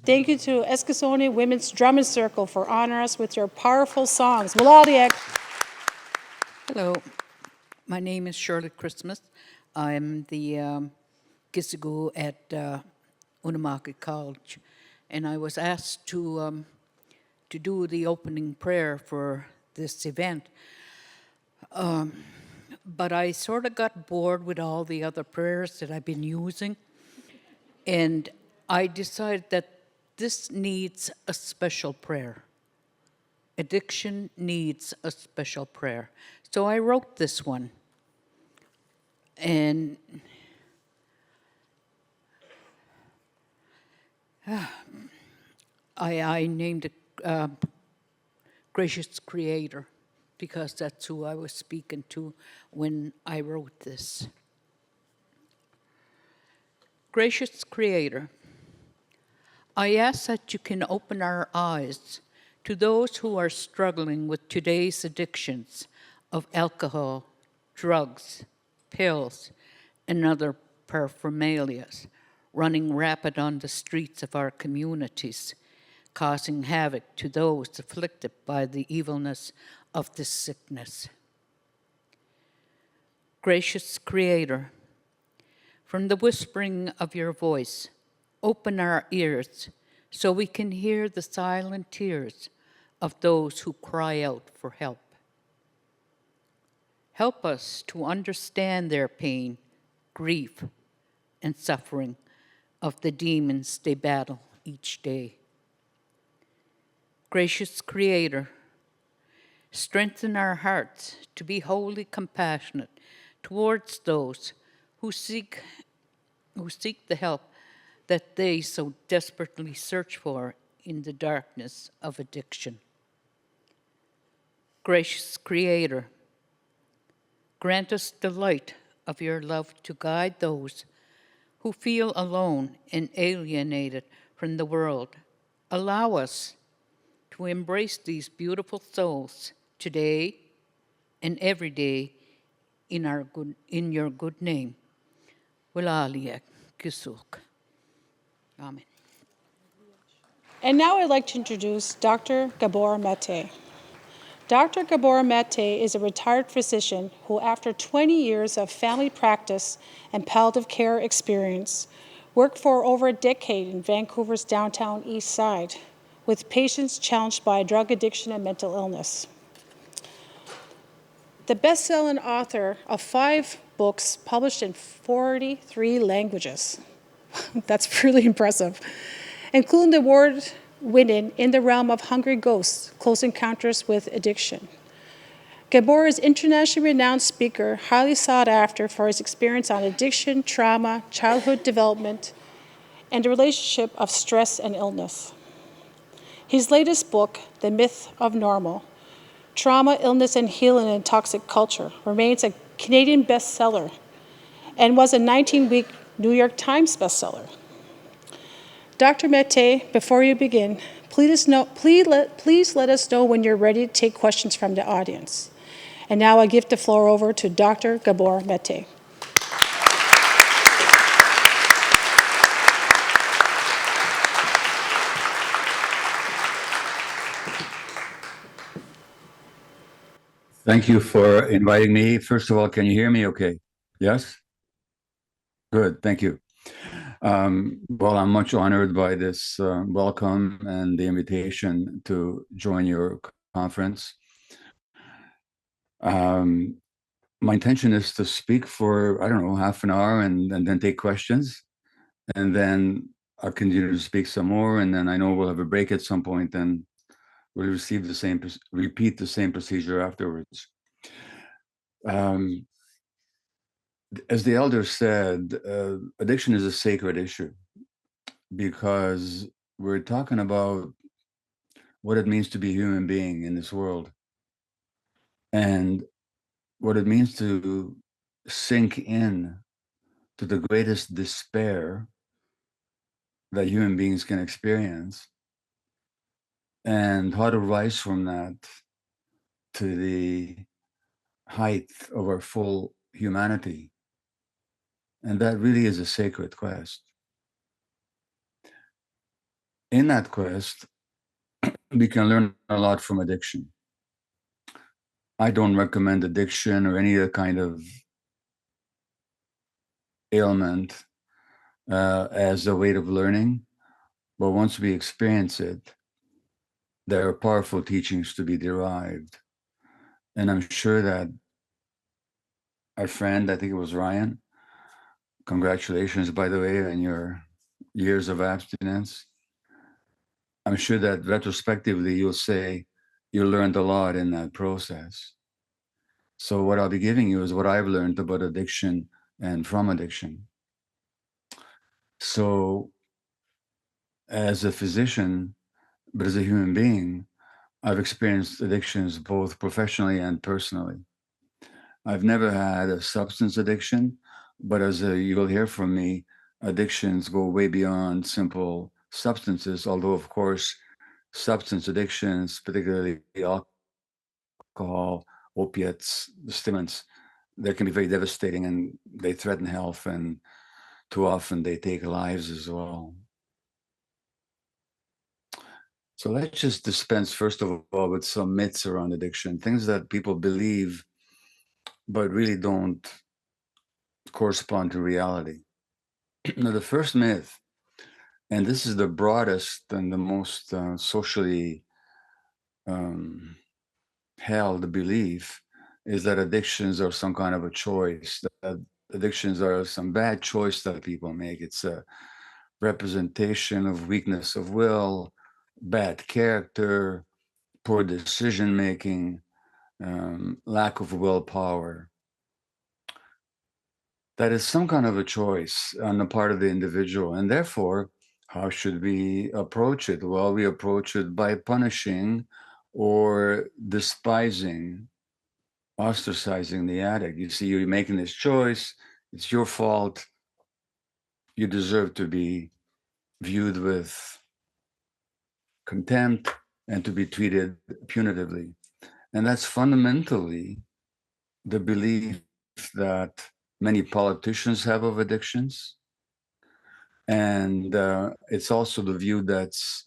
Thank you to Eskasoni Women's Drumming Circle for honoring us with your powerful songs. Melodic. Hello, my name is Shirley Christmas. I'm the Gisigo at Unamaki College, and I was asked to do the opening prayer for this event. But I sort of got bored with all the other prayers that I've been using, and I decided that this needs a special prayer. Addiction needs a special prayer. So I wrote this one. And I named it Gracious Creator, because that's who I was speaking to when I wrote this. Gracious Creator, I ask that you can open our eyes to those who are struggling with today's addictions of alcohol, drugs, pills, and other paraphernalias running rapid on the streets of our communities, causing havoc to those afflicted by the evilness of this sickness. Gracious Creator, from the whispering of your voice, open our ears so we can hear the silent tears of those who cry out for help. Help us to understand their pain, grief, and suffering of the demons they battle each day. Gracious Creator, strengthen our hearts to be wholly compassionate towards those who seek the help that they so desperately search for in the darkness of addiction. Gracious Creator, grant us the light of your love to guide those who feel alone and alienated from the world. Allow us to embrace these beautiful souls today and every day in your good name. Wilaliak Kisuk. Amen. And now I'd like to introduce Dr. Gabor Maté. Dr. Gabor Maté is a retired physician who, after 20 years of family practice and palliative care experience, worked for over a decade in Vancouver's downtown east side with patients challenged by drug addiction and mental illness. The best-selling author of 5 books published in 43 languages. That's really impressive, including the award-winning In the Realm of Hungry Ghosts, Close Encounters with Addiction. Gabor is an internationally renowned speaker, highly sought after for his experience on addiction, trauma, childhood development, and the relationship of stress and illness. His latest book, The Myth of Normal, Trauma, Illness, and Healing in Toxic Culture, remains a Canadian bestseller and was a 19-week New York Times bestseller. Dr. Maté, before you begin, please let us know when you're ready to take questions from the audience. And now I give the floor over to Dr. Gabor Maté. Thank you for inviting me. First of all, can you hear me okay? Yes? Good, thank you. Well, I'm much honored by this welcome and the invitation to join your conference. My intention is to speak for, I don't know, half an hour and then take questions. And then I'll continue to speak some more. And then I know we'll have a break at some point, and we'll repeat the same procedure afterwards. As the elder said, addiction is a sacred issue because we're talking about what it means to be a human being in this world and what it means to sink in to the greatest despair that human beings can experience and how to rise from that to the height of our full humanity. And that really is a sacred quest. in that quest, we can learn a lot from addiction. I don't recommend addiction or any other kind of ailment as a way of learning, but once we experience it, there are powerful teachings to be derived. And I'm sure that our friend, I think it was Ryan, congratulations, by the way, on your years of abstinence. I'm sure that retrospectively you'll say you learned a lot in that process. So what I'll be giving you is what I've learned about addiction and from addiction. So as a physician, but as a human being, I've experienced addictions both professionally and personally. I've never had a substance addiction, but you'll hear from me, addictions go way beyond simple substances, although of course, substance addictions, particularly alcohol, opiates, stimulants, they can be very devastating and they threaten health, and too often they take lives as well. So let's just dispense, first of all, with some myths around addiction, things that people believe but really don't correspond to reality. Now, the first myth, and this is the broadest and the most socially held belief, is that addictions are some kind of a choice, that addictions are some bad choice that people make. It's a representation of weakness of will, bad character, poor decision making, lack of willpower. That is some kind of a choice on the part of the individual. And therefore, how should we approach it? Well, we approach it by punishing or despising, ostracizing the addict. You see, you're making this choice, it's your fault, you deserve to be viewed with contempt and to be treated punitively. And that's fundamentally the belief that many politicians have of addictions. And it's also the view that's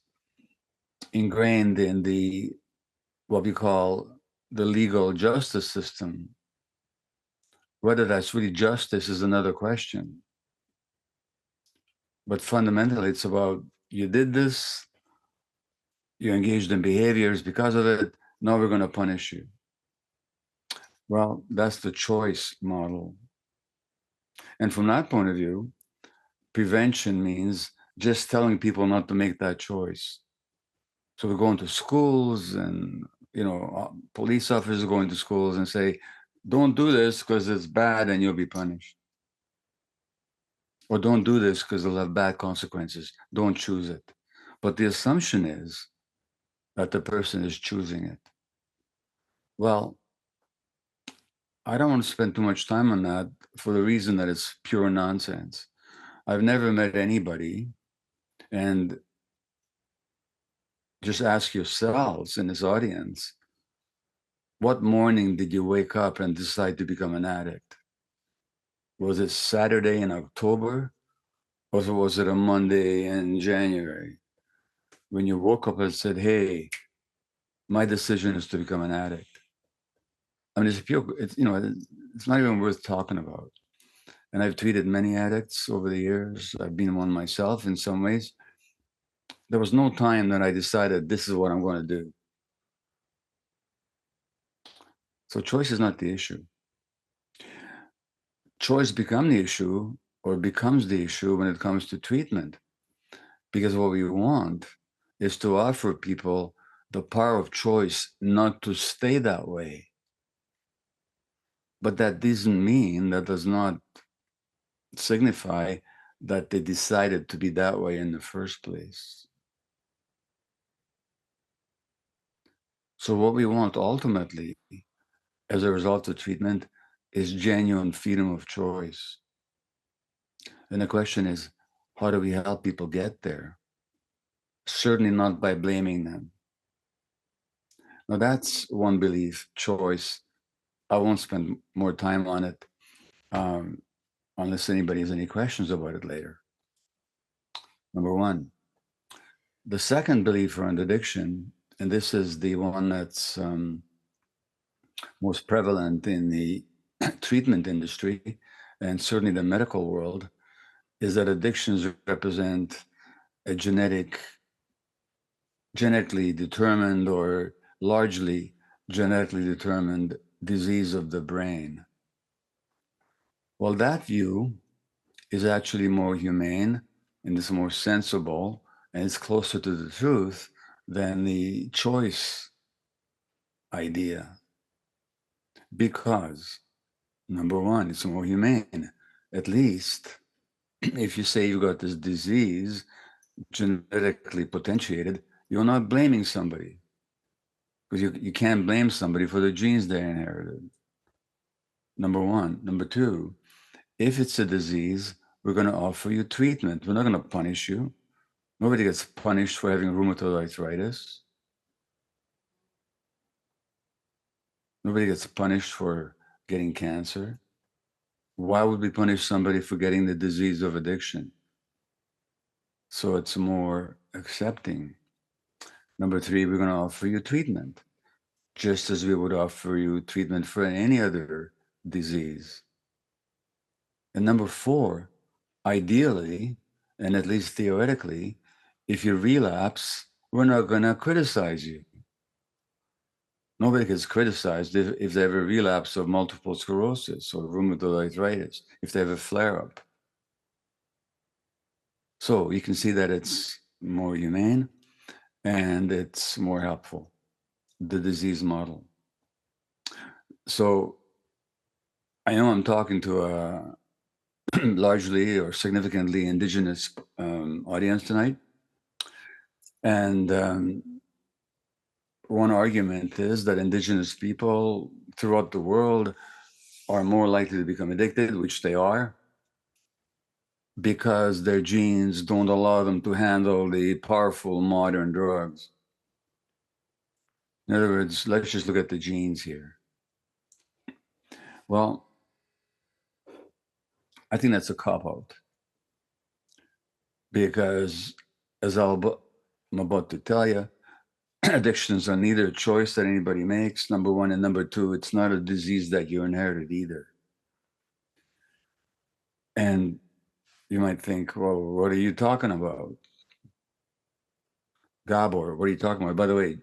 ingrained in the what we call the legal justice system. Whether that's really justice is another question. But fundamentally, it's about you did this, you engaged in behaviors because of it, now we're going to punish you. Well, that's the choice model. And from that point of view, prevention means just telling people not to make that choice. So we're going to schools, and police officers are going to schools and say, don't do this because it's bad and you'll be punished. Or don't do this because it'll have bad consequences. Don't choose it. But the assumption is that the person is choosing it. Well, I don't want to spend too much time on that for the reason that it's pure nonsense. I've never met anybody, and just ask yourselves in this audience, what morning did you wake up and decide to become an addict? Was it Saturday in October, or was it a Monday in January? When you woke up and said, hey, my decision is to become an addict. I mean, it's not even worth talking about. And I've treated many addicts over the years. I've been one myself in some ways. There was no time that I decided this is what I'm going to do. So choice is not the issue. Choice becomes the issue when it comes to treatment. Because what we want is to offer people the power of choice not to stay that way. But that does not signify that they decided to be that way in the first place. So what we want ultimately, as a result of treatment, is genuine freedom of choice. And the question is, how do we help people get there? Certainly not by blaming them. Now that's one belief, choice. I won't spend more time on it unless anybody has any questions about it later. Number one. The second belief around addiction, and this is the one that's most prevalent in the treatment industry and certainly the medical world, is that addictions represent a genetically determined or largely genetically determined disease of the brain. Well, that view is actually more humane and it's more sensible and it's closer to the truth than the choice idea. Because, number one, it's more humane. At least if you say you got this disease genetically potentiated, you're not blaming somebody. Because you can't blame somebody for the genes they inherited. Number one. Number two, if it's a disease, we're going to offer you treatment. We're not going to punish you. Nobody gets punished for having rheumatoid arthritis. Nobody gets punished for getting cancer. Why would we punish somebody for getting the disease of addiction? So it's more accepting. Number three, we're going to offer you treatment, just as we would offer you treatment for any other disease. And number four, ideally, and at least theoretically, if you relapse, we're not going to criticize you. Nobody gets criticized if they have a relapse of multiple sclerosis or rheumatoid arthritis, if they have a flare-up. So you can see that it's more humane and it's more helpful, the disease model. So I know I'm talking to a largely or significantly Indigenous audience tonight. And one argument is that Indigenous people throughout the world are more likely to become addicted, which they are, because their genes don't allow them to handle the powerful modern drugs. In other words, let's just look at the genes here. Well, I think that's a cop-out, because as I'm about to tell you, addictions are neither a choice that anybody makes, number one, and number two, it's not a disease that you inherited either. And you might think, well, what are you talking about? Gabor, what are you talking about? By the way,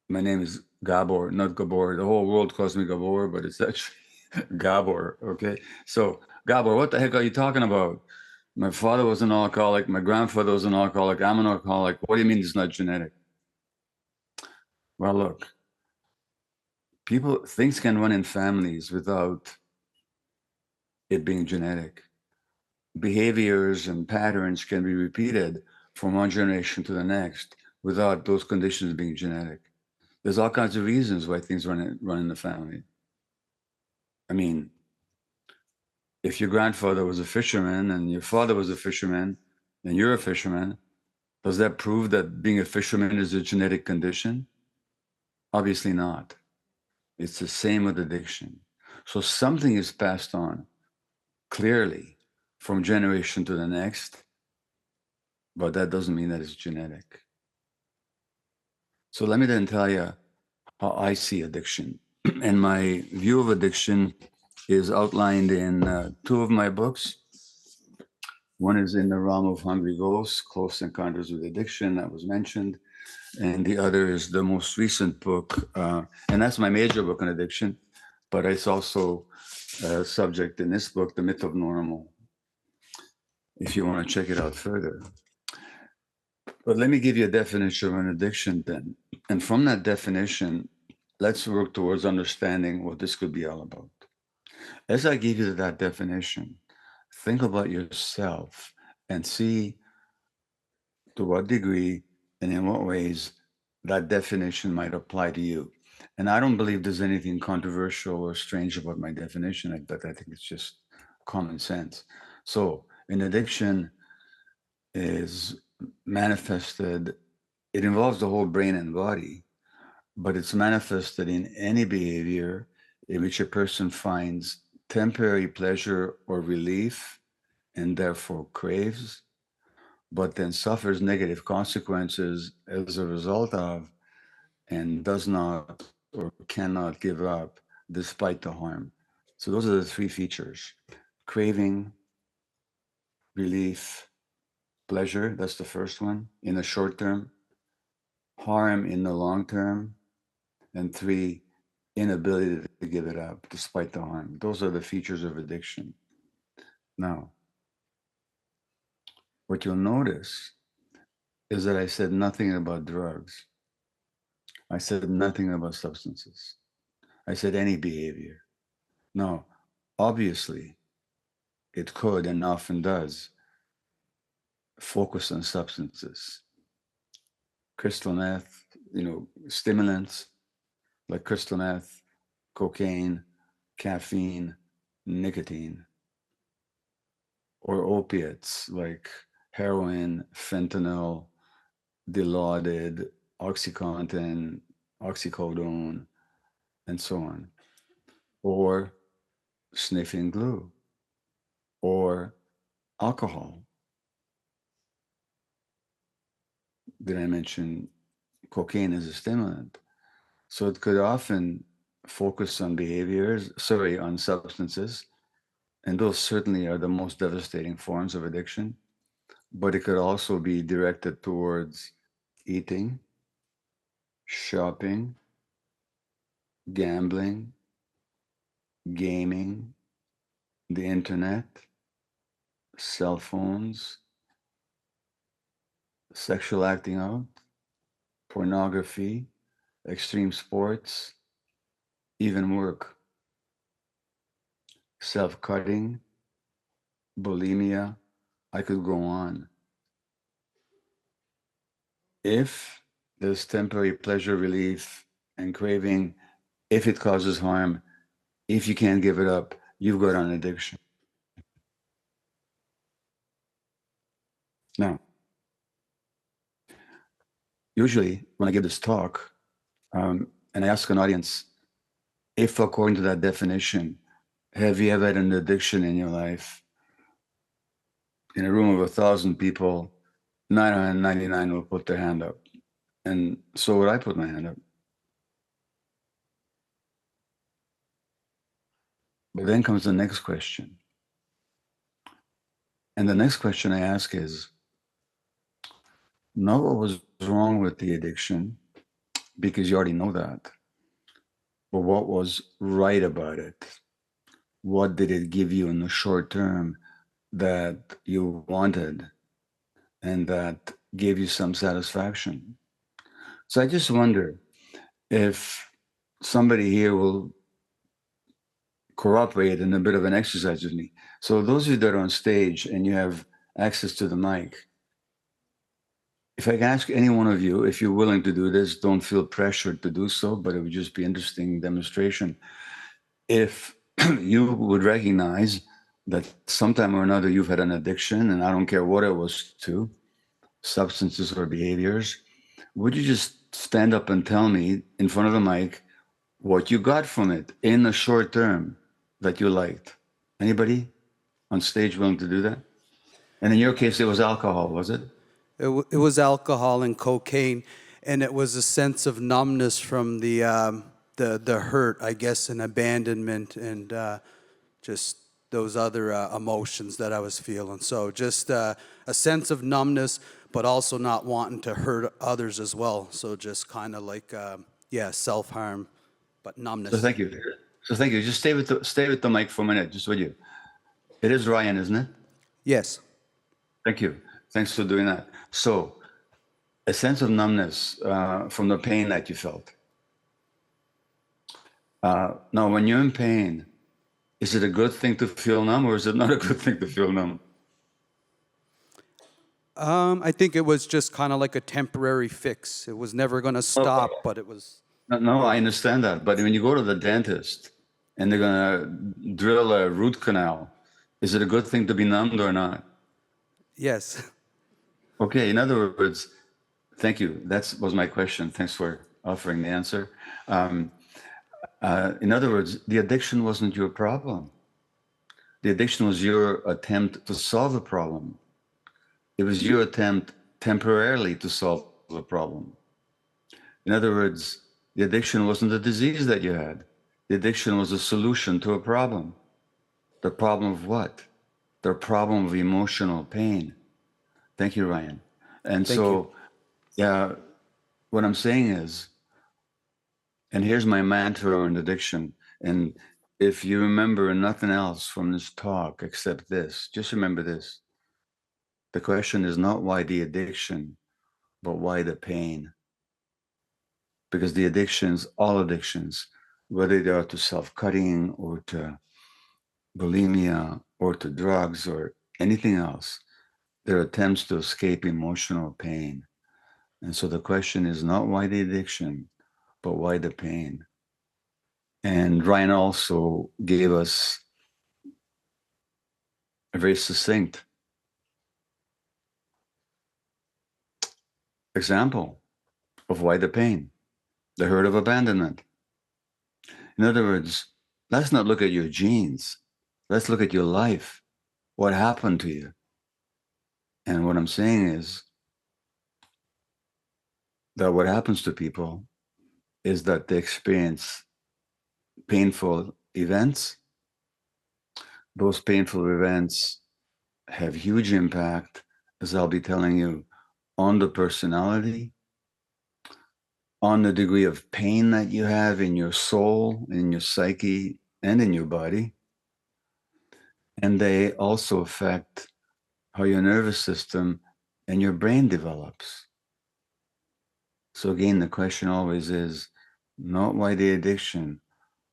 my name is Gabor, not Gabor. The whole world calls me Gabor, but it's actually Gabor, okay? So, Gabor, what the heck are you talking about? My father was an alcoholic. My grandfather was an alcoholic. I'm an alcoholic. What do you mean it's not genetic? Well, look, things can run in families without it being genetic. Behaviors and patterns can be repeated from one generation to the next without those conditions being genetic. There's all kinds of reasons why things run in the family. I mean, if your grandfather was a fisherman and your father was a fisherman and you're a fisherman, does that prove that being a fisherman is a genetic condition? Obviously not. It's the same with addiction. So something is passed on clearly from generation to the next, but that doesn't mean that it's genetic. So let me then tell you how I see addiction. And my view of addiction is outlined in two of my books. One is In the Realm of Hungry Ghosts, Close Encounters with Addiction, that was mentioned. And the other is the most recent book, and that's my major book on addiction, but it's also a subject in this book, The Myth of Normal, if you want to check it out further. But let me give you a definition of an addiction then. And from that definition, let's work towards understanding what this could be all about. As I give you that definition, think about yourself and see to what degree and in what ways that definition might apply to you. And I don't believe there's anything controversial or strange about my definition, but I think it's just common sense. So an addiction is manifested, it involves the whole brain and body, but it's manifested in any behavior in which a person finds temporary pleasure or relief and therefore craves, but then suffers negative consequences as a result of, and does not or cannot give up despite the harm. So those are the three features: craving, relief, pleasure, that's the first one, in the short term, harm in the long term, and three, inability to give it up despite the harm. Those are the features of addiction. Now, what you'll notice is that I said nothing about drugs. I said nothing about substances. I said any behavior. Now, obviously, it could and often does focus on substances, crystal meth, stimulants like crystal meth, cocaine, caffeine, nicotine, or opiates like heroin, fentanyl, Dilaudid, OxyContin, oxycodone, and so on, or sniffing glue, or alcohol. Did I mention cocaine as a stimulant? So it could often focus on on substances, and those certainly are the most devastating forms of addiction, but it could also be directed towards eating, shopping, gambling, gaming, the internet, cell phones, sexual acting out, pornography, extreme sports, even work, self-cutting, bulimia. I could go on. If there's temporary pleasure relief and craving, if it causes harm, if you can't give it up, you've got an addiction. Now, usually when I give this talk, and I ask an audience, if according to that definition, have you ever had an addiction in your life? In a room of 1,000 people, 999 will put their hand up. And so would I put my hand up. But then comes the next question. And the next question I ask is, not what was wrong with the addiction, because you already know that, but what was right about it? What did it give you in the short term that you wanted and that gave you some satisfaction? So I just wonder if somebody here will cooperate in a bit of an exercise with me. So those of you that are on stage and you have access to the mic, if I can ask any one of you, if you're willing to do this, don't feel pressured to do so, but it would just be interesting demonstration. If you would recognize that sometime or another you've had an addiction, and I don't care what it was to, substances or behaviors, would you just stand up and tell me in front of the mic what you got from it in the short term that you liked? Anybody on stage willing to do that? And in your case, it was alcohol, was it? It was alcohol and cocaine, and it was a sense of numbness from the hurt, I guess, and abandonment, and just those other emotions that I was feeling. So just a sense of numbness, but also not wanting to hurt others as well. So just kind of like self-harm, but numbness. So thank you. Just stay with the mic for a minute, just would you? It is Ryan, isn't it? Yes. Thank you. Thanks for doing that. So, a sense of numbness from the pain that you felt. Now, when you're in pain, is it a good thing to feel numb, or is it not a good thing to feel numb? I think it was just kind of like a temporary fix. It was never going to stop, but it was... No, I understand that. But when you go to the dentist and they're going to drill a root canal, is it a good thing to be numbed or not? Yes. Okay, in other words, thank you. That was my question. Thanks for offering the answer. In other words, the addiction wasn't your problem. The addiction was your attempt to solve a problem. It was your attempt temporarily to solve a problem. In other words, the addiction wasn't a disease that you had. The addiction was a solution to a problem. The problem of what? The problem of emotional pain. Thank you, Ryan. And Thank you. so, yeah, what I'm saying is, and here's my mantra on addiction. And if you remember nothing else from this talk except this, just remember this. The question is not why the addiction, but why the pain? Because the addictions, all addictions, whether they are to self-cutting or to bulimia or to drugs or anything else, they're attempts to escape emotional pain. And so the question is not why the addiction, but why the pain? And Ryan also gave us a very succinct example of why the pain, the hurt of abandonment. In other words, let's not look at your genes. Let's look at your life. What happened to you? And what I'm saying is that what happens to people is that they experience painful events. Those painful events have huge impact, as I'll be telling you, on the personality, on the degree of pain that you have in your soul, in your psyche, and in your body. And they also affect how your nervous system and your brain develops. So again, the question always is not why the addiction,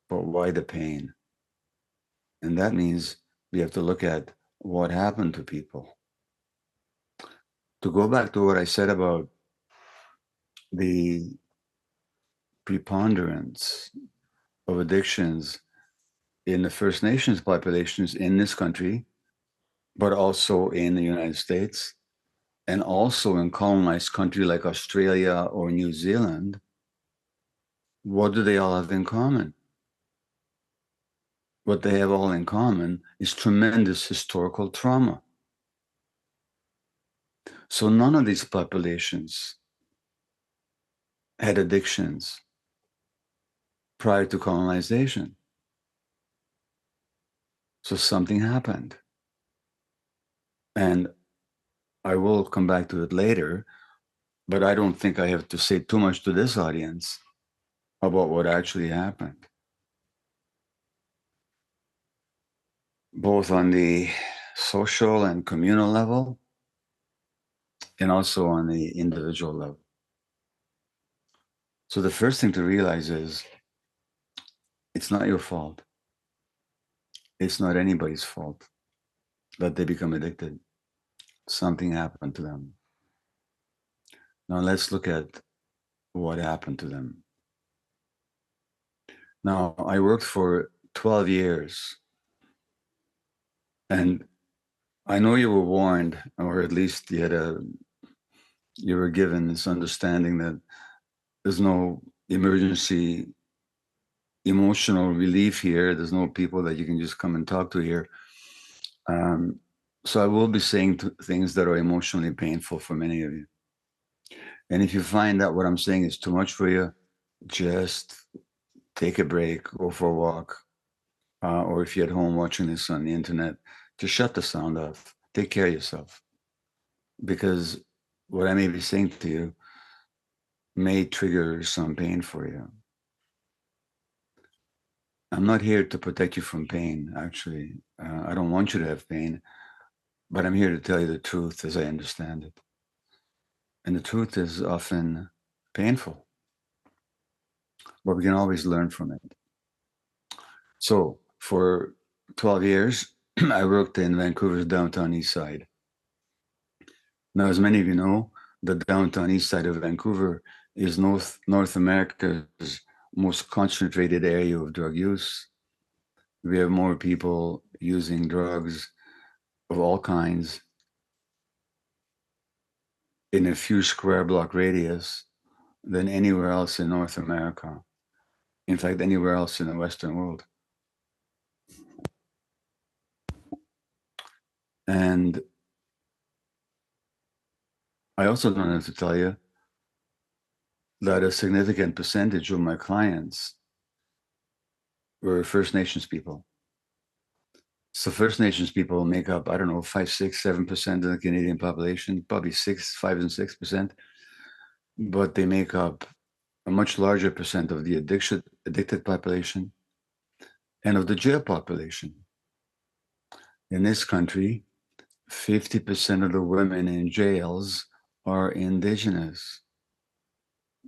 but why the pain? And that means we have to look at what happened to people. To go back to what I said about the preponderance of addictions in the First Nations populations in this country, but also in the United States, and also in colonized countries like Australia or New Zealand, what do they all have in common? What they have all in common is tremendous historical trauma. So none of these populations had addictions prior to colonization. So something happened. And I will come back to it later, but I don't think I have to say too much to this audience about what actually happened, both on the social and communal level, and also on the individual level. So the first thing to realize is it's not your fault. It's not anybody's fault that they become addicted. Something happened to them. Now let's look at what happened to them. Now, I worked for 12 years, and I know you were warned, or at least you were given this understanding that there's no emergency emotional relief here. There's no people that you can just come and talk to here. So I will be saying things that are emotionally painful for many of you. And if you find that what I'm saying is too much for you, just take a break, go for a walk. Or if you're at home watching this on the internet, just shut the sound off. Take care of yourself. Because what I may be saying to you may trigger some pain for you. I'm not here to protect you from pain, actually. I don't want you to have pain, but I'm here to tell you the truth as I understand it. And the truth is often painful, but we can always learn from it. So for 12 years, I worked in Vancouver's downtown east side. Now, as many of you know, the downtown east side of Vancouver is North America's most concentrated area of drug use. We have more people using drugs of all kinds in a few square block radius than anywhere else in North America. In fact, anywhere else in the Western world. And I also don't have to tell you that a significant percentage of my clients were First Nations people. So First Nations people make up, I don't know, 5, 6, 7% of the Canadian population, probably 5 and 6%, but they make up a much larger percent of the addicted population and of the jail population. In this country, 50% of the women in jails are Indigenous.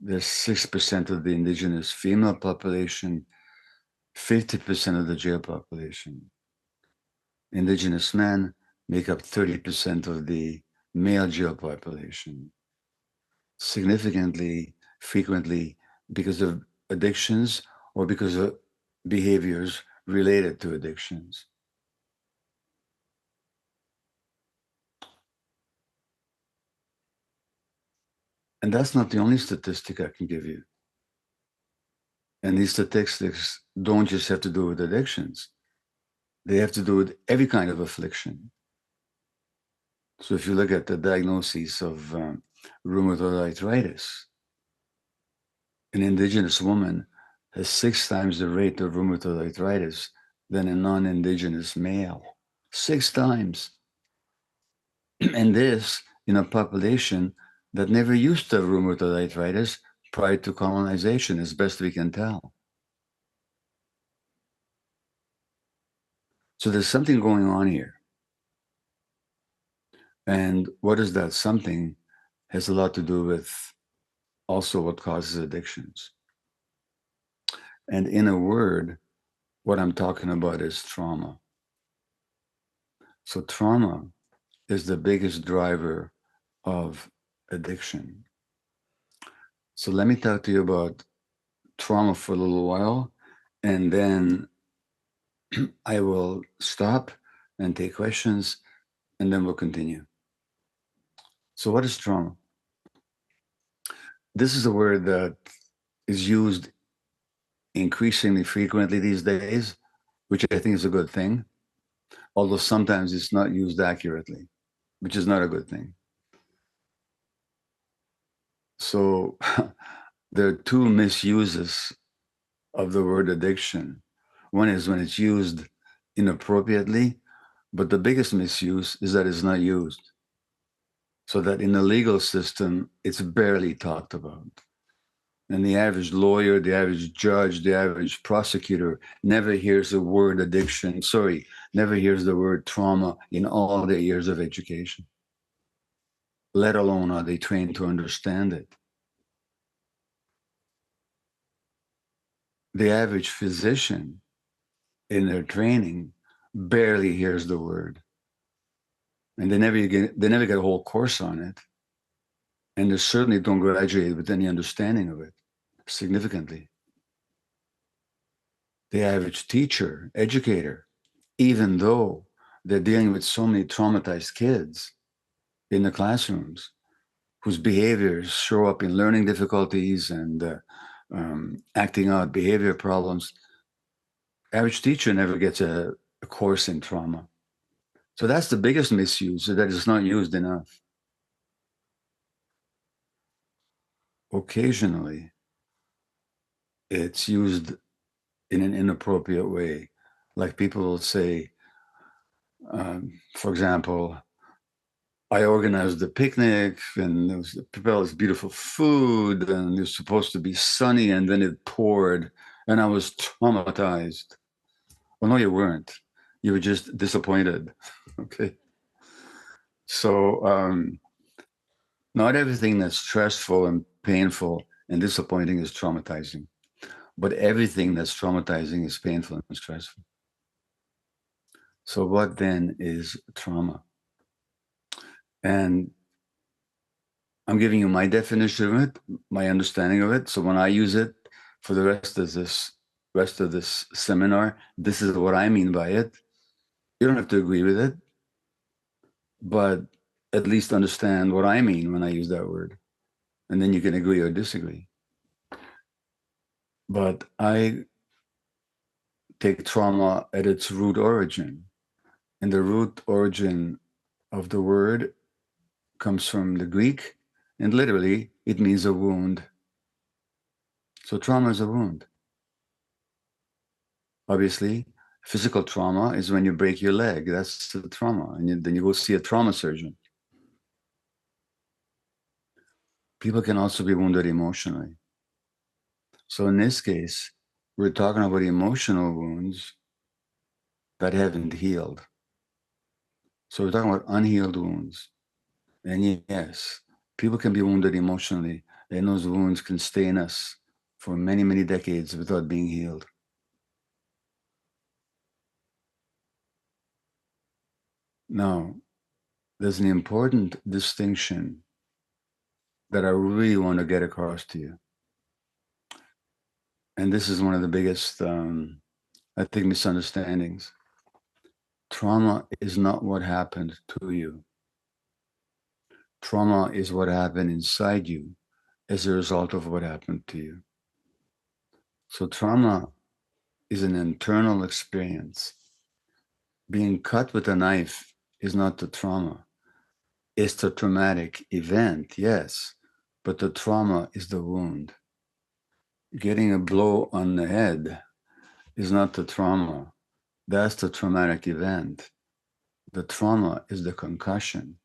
There's 6% of the Indigenous female population, 50% of the jail population. Indigenous men make up 30% of the male jail population. Significantly, frequently, because of addictions or because of behaviors related to addictions. And that's not the only statistic I can give you. And these statistics don't just have to do with addictions. They have to do with every kind of affliction. So if you look at the diagnosis of rheumatoid arthritis, an Indigenous woman has 6 times the rate of rheumatoid arthritis than a non-Indigenous male. 6 times. And this in a population that never used to have rheumatoid arthritis prior to colonization, as best we can tell. So there's something going on here. And what is that something has a lot to do with also what causes addictions. And in a word, what I'm talking about is trauma. So trauma is the biggest driver of addiction. So let me talk to you about trauma for a little while, and then I will stop and take questions, and then we'll continue. So what is trauma? This is a word that is used increasingly frequently these days, which I think is a good thing, although sometimes it's not used accurately, which is not a good thing. So there are 2 misuses of the word addiction. One is when it's used inappropriately, but the biggest misuse is that it's not used. So that in the legal system, it's barely talked about. And the average lawyer, the average judge, the average prosecutor never hears the word addiction, never hears the word trauma in all their years of education, let alone are they trained to understand it. The average physician in their training barely hears the word. And they never get a whole course on it. And they certainly don't graduate with any understanding of it significantly. The average teacher, educator, even though they're dealing with so many traumatized kids in the classrooms whose behaviors show up in learning difficulties and acting out behavior problems, average teacher never gets a course in trauma. So that's the biggest misuse, that it's not used enough. Occasionally, it's used in an inappropriate way. Like people will say, for example, I organized a picnic and there was prepared this beautiful food and it was supposed to be sunny and then it poured and I was traumatized. Well, no, you weren't. You were just disappointed. Okay. So not everything that's stressful and painful and disappointing is traumatizing, but everything that's traumatizing is painful and stressful. So what then is trauma? And I'm giving you my definition of it, my understanding of it. So when I use it for the rest of this seminar, this is what I mean by it. You don't have to agree with it, but at least understand what I mean when I use that word. And then you can agree or disagree. But I take trauma at its root origin. And the root origin of the word comes from the Greek, And literally, it means a wound. So trauma is a wound. Obviously, physical trauma is when you break your leg. That's the trauma. And then you go see a trauma surgeon. People can also be wounded emotionally. So in this case, we're talking about emotional wounds that haven't healed. So we're talking about unhealed wounds. And yes, people can be wounded emotionally, and those wounds can stay in us for many, many decades without being healed. Now, there's an important distinction that I really want to get across to you. And this is one of the biggest, I think, misunderstandings. Trauma is not what happened to you. Trauma is what happened inside you as a result of what happened to you. So trauma is an internal experience. Being cut with a knife is not the trauma. It's the traumatic event, yes, but the trauma is the wound. Getting a blow on the head is not the trauma. That's the traumatic event. The trauma is the concussion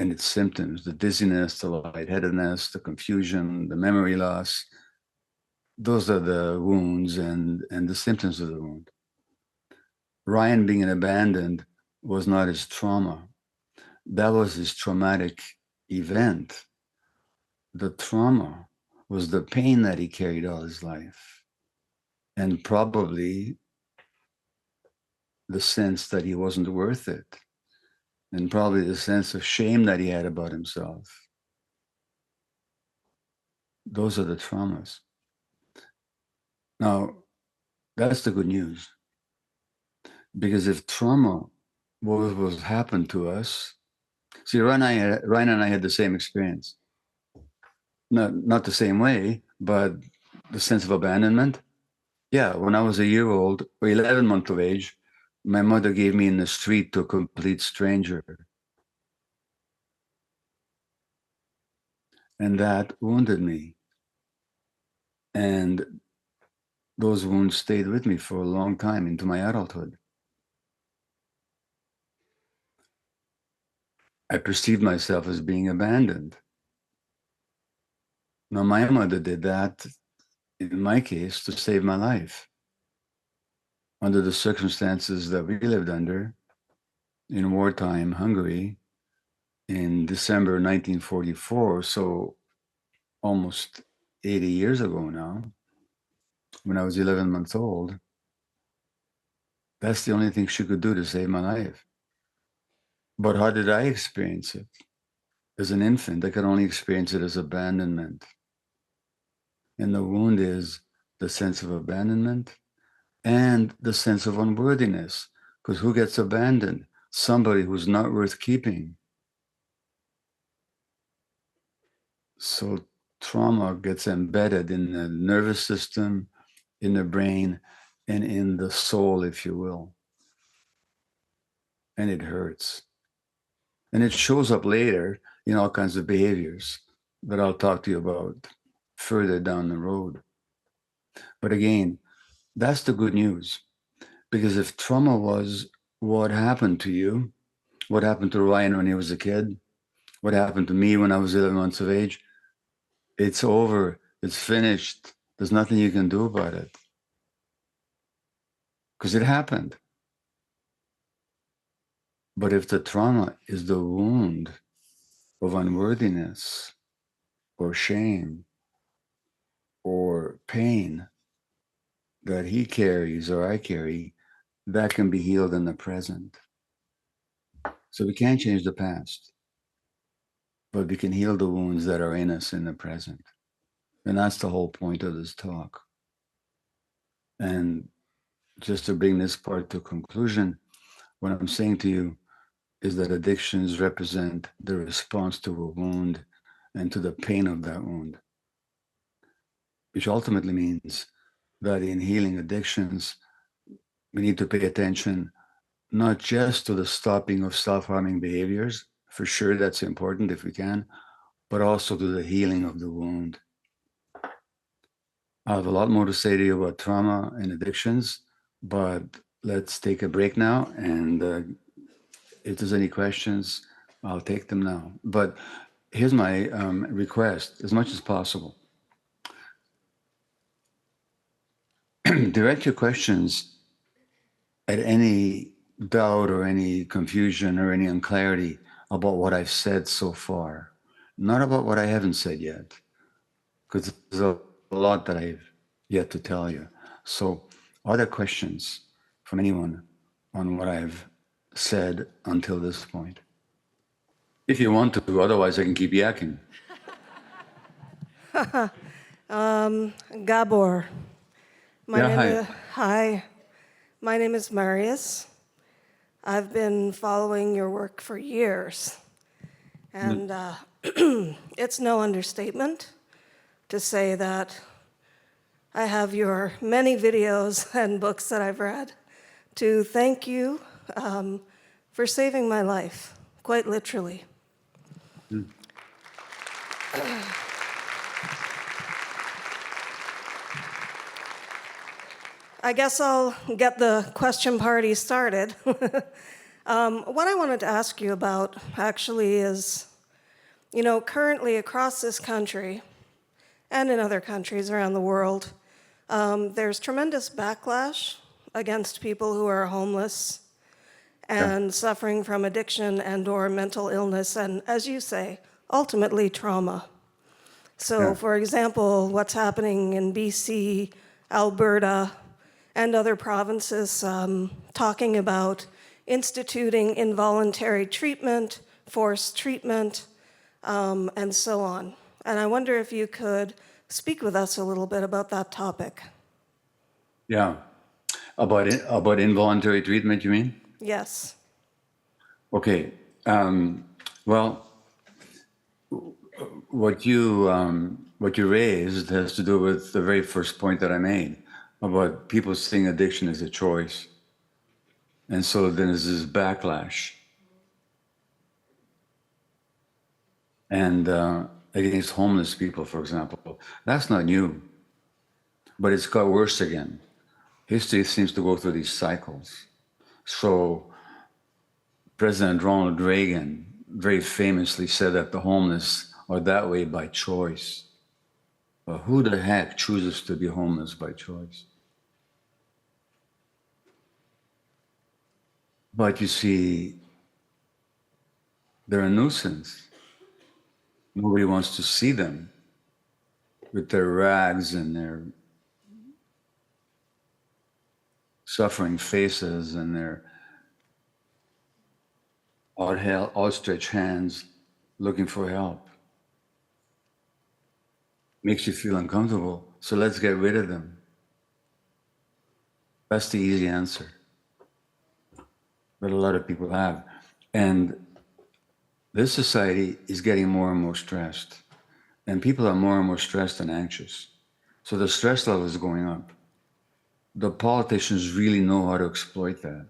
and its symptoms, the dizziness, the lightheadedness, the confusion, the memory loss. Those are the wounds and the symptoms of the wound. Ryan being abandoned was not his trauma. That was his traumatic event. The trauma was the pain that he carried all his life, and probably the sense that he wasn't worth it, and probably the sense of shame that he had about himself. Those are the traumas. Now, that's the good news. Because if trauma was happened to us, see, Ryan and I had the same experience. Not the same way, but the sense of abandonment. Yeah, when I was a year old or 11 months of age, my mother gave me in the street to a complete stranger. And that wounded me. And those wounds stayed with me for a long time into my adulthood. I perceived myself as being abandoned. Now, my mother did that, in my case, to save my life. Under the circumstances that we lived under in wartime Hungary in December 1944, so almost 80 years ago now, when I was 11 months old, that's the only thing she could do to save my life. But how did I experience it? As an infant, I could only experience it as abandonment. And the wound is the sense of abandonment and the sense of unworthiness. Because who gets abandoned? Somebody who's not worth keeping. So trauma gets embedded in the nervous system, in the brain, and in the soul, if you will. And it hurts. And it shows up later in all kinds of behaviors that I'll talk to you about further down the road. But again, that's the good news. Because if trauma was what happened to you, what happened to Ryan when he was a kid, what happened to me when I was 11 months of age, it's over. It's finished. There's nothing you can do about it. Because it happened. But if the trauma is the wound of unworthiness or shame or pain that he carries or I carry, that can be healed in the present. So we can't change the past, but we can heal the wounds that are in us in the present. And that's the whole point of this talk. And just to bring this part to conclusion, what I'm saying to you is that addictions represent the response to a wound and to the pain of that wound, which ultimately means that in healing addictions, we need to pay attention not just to the stopping of self-harming behaviors. For sure, that's important if we can, but also to the healing of the wound. I have a lot more to say to you about trauma and addictions, but let's take a break now. And if there's any questions, I'll take them now. But here's my request, as much as possible. Direct your questions at any doubt or any confusion or any unclarity about what I've said so far, not about what I haven't said yet, because there's a lot that I've yet to tell you. So, are there questions from anyone on what I've said until this point? If you want to, otherwise I can keep yakking. Gabor. Hi. Hi. My name is Marius. I've been following your work for years. And it's no understatement to say that I have your many videos and books that I've read to thank you for saving my life, quite literally. I guess I'll get the question party started. What I wanted to ask you about actually is, currently across this country and in other countries around the world, there's tremendous backlash against people who are homeless and suffering from addiction and/or mental illness, and as you say, ultimately trauma. So, for example, what's happening in BC, Alberta, and other provinces, talking about instituting involuntary treatment, forced treatment, and so on. And I wonder if you could speak with us a little bit about that topic. Yeah. About involuntary treatment, you mean? Yes. Okay. Well, what you raised has to do with the very first point that I made about people seeing addiction as a choice. And so then there's this backlash. And against homeless people, for example. That's not new, but it's got worse again. History seems to go through these cycles. So President Ronald Reagan very famously said that the homeless are that way by choice. But who the heck chooses to be homeless by choice? But you see, they're a nuisance. Nobody wants to see them with their rags and their suffering faces and their outstretched hands looking for help. Makes you feel uncomfortable, so let's get rid of them. That's the easy answer that a lot of people have. And this society is getting more and more stressed. And people are more and more stressed and anxious. So the stress level is going up. The politicians really know how to exploit that.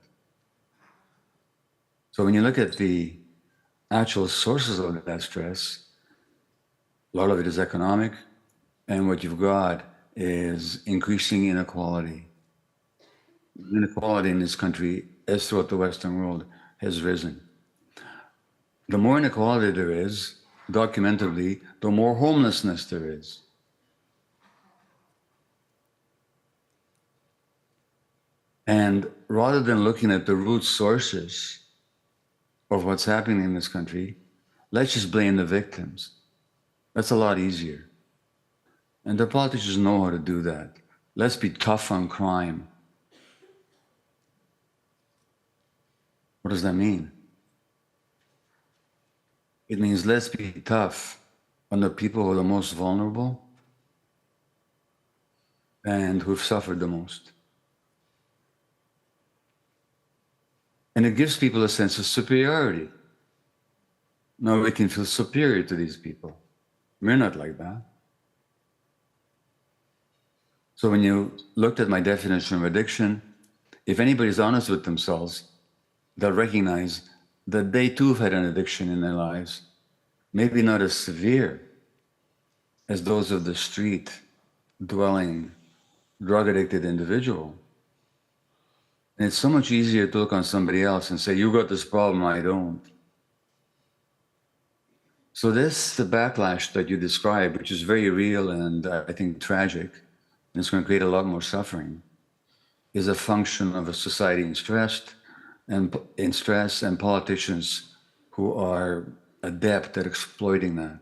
So when you look at the actual sources of that stress, a lot of it is economic, and what you've got is increasing inequality. Inequality in this country, as throughout the Western world, has risen. The more inequality there is, documentably, the more homelessness there is. And rather than looking at the root sources of what's happening in this country, let's just blame the victims. That's a lot easier. And the politicians know how to do that. Let's be tough on crime. What does that mean? It means let's be tough on the people who are the most vulnerable and who've suffered the most. And it gives people a sense of superiority. Now we can feel superior to these people. We're not like that. So when you looked at my definition of addiction, if anybody's honest with themselves, they'll recognize that they too have had an addiction in their lives. maybe not as severe as those of the street dwelling, drug addicted individual. And it's so much easier to look on somebody else and say, you got this problem, I don't. So the backlash that you describe, which is very real and I think tragic, and it's going to create a lot more suffering, is a function of a society in stress and politicians who are adept at exploiting that,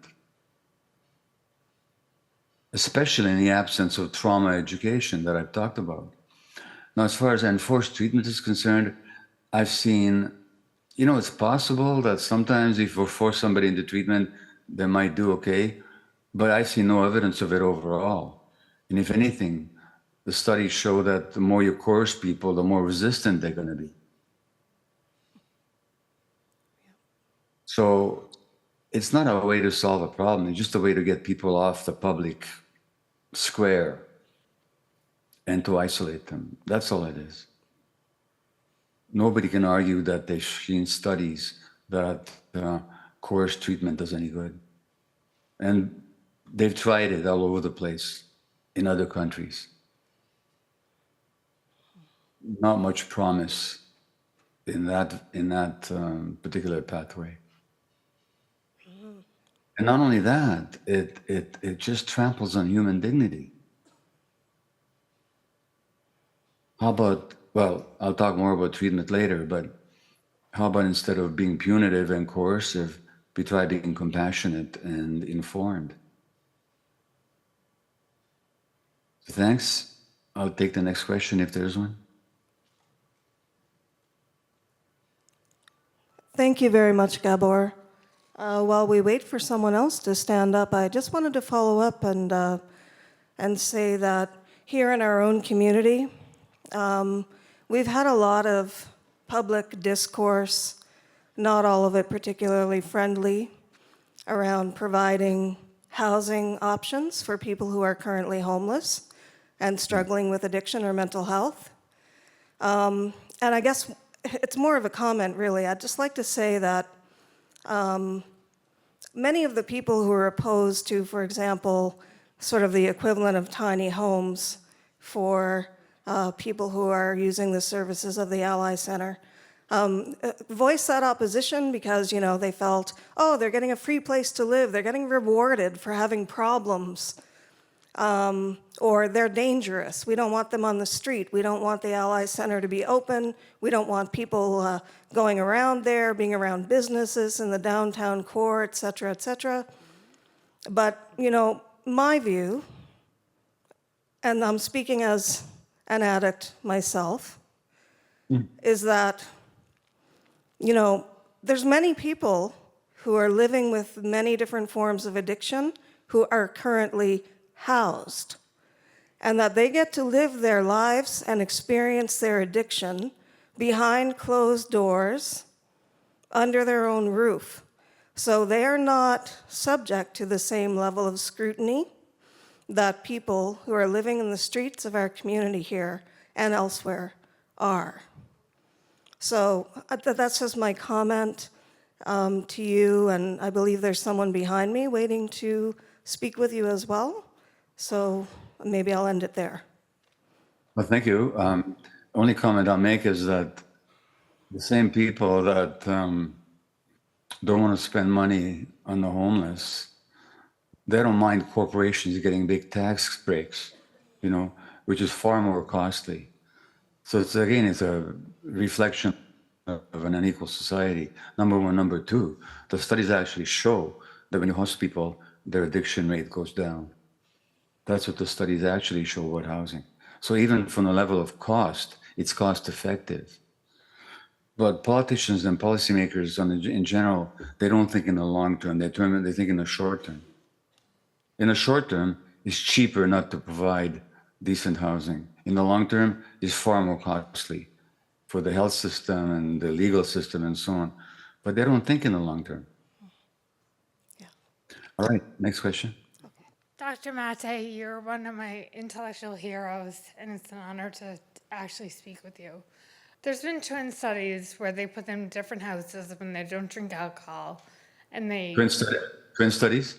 especially in the absence of trauma education that I've talked about. Now, as far as enforced treatment is concerned, I've seen, it's possible that sometimes if we force somebody into treatment, they might do okay, but I see no evidence of it overall. And if anything, the studies show that the more you coerce people, the more resistant they're going to be. So it's not a way to solve a problem. It's just a way to get people off the public square and to isolate them. That's all it is. Nobody can argue that they've seen studies that coerced treatment does any good. And they've tried it all over the place in other countries. Not much promise in that particular pathway. And not only that, it just tramples on human dignity. How about, well, I'll talk more about treatment later, but how about instead of being punitive and coercive, we try being compassionate and informed? So thanks. I'll take the next question if there's one. Thank you very much, Gabor. While we wait for someone else to stand up, I just wanted to follow up and say that here in our own community, we've had a lot of public discourse, not all of it particularly friendly, around providing housing options for people who are currently homeless and struggling with addiction or mental health. And I guess it's more of a comment, really. I'd just like to say that many of the people who are opposed to, for example, sort of the equivalent of tiny homes for people who are using the services of the Ally Center, voiced that opposition because, they felt, oh, they're getting a free place to live, they're getting rewarded for having problems, or they're dangerous. We don't want them on the street. We don't want the Ally Center to be open. We don't want people going around there, being around businesses in the downtown core, et cetera, et cetera. But, my view, and I'm speaking as an addict myself, is that, there's many people who are living with many different forms of addiction who are currently housed, and that they get to live their lives and experience their addiction behind closed doors, under their own roof. So they are not subject to the same level of scrutiny that people who are living in the streets of our community here and elsewhere are. So that's just my comment to you, and I believe there's someone behind me waiting to speak with you as well. So maybe I'll end it there. Well, thank you. Only comment I'll make is that the same people that don't want to spend money on the homeless, they don't mind corporations getting big tax breaks, which is far more costly. So it's a reflection of an unequal society, number one. Number two, the studies actually show that when you host people, their addiction rate goes down. That's what the studies actually show about housing. So even from the level of cost, it's cost effective. But politicians and policymakers in general, they don't think in the long term, they think in the short term. In the short term, it's cheaper not to provide decent housing. In the long term, it's far more costly for the health system and the legal system and so on. But they don't think in the long term. Yeah. All right, next question. Dr. Maté, you're one of my intellectual heroes, and it's an honor to actually speak with you. There's been twin studies where they put them in different houses when they don't drink alcohol, and they Twin studies?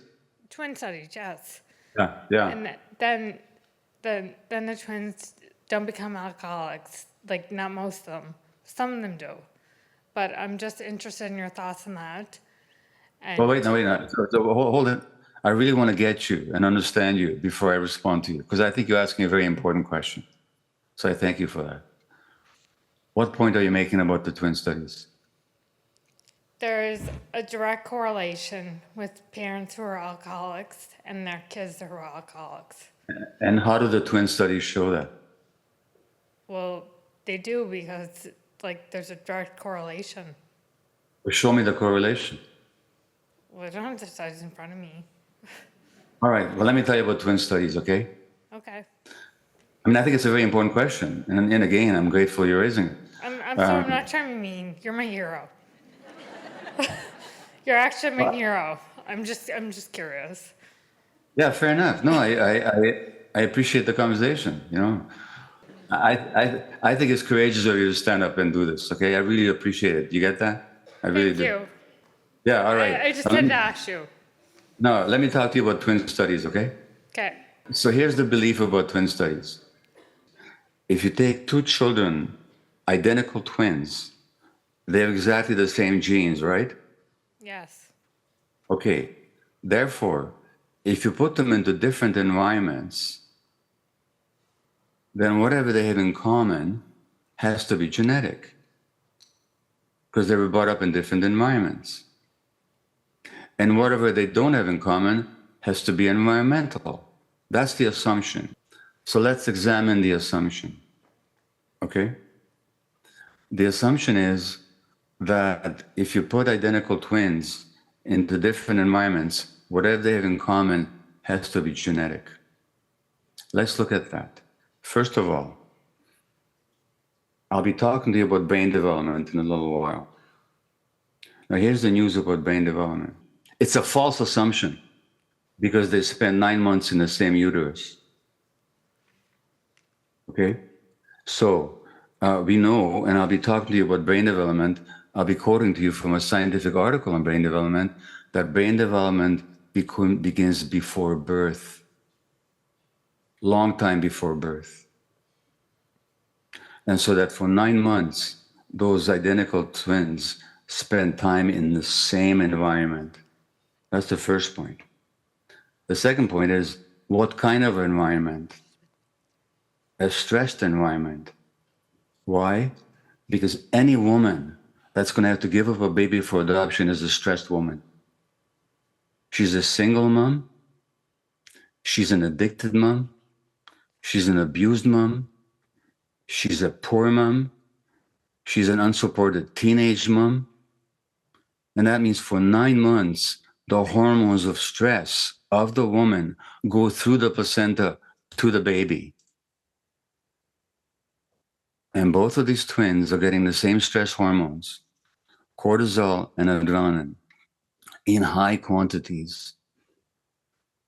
twin studies, yes. Yeah, yeah. And then the twins don't become alcoholics. Like, not most of them. Some of them do. But I'm just interested in your thoughts on that. And Well, wait, no. So hold it. I really want to get you and understand you before I respond to you, because I think you're asking a very important question. So I thank you for that. What point are you making about the twin studies? there's a direct correlation with parents who are alcoholics and their kids who are alcoholics. And how do the twin studies show that? Well, they do because, like, there's a direct correlation. Well, show me the correlation. Well, I don't have the studies in front of me. All right. Well, let me tell you about twin studies, okay? Okay. I mean, I think it's a very important question. And again, I'm grateful you're raising it. I'm not trying to be mean. You're my hero. You're actually my hero. I'm just curious. Yeah, fair enough. No, I appreciate the conversation, you know. I think it's courageous of you to stand up and do this, okay? I really appreciate it. You get that? I really Thank do. you. Yeah, all right. I just didn't ask you. No, let me talk to you about twin studies, okay? Okay. So here's the belief about twin studies. If you take two children, identical twins, they have exactly the same genes, right? Yes. Okay. Therefore, if you put them into different environments, then whatever they have in common has to be genetic, because they were brought up in different environments. And whatever they don't have in common has to be environmental. That's the assumption. So let's examine the assumption, okay? The assumption is that if you put identical twins into different environments, whatever they have in common has to be genetic. Let's look at that. First of all, I'll be talking to you about brain development in a little while. Now, here's the news about brain development. It's a false assumption because they spend 9 months in the same uterus. Okay? So, we know, and I'll be talking to you about brain development. I'll be quoting to you from a scientific article on brain development that brain development begins before birth, long time before birth. And so that for 9 months, those identical twins spend time in the same environment. That's the first point. The second point is, what kind of environment? A stressed environment. Why? Because any woman that's going to have to give up a baby for adoption is a stressed woman. She's a single mom. She's an addicted mom. She's an abused mom. She's a poor mom. She's an unsupported teenage mom. And that means for 9 months, the hormones of stress of the woman go through the placenta to the baby. And both of these twins are getting the same stress hormones, cortisol and adrenaline, in high quantities.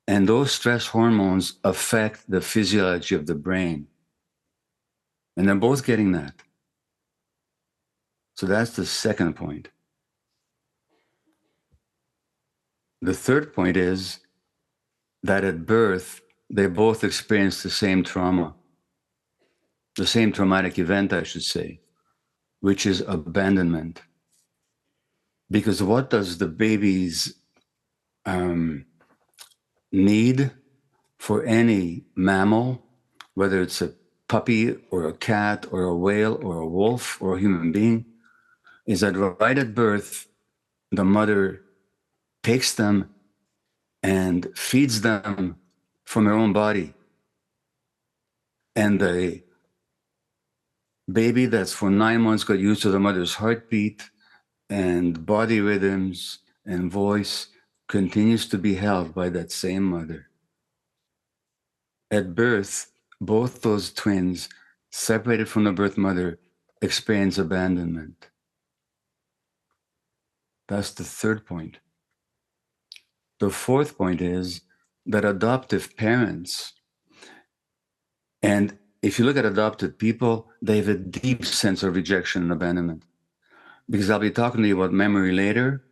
And those stress hormones affect the physiology of the brain. And they're both getting that. So that's the second point. The third point is that at birth, they both experience the same trauma, the same traumatic event, I should say, which is abandonment. Because what does the baby's need for any mammal, whether it's a puppy or a cat or a whale or a wolf or a human being, is that right at birth, the mother takes them and feeds them from her own body. And the baby that's for 9 months got used to the mother's heartbeat and body rhythms and voice continues to be held by that same mother. At birth, both those twins, separated from the birth mother, experience abandonment. That's the third point. The fourth point is that adoptive parents, and if you look at adopted people, they have a deep sense of rejection and abandonment. Because I'll be talking to you about memory later,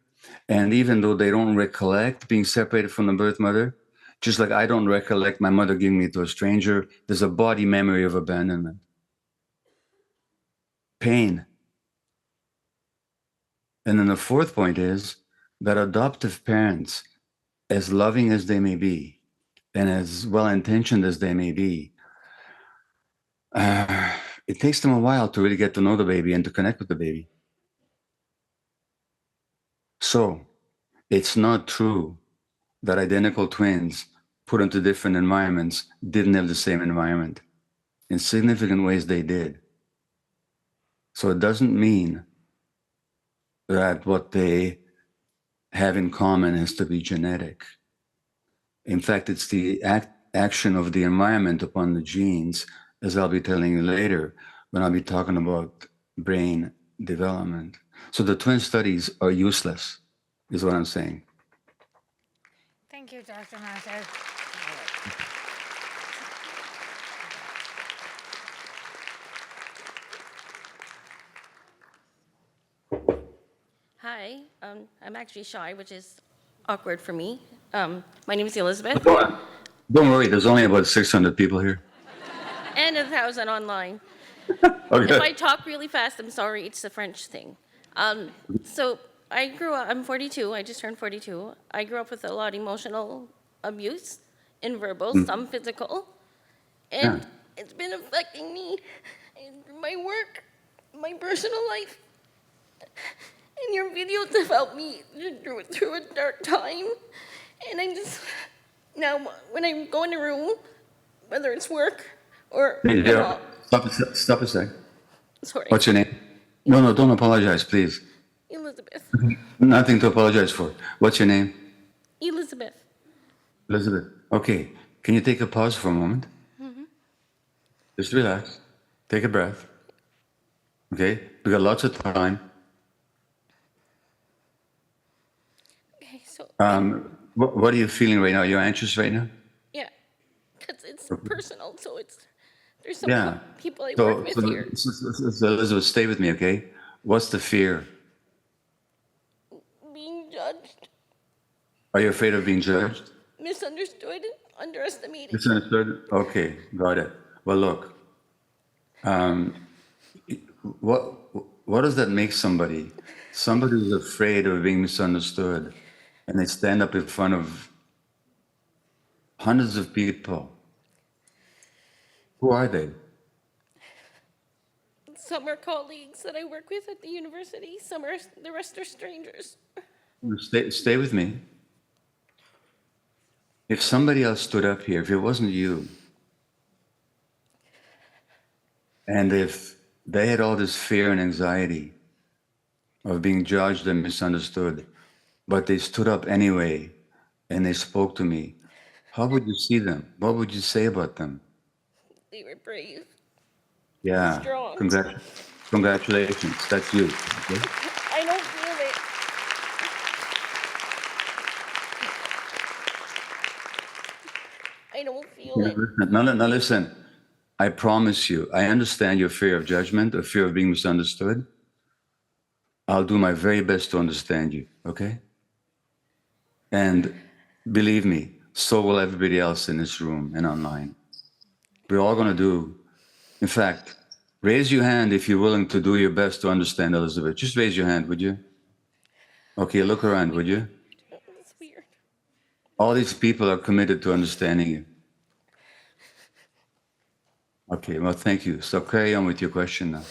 And even though they don't recollect being separated from the birth mother, just like I don't recollect my mother giving me to a stranger, there's a body memory of abandonment. Pain. And then the fourth point is that adoptive parents, as loving as they may be, and as well-intentioned as they may be, it takes them a while to really get to know the baby and to connect with the baby. So it's not true that identical twins put into different environments didn't have the same environment. In significant ways, they did. So it doesn't mean that what they have in common has to be genetic. In fact, it's the action of the environment upon the genes, as I'll be telling you later when I'll be talking about brain development. So the twin studies are useless, is what I'm saying. Thank you, Dr. Maté. Hi, I'm actually shy, which is awkward for me. My name is Elizabeth, Don't worry, there's only about 600 people here. and 1,000 online. Okay. If I talk really fast, I'm sorry, it's the French thing. So I grew up, I'm 42, I just turned 42. I grew up with a lot of emotional abuse, and verbal, some physical. And it's been affecting me in my work, my personal life. And your videos have helped me through a dark time. And I just, now when I go in a room, whether it's work or, Hey, you know, stop a sec. sorry, What's your name? No, don't apologize, please. Elizabeth. Nothing to apologize for. What's your name? Elizabeth. Elizabeth. Okay. Can you take a pause for a moment? Just relax. Take a breath. Okay? We got lots of time. Okay, so, What are you feeling right now? You're anxious right now? yeah, because it's personal, so there's some Yeah. people I work with here. So Elizabeth, stay with me, okay? What's the fear? Being judged, Are you afraid of being judged? misunderstood, underestimated. Misunderstood? Okay, got it. Well, look, what does that make somebody? Somebody who's afraid of being misunderstood, and they stand up in front of hundreds of people. Who are they? Some are colleagues that I work with at the university, some are, the rest are strangers. Stay with me. If somebody else stood up here, if it wasn't you, and if they had all this fear and anxiety of being judged and misunderstood, but they stood up anyway and they spoke to me, how would you see them? What would you say about them? They were brave, Yeah, strong. congratulations. That's you. Okay? I don't feel it. I don't feel it. Now listen. I promise you, I understand your fear of judgment, or fear of being misunderstood. I'll do my very best to understand you, okay? And believe me, so will everybody else in this room and online. We're all going to do. In fact, raise your hand if you're willing to do your best to understand Elizabeth. Just raise your hand, would you? Okay, look around, would you? It's weird. All these people are committed to understanding you. Okay, well, thank you. So carry on with your question now.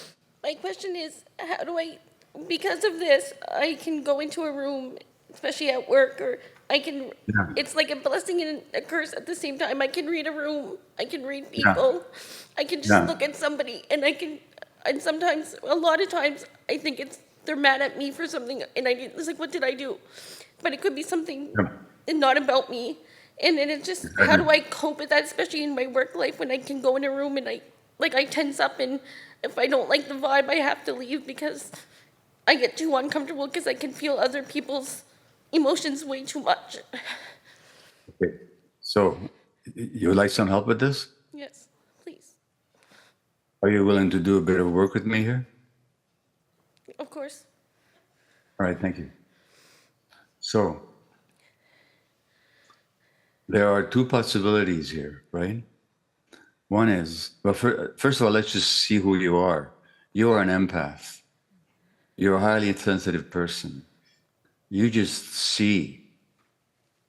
My question is, how do I, because of this, I can go into a room, especially at work, or I can, Yeah. it's like a blessing and a curse at the same time. I can read a room, I can read people, I can just Yeah. look at somebody, and I can, and sometimes, a lot of times, I think they're mad at me for something, and it's like, what did I do? But it could be something not about me. And then it's just, how do I cope with that, especially in my work life, when I can go in a room and I tense up, and if I don't like the vibe, I have to leave because I get too uncomfortable because I can feel other people's emotions way too much. Okay. So you would like some help with this? Yes, please. Are you willing to do a bit of work with me here? Of course. All right, thank you. So there are two possibilities here, right? One is, well, first of all, let's just see who you are. You are an empath. You're a highly sensitive person. You just see,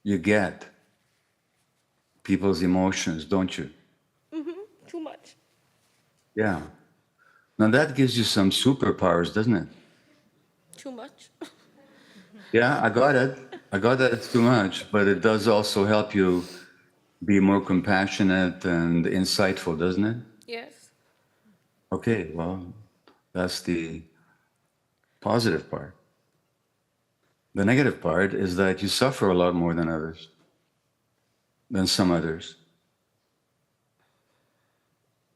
you get people's emotions, don't you? Too much. Yeah. Now that gives you some superpowers, doesn't it? Too much. Yeah, I got it. I got that it's too much, but it does also help you be more compassionate and insightful, doesn't it? Yes. Okay, well, that's the positive part. The negative part is that you suffer a lot more than others, than some others,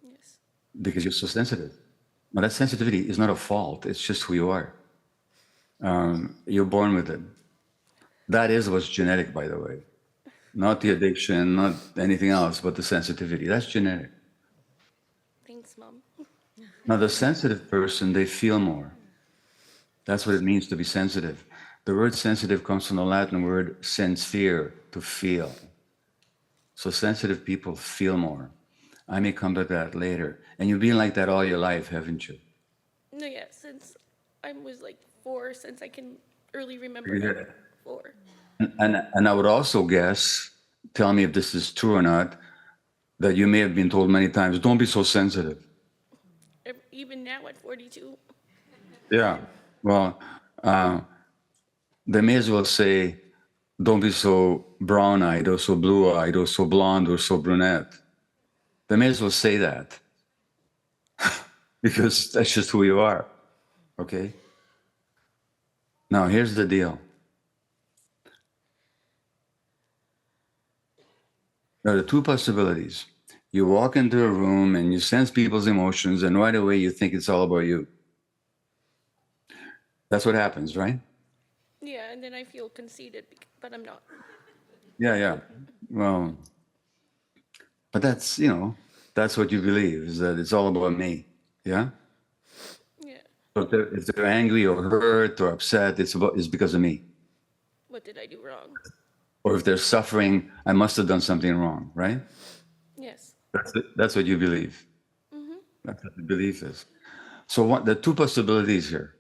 Yes. because you're so sensitive. Now, that sensitivity is not a fault, it's just who you are. You're born with it. That is what's genetic, by the way. Not the addiction, not anything else, but the sensitivity. That's genetic. Thanks, Mom. Now, the sensitive person, they feel more. That's what it means to be sensitive. The word sensitive comes from the Latin word sensere, to feel. So sensitive people feel more. I may come to that later. And you've been like that all your life, haven't you? No, yeah, since I was like 4, since I can early remember. Yeah. Like 4. And I would also guess, tell me if this is true or not, that you may have been told many times, don't be so sensitive. Even now at 42. Yeah. Well, they may as well say, don't be so brown-eyed or so blue-eyed or so blonde or so brunette. They may as well say that because that's just who you are. Okay? Now, here's the deal. There are two possibilities. You walk into a room and you sense people's emotions, and right away you think it's all about you. That's what happens, right? Yeah, and then I feel conceited, but I'm not. Yeah, yeah. Well, but that's, that's what you believe, is that it's all about me. Yeah? Yeah. So if they're angry or hurt or upset, it's because of me. What did I do wrong? Or if they're suffering, I must have done something wrong, right? Yes. That's what you believe. That's what the belief is. So the two possibilities here.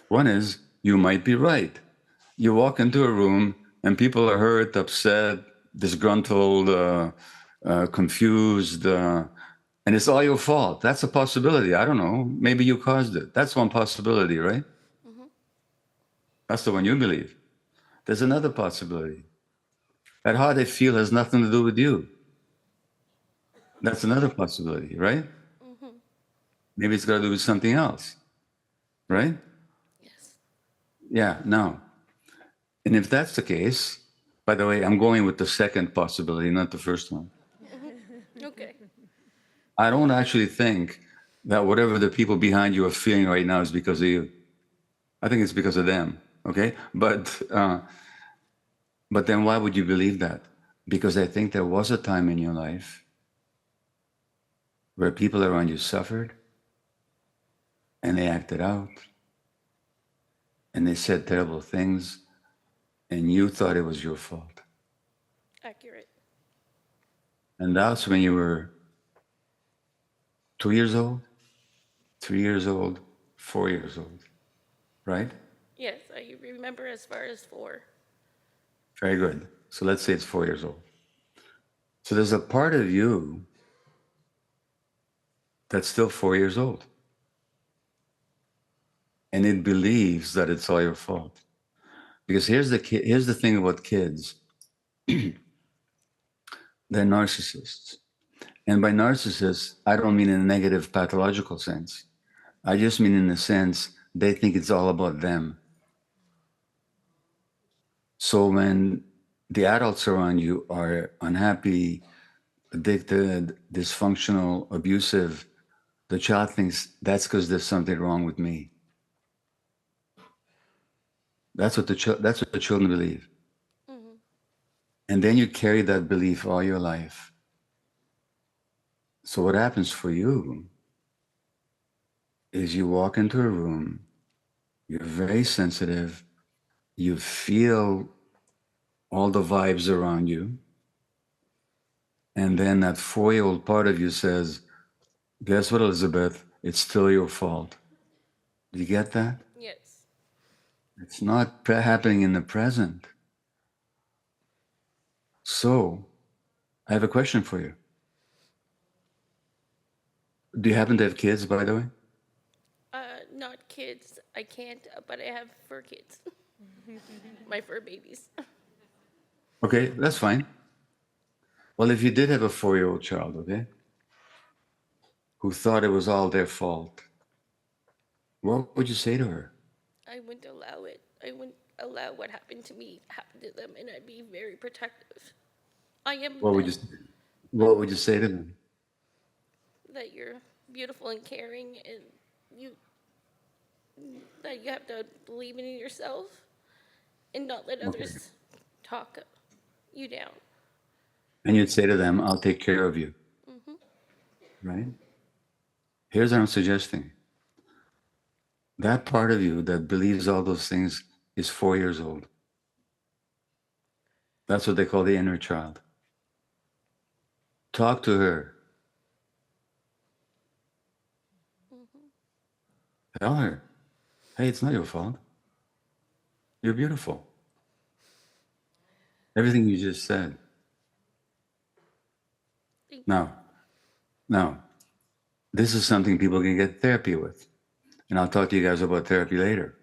One is you might be right. You walk into a room and people are hurt, upset, disgruntled, confused, and it's all your fault. That's a possibility. I don't know. Maybe you caused it. That's one possibility, right? That's the one you believe. There's another possibility. That how they feel has nothing to do with you. That's another possibility, right? Maybe it's got to do with something else, right? Yes. Yeah, no. And if that's the case, by the way, I'm going with the second possibility, not the first one. Okay. I don't actually think that whatever the people behind you are feeling right now is because of you. I think it's because of them, okay? But then why would you believe that? Because I think there was a time in your life where people around you suffered and they acted out and they said terrible things and you thought it was your fault. Accurate. And that's when you were 2 years old, 3 years old, 4 years old, right? Yes, I remember as far as 4. Very good. So let's say it's 4 years old. So there's a part of you that's still 4 years old. And it believes that it's all your fault. Because here's the thing about kids. They're narcissists. And by narcissists, I don't mean in a negative pathological sense. I just mean in the sense they think it's all about them. So when the adults around you are unhappy, addicted, dysfunctional, abusive, the child thinks that's because there's something wrong with me. That's what the children believe. And then you carry that belief all your life. So what happens for you is you walk into a room, you're very sensitive, you feel all the vibes around you, and then that 4-year-old part of you says, guess what, Elizabeth? It's still your fault. Do you get that? Yes. It's not happening in the present. So, I have a question for you. Do you happen to have kids, by the way? Not kids. I can't, but I have fur kids. My fur babies. Okay, that's fine. Well, if you did have a 4-year-old child, okay, who thought it was all their fault, what would you say to her? I wouldn't allow it. I wouldn't allow what happened to me happen to them, and I'd be very protective. I am What would you, what would you say to them? that you're beautiful and caring, and you that you have to believe in yourself and not let others talk you down. And you'd say to them, I'll take care of you. Right? Here's what I'm suggesting. That part of you that believes all those things is 4 years old. That's what they call the inner child. Talk to her. Tell her, hey, it's not your fault. You're beautiful. Everything you just said. Now, this is something people can get therapy with. And I'll talk to you guys about therapy later.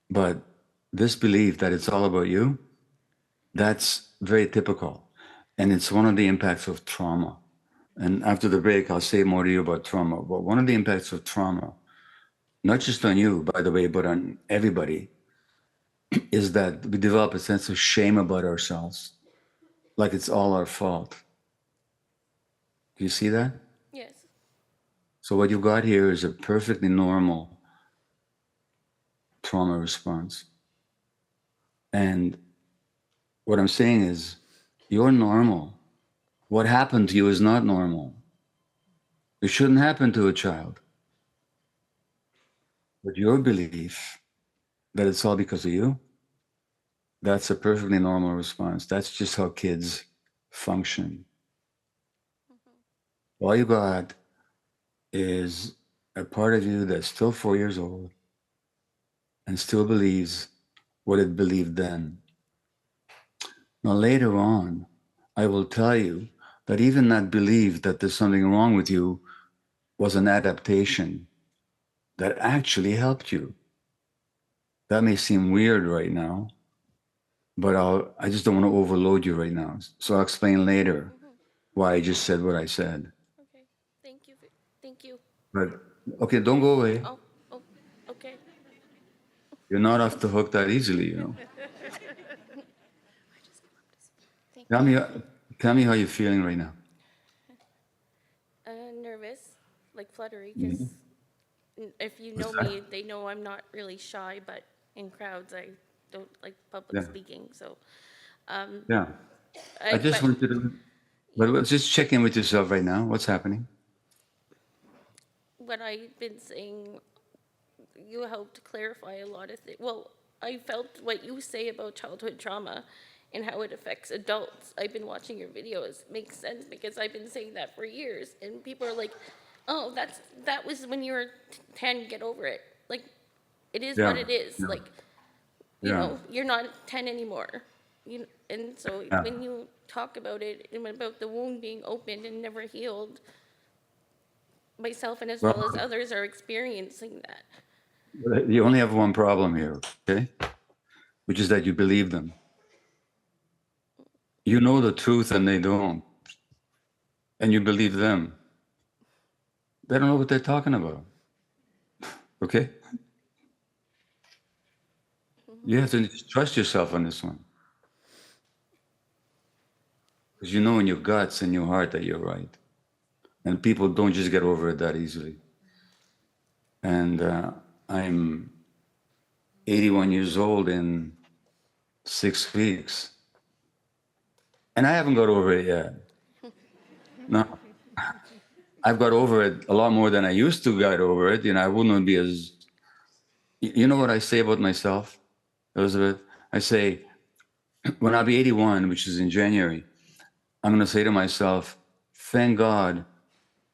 But this belief that it's all about you, that's very typical. And it's one of the impacts of trauma. And after the break, I'll say more to you about trauma. But one of the impacts of trauma, not just on you, by the way, but on everybody, is that we develop a sense of shame about ourselves, like it's all our fault. Do you see that? Yes. So what you've got here is a perfectly normal trauma response. And what I'm saying is, you're normal. What happened to you is not normal. It shouldn't happen to a child. But your belief that it's all because of you, that's a perfectly normal response. That's just how kids function. All you got is a part of you that's still 4 years old and still believes what it believed then. Now, later on, I will tell you that even that belief that there's something wrong with you was an adaptation that actually helped you. That may seem weird right now, but I just don't want to overload you right now. So I'll explain later why I just said what I said. Okay. Thank you. Thank you. But, okay, don't go away. Oh, okay. You're not off the hook that easily, you know. Tell me how you're feeling right now. Nervous, like fluttery, because if you know me, they know I'm not really shy, but in crowds, I don't like public speaking. So, Yeah. I just want you to, but just check in with yourself right now. What's happening? what I've been saying, you helped clarify a lot of things. Well, I felt what you say about childhood trauma and how it affects adults. I've been watching your videos. It makes sense because I've been saying that for years. And people are like, oh, that was when you were 10, get over it. Like, it is what it is. Yeah. Like, you know, you're not 10 anymore. And so when you talk about it, and about the wound being opened and never healed, myself and as well as others are experiencing that. You only have one problem here, okay? Which is that you believe them. You know the truth and they don't. And you believe them. They don't know what they're talking about. Okay? You have to trust yourself on this one. Because you know in your guts and your heart that you're right. And people don't just get over it that easily. And I'm 81 years old in 6 weeks. And I haven't got over it yet. No. I've got over it a lot more than I used to get over it. You know, I wouldn't be as... You know what I say about myself? Elizabeth, I say, when I'll be 81, which is in January, I'm going to say to myself, thank God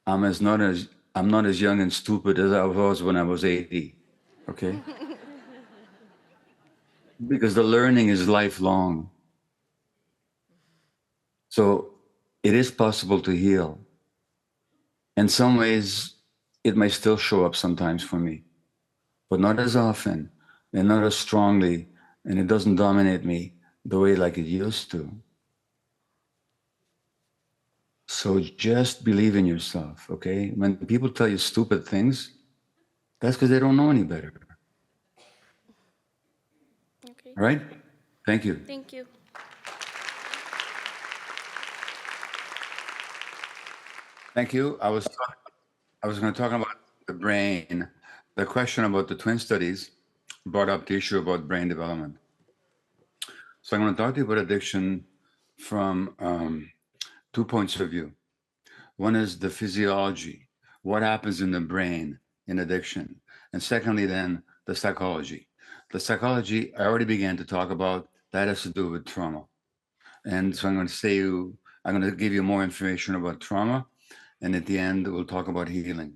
I'm not as young and stupid as I was when I was 80. Okay? Because the learning is lifelong. So it is possible to heal. In some ways, it may still show up sometimes for me, but not as often and not as strongly, and it doesn't dominate me the way like it used to. So just believe in yourself, okay? When people tell you stupid things, that's because they don't know any better. Okay. All right? Thank you. Thank you. Thank you. I was going to talk about the brain. The question about the twin studies brought up the issue about brain development. So I'm going to talk to you about addiction from 2 points of view. One is the physiology, what happens in the brain in addiction. And secondly, then the psychology. The psychology I already began to talk about, that has to do with trauma. And so I'm going to give you more information about trauma. And at the end, we'll talk about healing.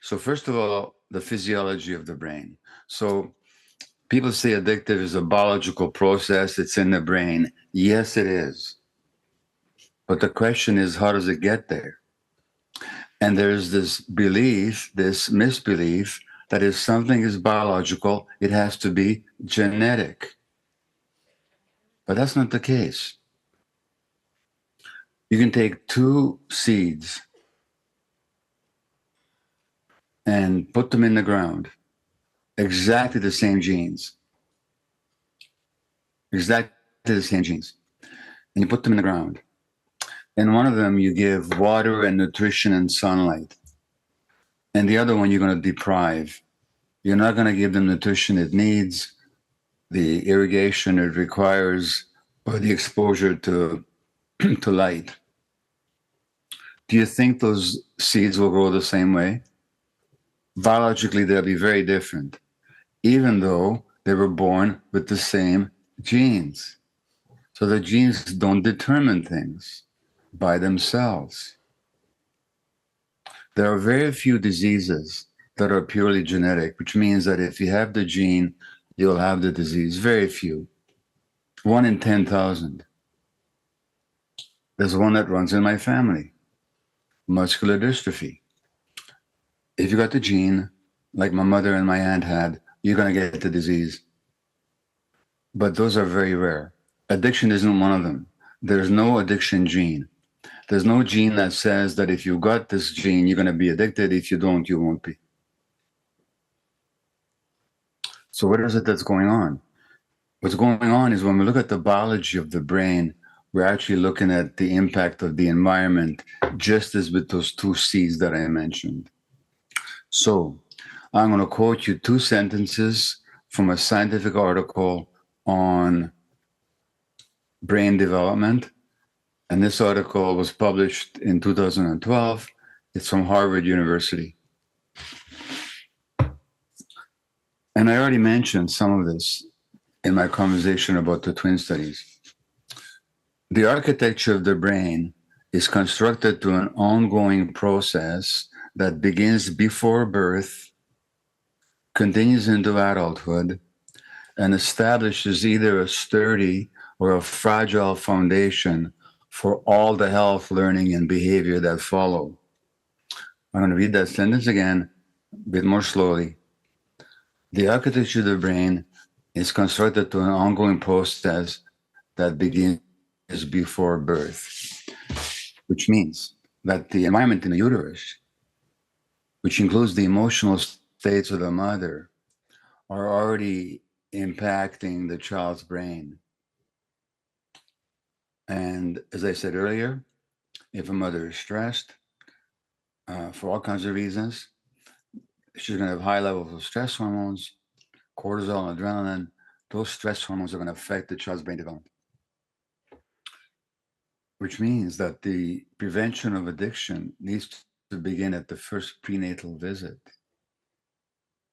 So first of all, the physiology of the brain. So people say addictive is a biological process. It's in the brain. Yes, it is. But the question is, how does it get there? And there's this belief, this misbelief, that if something is biological, it has to be genetic. But that's not the case. You can take 2 seeds and put them in the ground, exactly the same genes, and you put them in the ground. And one of them you give water and nutrition and sunlight, and the other one you're going to deprive. You're not going to give them nutrition it needs, the irrigation it requires, or the exposure to to light. Do you think those seeds will grow the same way? Biologically, they'll be very different, even though they were born with the same genes. So the genes don't determine things by themselves. There are very few diseases that are purely genetic, which means that if you have the gene, you'll have the disease. Very few. 1 in 10,000. There's one that runs in my family, muscular dystrophy. If you got the gene, like my mother and my aunt had, you're going to get the disease. But those are very rare. Addiction isn't one of them. There's no addiction gene. There's no gene that says that if you got this gene, you're going to be addicted. If you don't, you won't be. So what is it that's going on? What's going on is when we look at the biology of the brain, we're actually looking at the impact of the environment, just as with those 2 C's that I mentioned. So I'm going to quote you 2 sentences from a scientific article on brain development. And this article was published in 2012. It's from Harvard University. And I already mentioned some of this in my conversation about the twin studies. The architecture of the brain is constructed to an ongoing process that begins before birth, continues into adulthood, and establishes either a sturdy or a fragile foundation for all the health, learning, and behavior that follow. I'm going to read that sentence again, a bit more slowly. The architecture of the brain is constructed to an ongoing process that begins before birth, which means that the environment in the uterus, which includes the emotional states of the mother, are already impacting the child's brain. And as I said earlier, if a mother is stressed for all kinds of reasons, she's going to have high levels of stress hormones, cortisol, adrenaline. Those stress hormones are going to affect the child's brain development, which means that the prevention of addiction needs to begin at the first prenatal visit.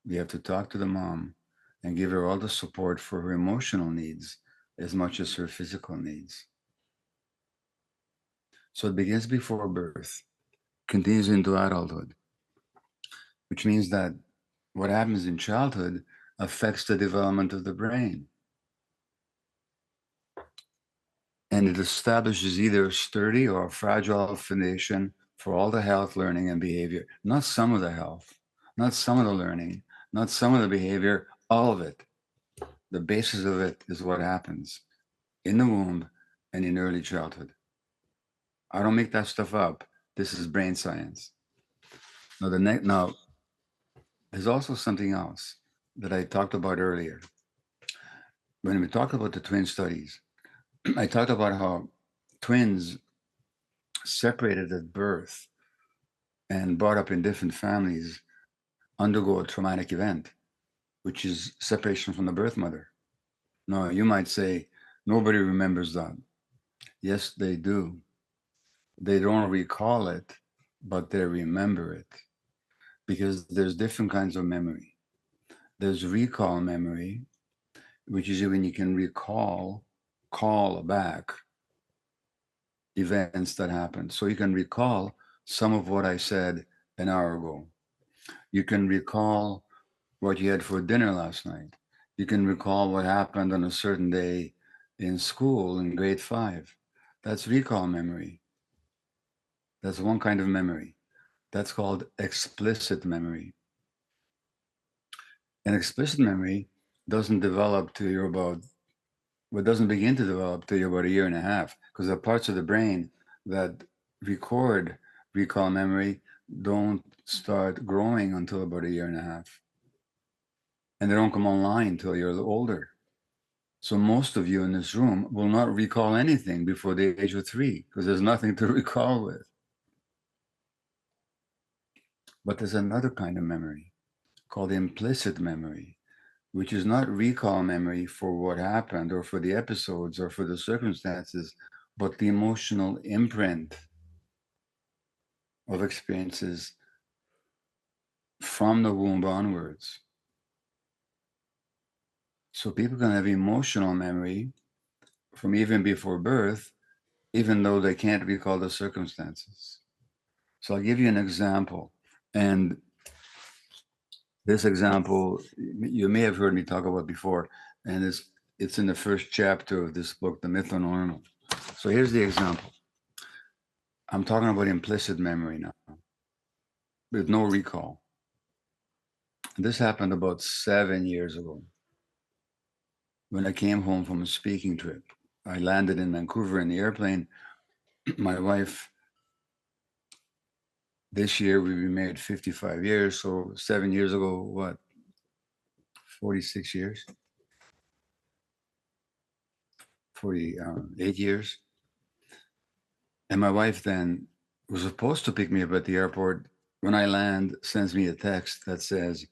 We have to talk to the mom and give her all the support for her emotional needs as much as her physical needs. So it begins before birth, continues into adulthood, which means that what happens in childhood affects the development of the brain. And it establishes either a sturdy or a fragile foundation for all the health, learning, and behavior. Not some of the health, not some of the learning, not some of the behavior, all of it. The basis of it is what happens in the womb and in early childhood. I don't make that stuff up. This is brain science. Now, there's also something else that I talked about earlier. When we talked about the twin studies, I talked about how twins separated at birth and brought up in different families undergo a traumatic event, which is separation from the birth mother. Now, you might say, nobody remembers that. Yes, they do. They don't recall it, but they remember it, because there's different kinds of memory. There's recall memory, which is when you can call back events that happened. So you can recall some of what I said an hour ago. You can recall what you had for dinner last night. You can recall what happened on a certain day in school in grade 5. That's recall memory. That's one kind of memory. That's called explicit memory. And explicit memory doesn't develop till you're about, well, it doesn't begin to develop till you're about a year and a half, because the parts of the brain that record recall memory don't start growing until about a year and a half. And they don't come online until you're older. So most of you in this room will not recall anything before the age of 3, because there's nothing to recall with. But there's another kind of memory called implicit memory, which is not recall memory for what happened or for the episodes or for the circumstances, but the emotional imprint of experiences from the womb onwards. So people can have emotional memory from even before birth, even though they can't recall the circumstances. So I'll give you an example. And this example, you may have heard me talk about before, and it's in the first chapter of this book, The Mythonormal. So here's the example. I'm talking about implicit memory now, with no recall. This happened about 7 years ago when I came home from a speaking trip. I landed in Vancouver in the airplane. My wife, this year we've been married 55 years. So 7 years ago, what? 46 years? 48 years. And my wife then was supposed to pick me up at the airport. When I land, sends me a text that says,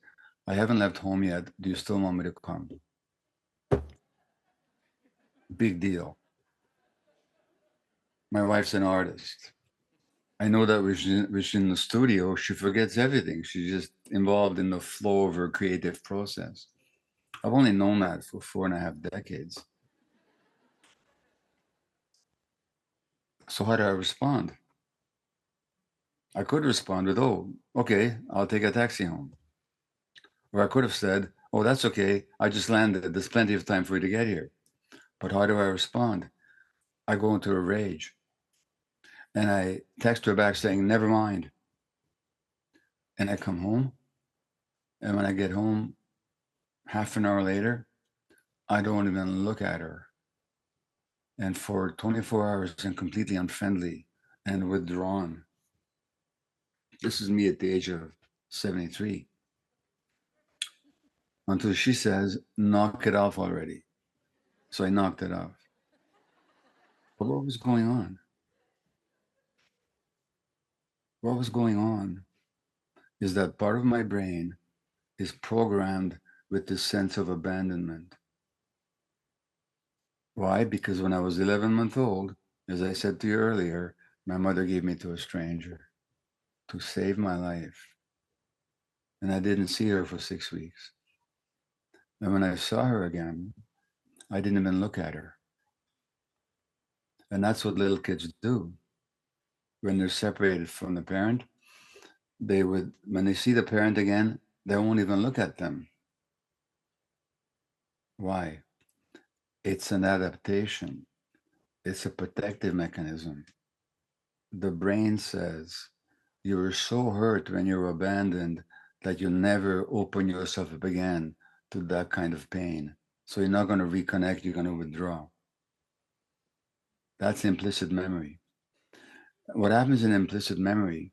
I haven't left home yet. Do you still want me to come? Big deal. My wife's an artist. I know that when she's in the studio, she forgets everything. She's just involved in the flow of her creative process. I've only known that for 4.5 decades. So how do I respond? I could respond with, oh, okay, I'll take a taxi home. Or I could have said, oh, that's okay. I just landed. There's plenty of time for you to get here. But how do I respond? I go into a rage. And I text her back saying, never mind. And I come home. And when I get home, half an hour later, I don't even look at her. And for 24 hours, I'm completely unfriendly and withdrawn. This is me at the age of 73. Until she says, knock it off already. So I knocked it off. But what was going on? What was going on is that part of my brain is programmed with this sense of abandonment. Why? Because when I was 11 months old, as I said to you earlier, my mother gave me to a stranger to save my life. And I didn't see her for 6 weeks. And when I saw her again, I didn't even look at her. And that's what little kids do. When they're separated from the parent, they would, when they see the parent again, they won't even look at them. Why? It's an adaptation. It's a protective mechanism. The brain says, you were so hurt when you were abandoned that you'll never open yourself up again to that kind of pain. So you're not going to reconnect, you're going to withdraw. That's implicit memory. What happens in implicit memory,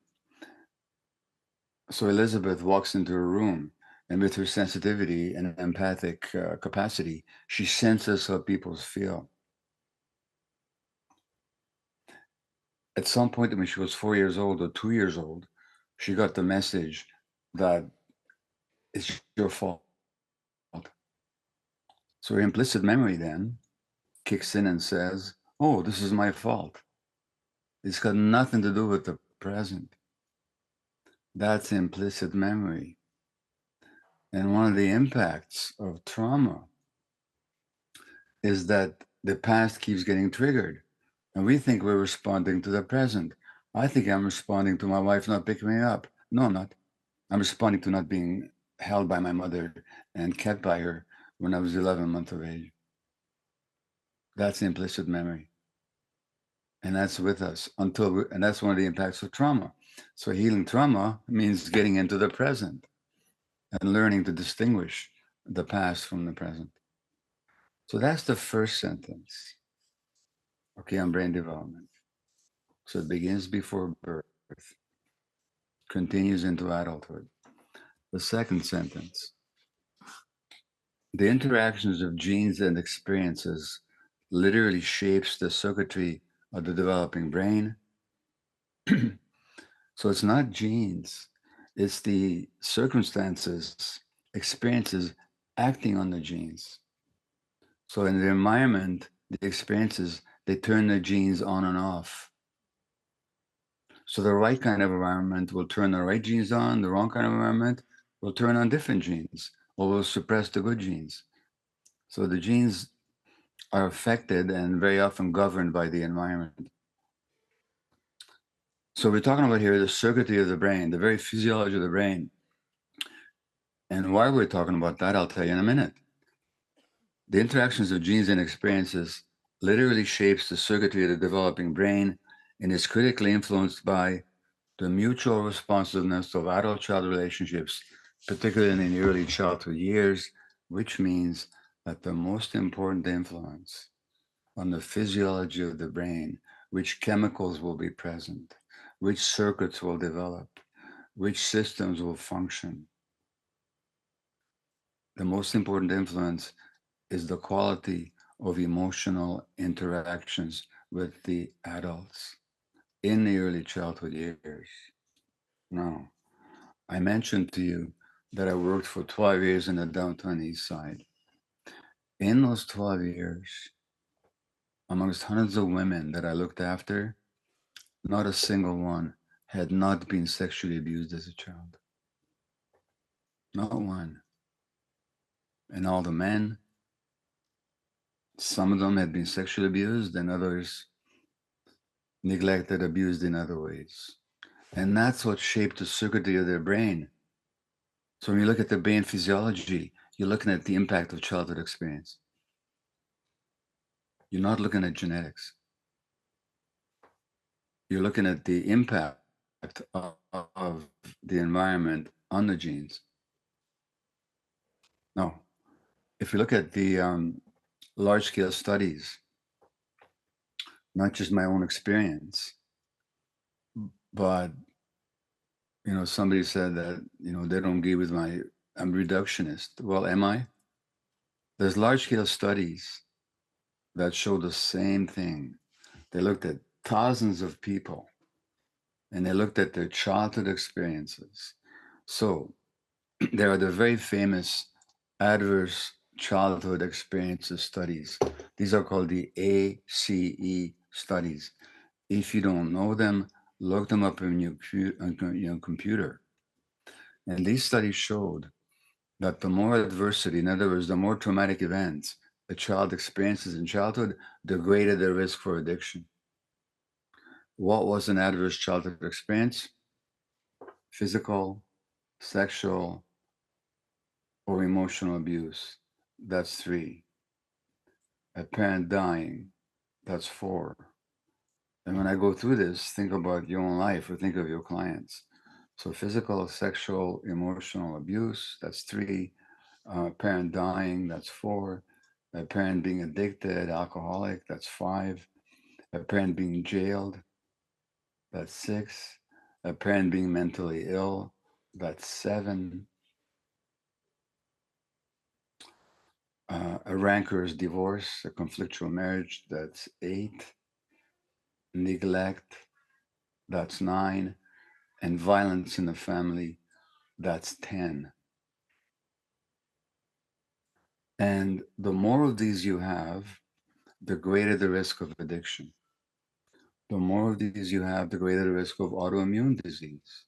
so Elizabeth walks into a room, and with her sensitivity and empathic capacity, she senses how people feel. At some point when she was 4 years old or 2 years old, she got the message that it's your fault. So her implicit memory then kicks in and says, oh, this is my fault. It's got nothing to do with the present. That's implicit memory. And one of the impacts of trauma is that the past keeps getting triggered. And we think we're responding to the present. I think I'm responding to my wife not picking me up. No, I'm not. I'm responding to not being held by my mother and kept by her when I was 11 months of age. That's implicit memory. And that's with us and that's one of the impacts of trauma. So healing trauma means getting into the present and learning to distinguish the past from the present. So that's the first sentence, okay, on brain development. So it begins before birth, continues into adulthood. The second sentence, the interactions of genes and experiences literally shapes the circuitry of the developing brain. So it's not genes, it's the circumstances, experiences acting on the genes. So in the environment, the experiences, they turn the genes on and off. So the right kind of environment will turn the right genes on, the wrong kind of environment will turn on different genes or will suppress the good genes. So the genes are affected and very often governed by the environment. So we're talking about here the circuitry of the brain, the very physiology of the brain. And why we're talking about that, I'll tell you in a minute. The interactions of genes and experiences literally shapes the circuitry of the developing brain and is critically influenced by the mutual responsiveness of adult-child relationships, particularly in the early childhood years, which means that the most important influence on the physiology of the brain, which chemicals will be present, which circuits will develop, which systems will function. The most important influence is the quality of emotional interactions with the adults in the early childhood years. Now, I mentioned to you that I worked for 12 years in the downtown east side. In those 12 years, amongst hundreds of women that I looked after, not a single one had not been sexually abused as a child. Not one. And all the men, some of them had been sexually abused and others neglected, abused in other ways. And that's what shaped the circuitry of their brain. So when you look at the brain physiology, you're looking at the impact of childhood experience. You're not looking at genetics. You're looking at the impact of the environment on the genes. Now, if you look at the large-scale studies, not just my own experience, but somebody said that they don't agree with I'm reductionist. Well, am I? There's large-scale studies that show the same thing. They looked at thousands of people and they looked at their childhood experiences. So there are the very famous adverse childhood experiences studies. These are called the ACE studies. If you don't know them, look them up on your computer. And these studies showed that the more adversity, in other words, the more traumatic events a child experiences in childhood, the greater the risk for addiction. What was an adverse childhood experience? Physical, sexual, or emotional abuse. That's 3. A parent dying. That's 4. And when I go through this, think about your own life or think of your clients. So physical, sexual, emotional abuse, that's 3. Parent dying, that's 4. A parent being addicted, alcoholic, that's 5. A parent being jailed, that's 6. A parent being mentally ill, that's 7. A rancorous divorce, a conflictual marriage, that's 8. Neglect, that's 9. And violence in the family, that's 10. And the more of these you have, the greater the risk of addiction. The more of these you have, the greater the risk of autoimmune disease.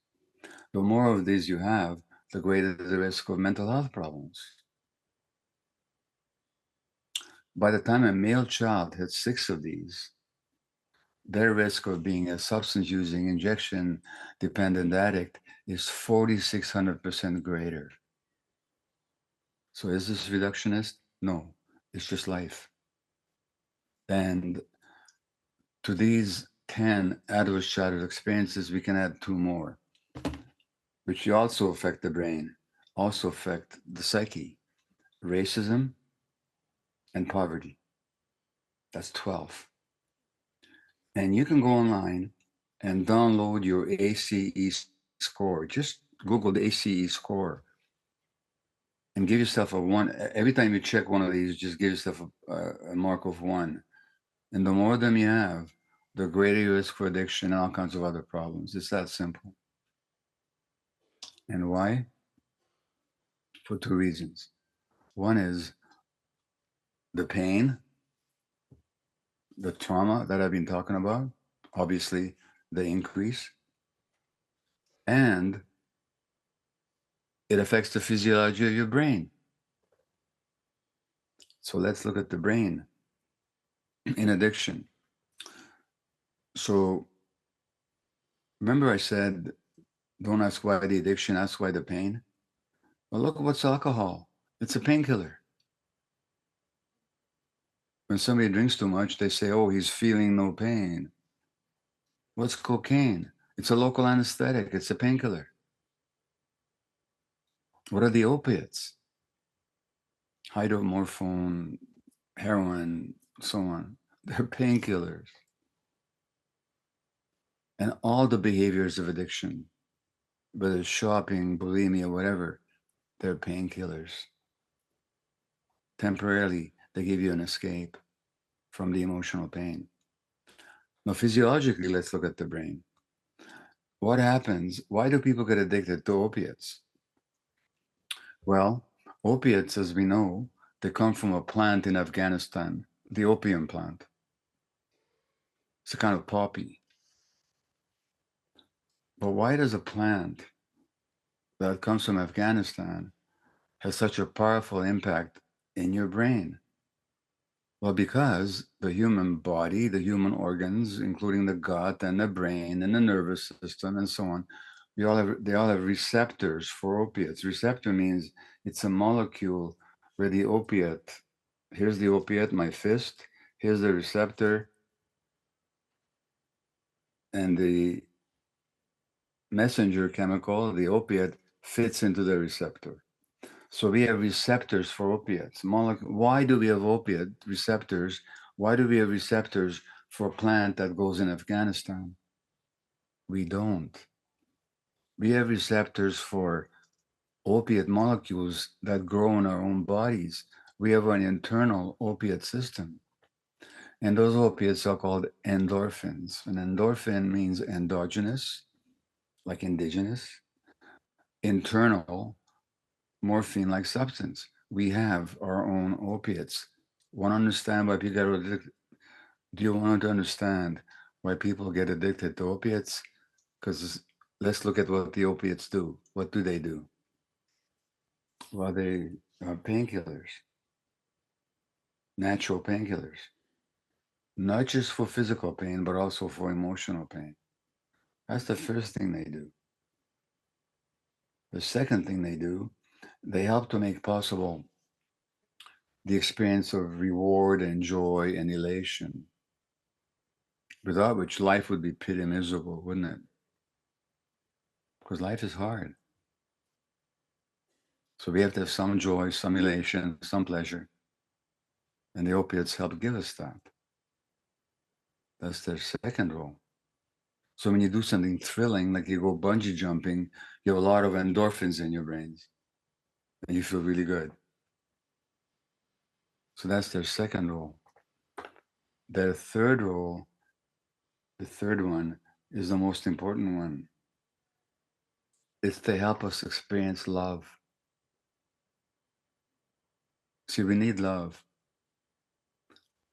The more of these you have, the greater the risk of mental health problems. By the time a male child hits 6 of these, their risk of being a substance using, injection dependent addict is 4,600% greater. So is this reductionist? No, it's just life. And to these 10 adverse childhood experiences, we can add 2 more, which also affect the brain, also affect the psyche: racism and poverty. That's 12. And you can go online and download your ACE score. Just Google the ACE score and give yourself a 1. Every time you check one of these, just give yourself a mark of 1. And the more of them you have, the greater your risk for addiction and all kinds of other problems. It's that simple. And why? For 2 reasons. One is the pain, the trauma that I've been talking about, obviously the increase, and it affects the physiology of your brain. So let's look at the brain in addiction. So remember I said, don't ask why the addiction, ask why the pain. Well, look, what's alcohol? It's a painkiller. When somebody drinks too much, they say, oh, he's feeling no pain. What's cocaine? It's a local anesthetic. It's a painkiller. What are the opiates? Hydromorphone, heroin, so on. They're painkillers. And all the behaviors of addiction, whether it's shopping, bulimia, whatever, they're painkillers. Temporarily, they give you an escape from the emotional pain. Now, physiologically, let's look at the brain. What happens? Why do people get addicted to opiates? Well, opiates, as we know, they come from a plant in Afghanistan, the opium plant. It's a kind of poppy. But why does a plant that comes from Afghanistan have such a powerful impact in your brain? Well, because the human body, the human organs, including the gut and the brain and the nervous system and so on, they all have receptors for opiates. Receptor means it's a molecule where the opiate, here's the opiate, my fist, here's the receptor, and the messenger chemical, the opiate, fits into the receptor. So we have receptors for opiates. Why do we have opiate receptors? Why do we have receptors for a plant that goes in Afghanistan? We don't. We have receptors for opiate molecules that grow in our own bodies. We have an internal opiate system. And those opiates are called endorphins. An endorphin means endogenous, like indigenous, internal, morphine-like substance. We have our own opiates. Want to understand why people get addicted? Do you want to understand why people get addicted to opiates? Because let's look at what the opiates do. What do they do? Well, they are painkillers, natural painkillers, not just for physical pain, but also for emotional pain. That's the first thing they do. The second thing they do, they help to make possible the experience of reward and joy and elation, without which life would be pretty miserable, wouldn't it? Because life is hard. So we have to have some joy, some elation, some pleasure. And the opiates help give us that. That's their second role. So when you do something thrilling, like you go bungee jumping, you have a lot of endorphins in your brains and you feel really good. So that's their second role. Their third role, the third one, is the most important one. It's to help us experience love. See, we need love.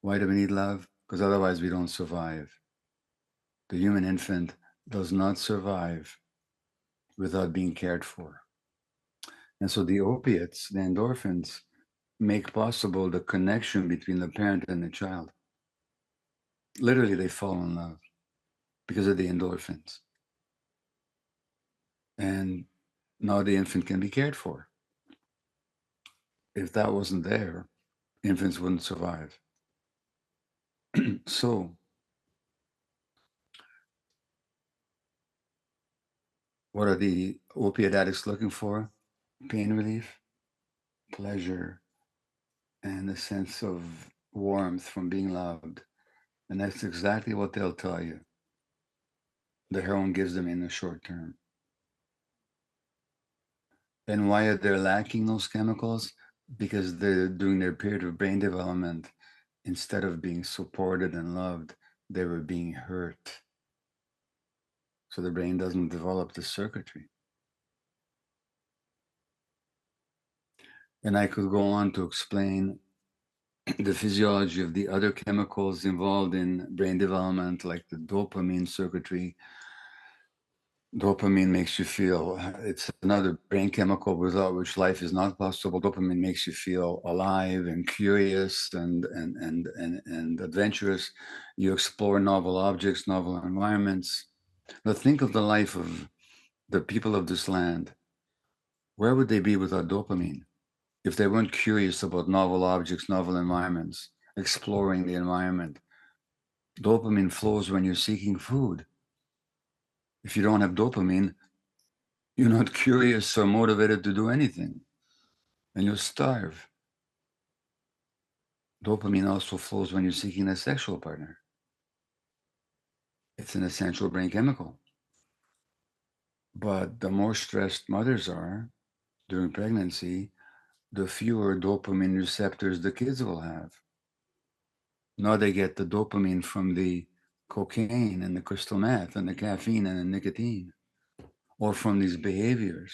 Why do we need love? Because otherwise we don't survive. The human infant does not survive without being cared for. And so the opiates, the endorphins, make possible the connection between the parent and the child. Literally, they fall in love because of the endorphins. And now the infant can be cared for. If that wasn't there, infants wouldn't survive. So, what are the opiate addicts looking for? Pain relief, pleasure, and a sense of warmth from being loved. And that's exactly what they'll tell you the heroin gives them in the short term. And why are they lacking those chemicals? Because they're doing their period of brain development. Instead of being supported and loved, they were being hurt. So the brain doesn't develop the circuitry. And I could go on to explain the physiology of the other chemicals involved in brain development, like the dopamine circuitry. Dopamine makes you feel, it's another brain chemical without which life is not possible. Dopamine makes you feel alive and curious and adventurous. You explore novel objects, novel environments. Now think of the life of the people of this land. Where would they be without dopamine if they weren't curious about novel objects, novel environments, exploring the environment? Dopamine flows when you're seeking food. If you don't have dopamine, you're not curious or motivated to do anything, and you'll starve. Dopamine also flows when you're seeking a sexual partner. It's an essential brain chemical. But the more stressed mothers are during pregnancy, the fewer dopamine receptors the kids will have. Now they get the dopamine from the cocaine and the crystal meth and the caffeine and the nicotine, or from these behaviors.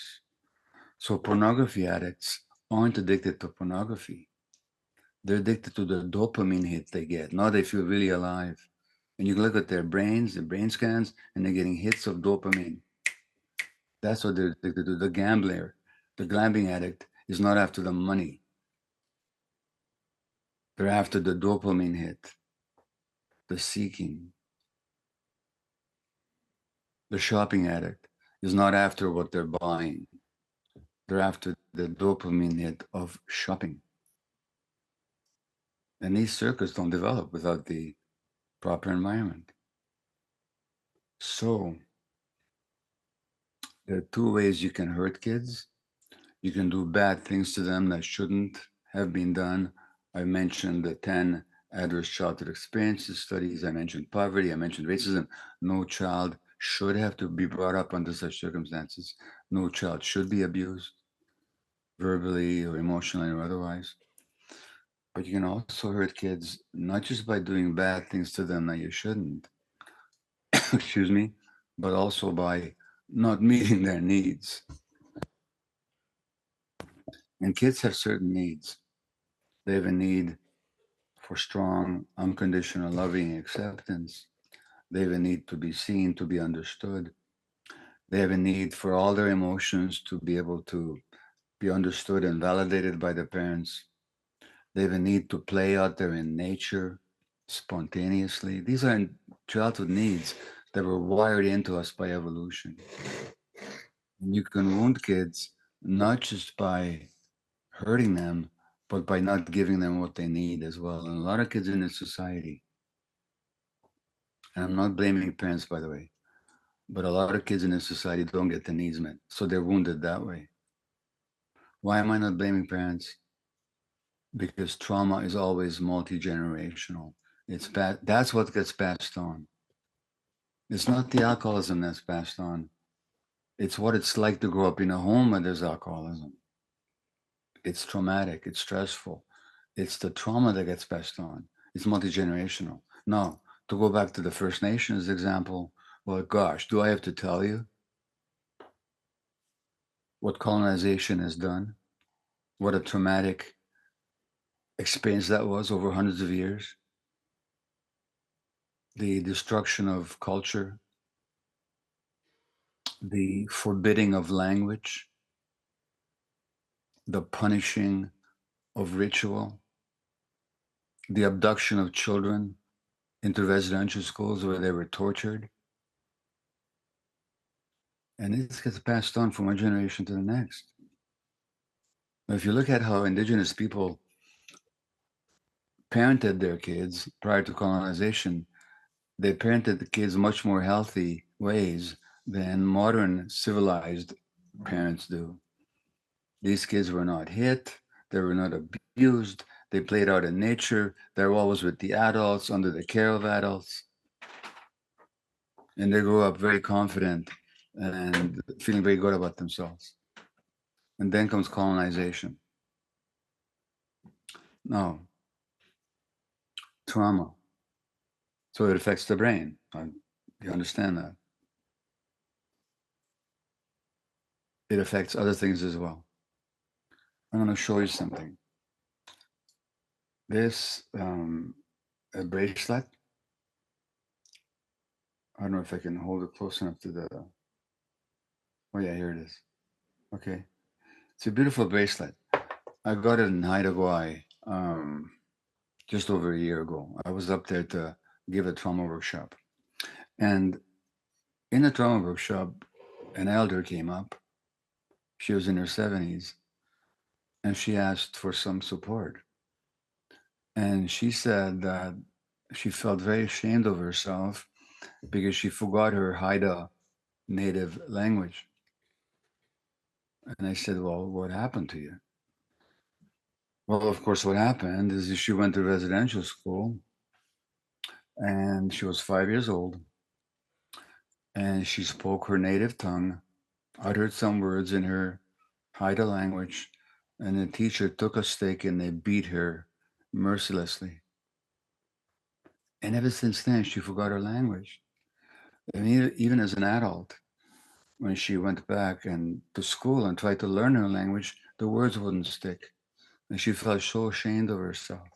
So pornography addicts aren't addicted to pornography. They're addicted to the dopamine hit they get. Now they feel really alive. And you can look at their brains, their brain scans, and they're getting hits of dopamine. That's what they're addicted to. The gambler, the gambling addict is not after the money. They're after the dopamine hit, the seeking. The shopping addict is not after what they're buying. They're after the dopamine hit of shopping. And these circuits don't develop without the proper environment. So there are two ways you can hurt kids. You can do bad things to them that shouldn't have been done. I mentioned the 10 adverse childhood experiences studies. I mentioned poverty. I mentioned racism. No child should have to be brought up under such circumstances. No child should be abused, verbally or emotionally or otherwise. But you can also hurt kids, not just by doing bad things to them that you shouldn't, excuse me, but also by not meeting their needs. And kids have certain needs. They have a need for strong, unconditional, loving acceptance. They have a need to be seen, to be understood. They have a need for all their emotions to be able to be understood and validated by the parents. They have a need to play out there in nature spontaneously. These are childhood needs that were wired into us by evolution. And you can wound kids not just by hurting them, but by not giving them what they need as well. And a lot of kids in this society, and I'm not blaming parents, by the way, but a lot of kids in this society don't get their needs met. So they're wounded that way. Why am I not blaming parents? Because trauma is always multi-generational. That's what gets passed on. It's not the alcoholism that's passed on. It's what it's like to grow up in a home where there's alcoholism. It's traumatic, it's stressful. It's the trauma that gets passed on. It's multi-generational. Now, to go back to the First Nations example, well, gosh, do I have to tell you what colonization has done? What a traumatic experience that was over hundreds of years? The destruction of culture, the forbidding of language, the punishing of ritual, the abduction of children into residential schools where they were tortured. And this gets passed on from one generation to the next. Now, if you look at how Indigenous people parented their kids prior to colonization, they parented the kids much more healthy ways than modern civilized parents do. These kids were not hit, they were not abused, they played out in nature, they were always with the adults, under the care of adults. And they grew up very confident and feeling very good about themselves. And then comes colonization. No, trauma. So it affects the brain. You understand that? It affects other things as well. I'm going to show you something. This a bracelet. I don't know if I can hold it close enough to the. Oh yeah, here it is. Okay, it's a beautiful bracelet. I got it in Haida Gwaii just over a year ago. I was up there to give a trauma workshop, and in the trauma workshop, an elder came up. She was in her 70s, and she asked for some support. And she said that she felt very ashamed of herself because she forgot her Haida native language. And I said, well, what happened to you? Well, of course, what happened is she went to residential school and she was 5 years old and she spoke her native tongue, uttered some words in her Haida language, and the teacher took a stick and they beat her mercilessly. And ever since then, she forgot her language. And even as an adult, when she went back and to school and tried to learn her language, the words wouldn't stick. And she felt so ashamed of herself.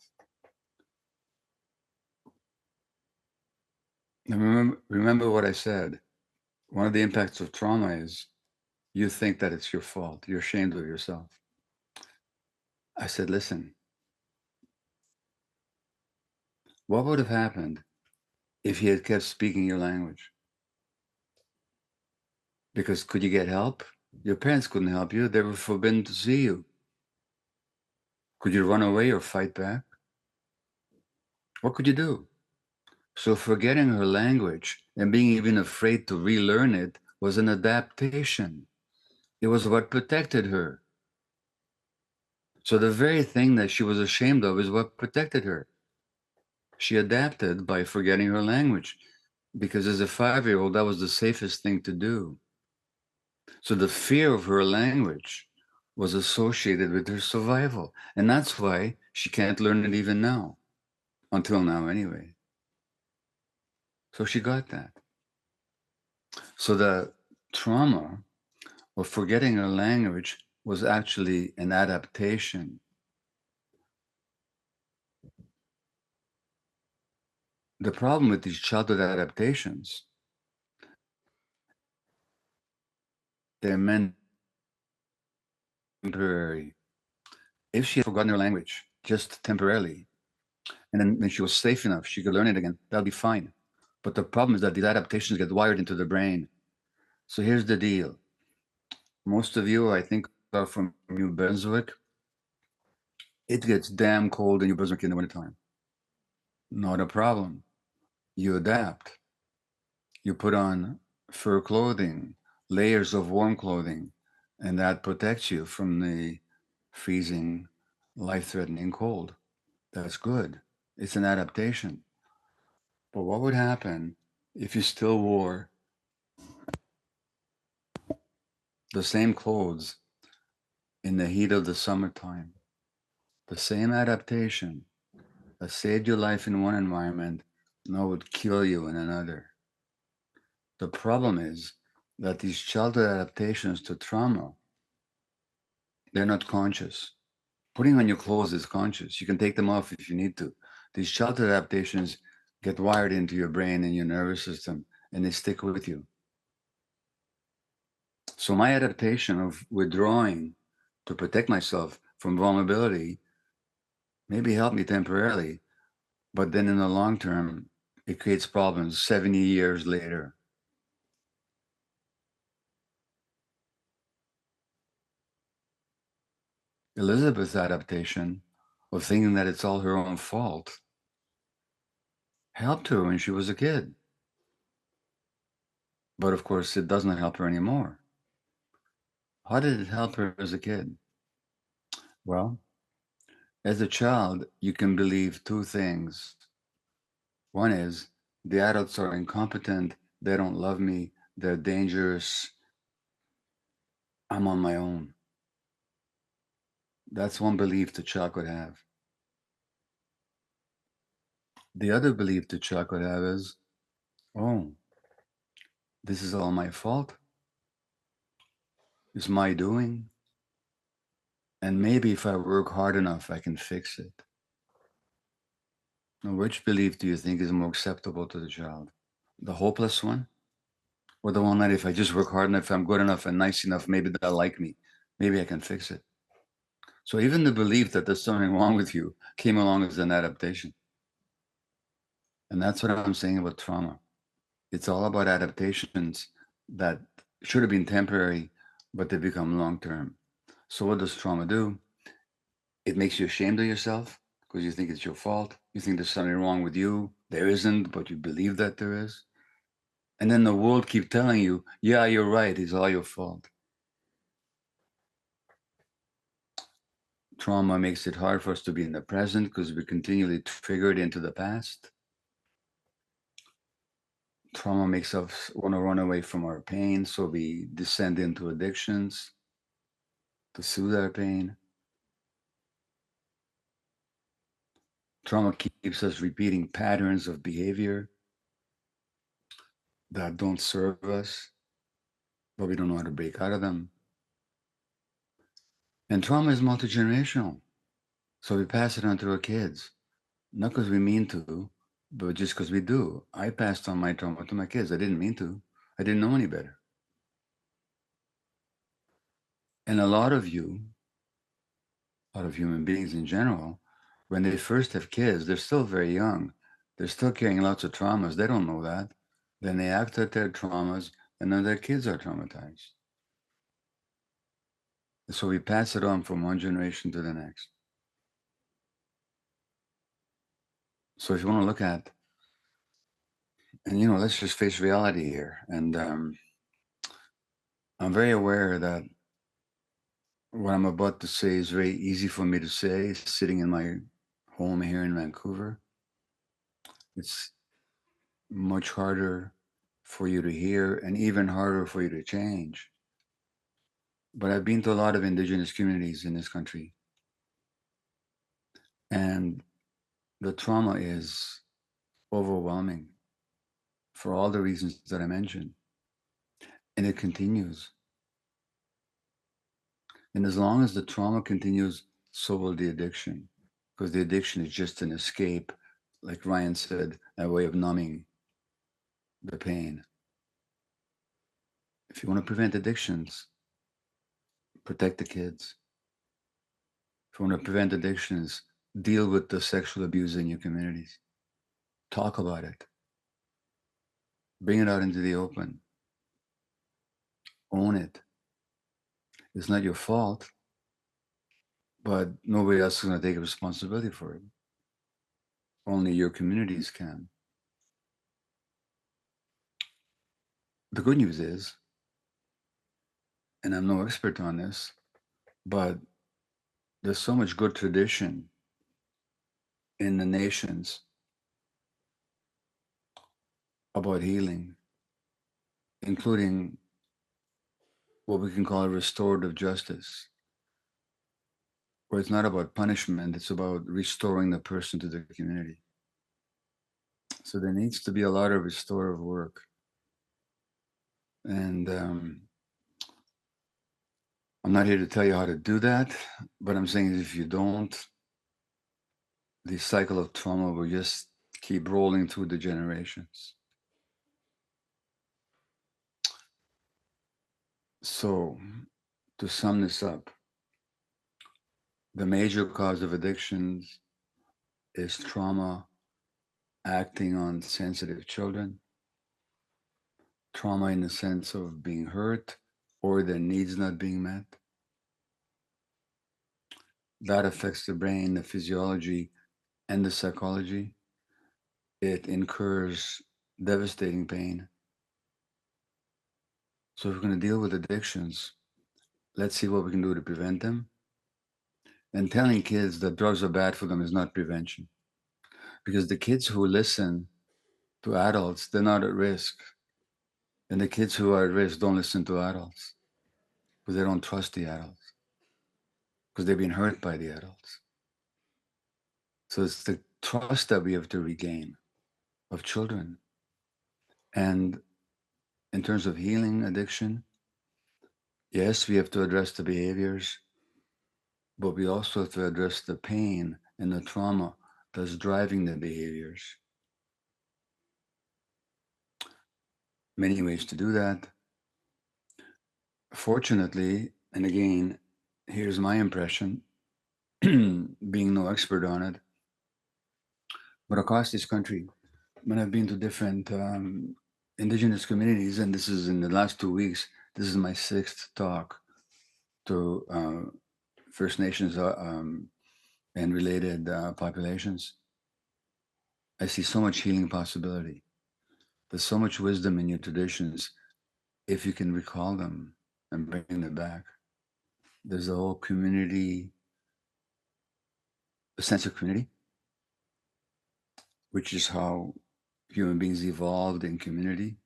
And remember what I said. One of the impacts of trauma is you think that it's your fault. You're ashamed of yourself. I said, listen, what would have happened if he had kept speaking your language? Because could you get help? Your parents couldn't help you. They were forbidden to see you. Could you run away or fight back? What could you do? So forgetting her language and being even afraid to relearn it was an adaptation. It was what protected her. So the very thing that she was ashamed of is what protected her. She adapted by forgetting her language because as a 5-year-old, that was the safest thing to do. So the fear of her language was associated with her survival. And that's why she can't learn it even now, until now anyway. So she got that. So the trauma of forgetting her language was actually an adaptation. The problem with these childhood adaptations, they're meant temporary. If she had forgotten her language, just temporarily, and then when she was safe enough, she could learn it again, that'll be fine. But the problem is that these adaptations get wired into the brain. So here's the deal. Most of you, I think, are from New Brunswick. It gets damn cold in New Brunswick in the wintertime. Not a problem. You adapt. You put on fur clothing, layers of warm clothing, and that protects you from the freezing, life-threatening cold. That's good. It's an adaptation. But what would happen if you still wore the same clothes in the heat of the summertime? The same adaptation that saved your life in one environment now would kill you in another. The problem is that these childhood adaptations to trauma, they're not conscious. Putting on your clothes is conscious. You can take them off if you need to. These childhood adaptations get wired into your brain and your nervous system, and they stick with you. So my adaptation of withdrawing to protect myself from vulnerability maybe helped me temporarily, but then in the long term, it creates problems 70 years later. Elizabeth's adaptation of thinking that it's all her own fault helped her when she was a kid. But of course, it doesn't help her anymore. How did it help her as a kid? Well, as a child, you can believe two things. One is the adults are incompetent, they don't love me, they're dangerous, I'm on my own. That's one belief the child could have. The other belief the child could have is, oh, this is all my fault. It's my doing. And maybe if I work hard enough, I can fix it. Now, which belief do you think is more acceptable to the child? The hopeless one? Or the one that if I just work hard enough, if I'm good enough and nice enough, maybe they'll like me. Maybe I can fix it. So even the belief that there's something wrong with you came along as an adaptation. And that's what I'm saying about trauma. It's all about adaptations that should have been temporary, but they become long-term. So what does trauma do? It makes you ashamed of yourself because you think it's your fault. You think there's something wrong with you. There isn't, but you believe that there is. And then the world keeps telling you, yeah, you're right, it's all your fault. Trauma makes it hard for us to be in the present because we're continually triggered into the past. Trauma makes us want to run away from our pain, so we descend into addictions to soothe our pain. Trauma keeps us repeating patterns of behavior that don't serve us, but we don't know how to break out of them. And trauma is multi-generational. So we pass it on to our kids, not because we mean to, but just because we do. I passed on my trauma to my kids. I didn't mean to. I didn't know any better. And a lot of you, a lot of human beings in general, when they first have kids, they're still very young. They're still carrying lots of traumas. They don't know that. Then they act out their traumas, and then their kids are traumatized. So we pass it on from one generation to the next. So if you want to look at, and let's just face reality here. And I'm very aware that what I'm about to say is very easy for me to say, sitting in my home here in Vancouver. It's much harder for you to hear and even harder for you to change. But I've been to a lot of Indigenous communities in this country. And the trauma is overwhelming for all the reasons that I mentioned. And it continues. And as long as the trauma continues, so will the addiction. Because the addiction is just an escape, like Ryan said, a way of numbing the pain. If you want to prevent addictions, protect the kids. If you want to prevent addictions, deal with the sexual abuse in your communities. Talk about it. Bring it out into the open. Own it. It's not your fault, but nobody else is going to take responsibility for it. Only your communities can. The good news is, and I'm no expert on this, but there's so much good tradition in the nations about healing, including what we can call restorative justice, where it's not about punishment, it's about restoring the person to the community. So there needs to be a lot of restorative work. And I'm not here to tell you how to do that, but I'm saying if you don't, the cycle of trauma will just keep rolling through the generations. So, to sum this up, the major cause of addictions is trauma acting on sensitive children, trauma in the sense of being hurt or their needs not being met. That affects the brain, the physiology, and the psychology. It incurs devastating pain. So if we're going to deal with addictions, let's see what we can do to prevent them. And telling kids that drugs are bad for them is not prevention. Because the kids who listen to adults, they're not at risk. And the kids who are at risk don't listen to adults because they don't trust the adults, because they've been hurt by the adults. So it's the trust that we have to regain of children. And in terms of healing addiction, yes, we have to address the behaviors, but we also have to address the pain and the trauma that's driving the behaviors. Many ways to do that. Fortunately, and again, here's my impression, being no expert on it, but across this country, when I've been to different Indigenous communities, and this is in the last 2 weeks, this is my 6th talk to First Nations and related populations. I see so much healing possibility. There's so much wisdom in your traditions if you can recall them and bring them back. There's a whole community, a sense of community, which is how human beings evolved in community.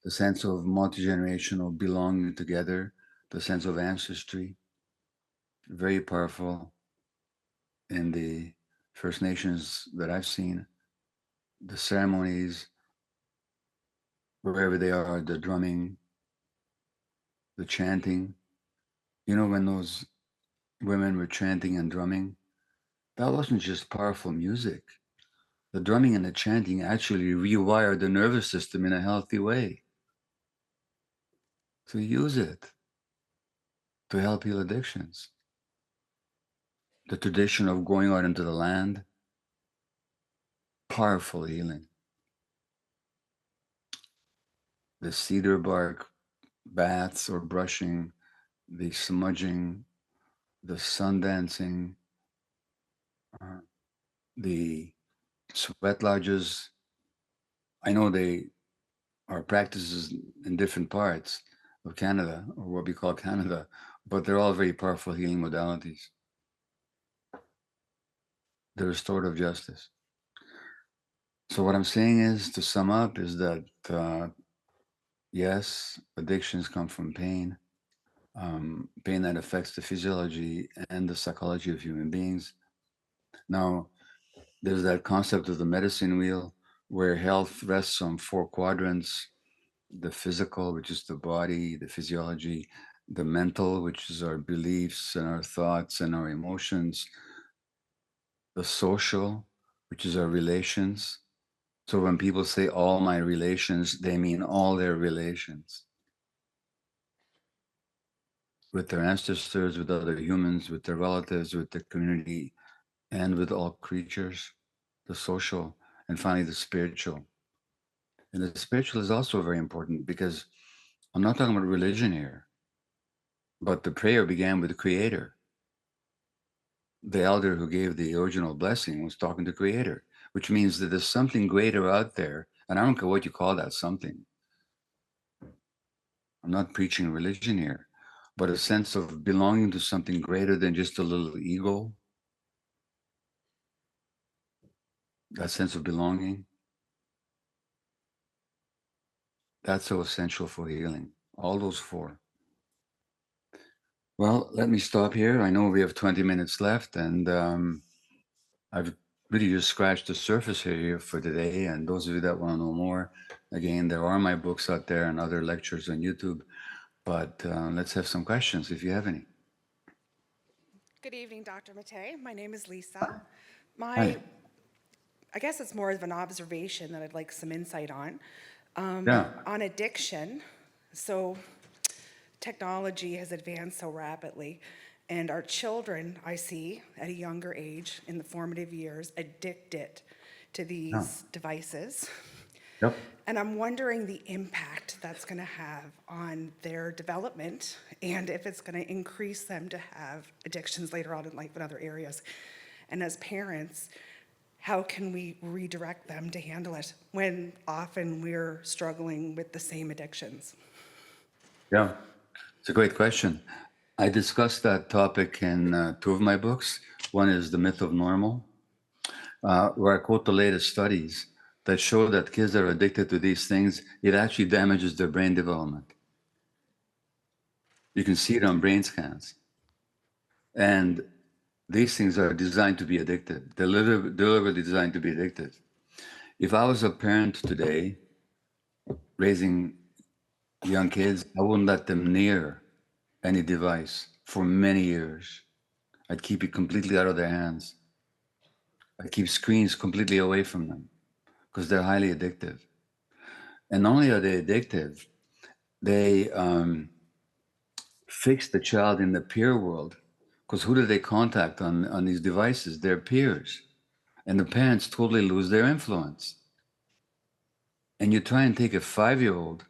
The sense of multi-generational belonging together, the sense of ancestry, very powerful in the First Nations that I've seen. The ceremonies, wherever they are, the drumming, the chanting. You know, when those women were chanting and drumming, that wasn't just powerful music. The drumming and the chanting actually rewired the nervous system in a healthy way. So use it to help heal addictions. The tradition of going out into the land, powerful healing. The cedar bark baths or brushing, the smudging, the sun dancing, the sweat lodges. I know they are practices in different parts of Canada, or what we call Canada, but they're all very powerful healing modalities. The restorative justice. So what I'm saying is, to sum up, is that yes, addictions come from pain, pain that affects the physiology and the psychology of human beings. Now, there's that concept of the medicine wheel, where health rests on 4 quadrants: the physical, which is the body, the physiology; the mental, which is our beliefs and our thoughts and our emotions; the social, which is our relations. So when people say all my relations, they mean all their relations. with their ancestors, with other humans, with their relatives, with the community, and with all creatures, the social, and finally the spiritual. And the spiritual is also very important because I'm not talking about religion here, but the prayer began with the Creator. The elder who gave the original blessing was talking to Creator, which means that there's something greater out there, and I don't care what you call that something. I'm not preaching religion here, but a sense of belonging to something greater than just a little ego. That sense of belonging, that's so essential for healing. All those four. Well, let me stop here. I know we have 20 minutes left, and I've really just scratched the surface here for today. And those of you that want to know more, again, there are my books out there and other lectures on YouTube. But let's have some questions if you have any. Good evening, Dr. Maté. My name is Lisa. Hi. I guess it's more of an observation that I'd like some insight on. Yeah. On addiction, so technology has advanced so rapidly, and our children, I see, at a younger age, in the formative years, addicted to these devices. Yep. And I'm wondering the impact that's going to have on their development and if it's going to increase them to have addictions later on in life in other areas. And as parents, how can we redirect them to handle it when often we're struggling with the same addictions? Yeah. It's a great question. I discussed that topic in two of my books. One is The Myth of Normal, where I quote the latest studies that show that kids that are addicted to these things, it actually damages their brain development. You can see it on brain scans. And these things are designed to be addictive. They're deliberately designed to be addictive. If I was a parent today raising young kids, I wouldn't let them near any device for many years. I'd keep it completely out of their hands. I'd keep screens completely away from them because they're highly addictive. And not only are they addictive, they fix the child in the peer world, because who do they contact on these devices? Their peers. And the parents totally lose their influence. And you try and take a 5-year-old.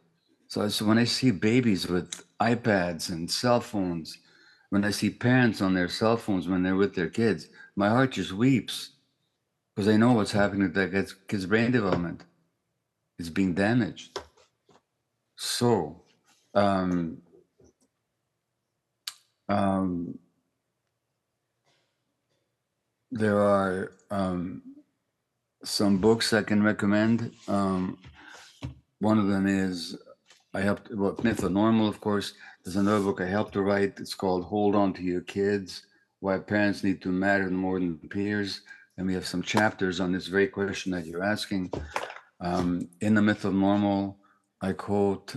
So when I see babies with iPads and cell phones, when I see parents on their cell phones when they're with their kids, my heart just weeps because I know what's happening to that kid's brain development. It's being damaged. So, there are some books I can recommend. One of them is Myth of Normal, of course. There's another book I helped to write. It's called Hold On to Your Kids, Why Parents Need to Matter More Than Peers. And we have some chapters on this very question that you're asking. In The Myth of Normal, I quote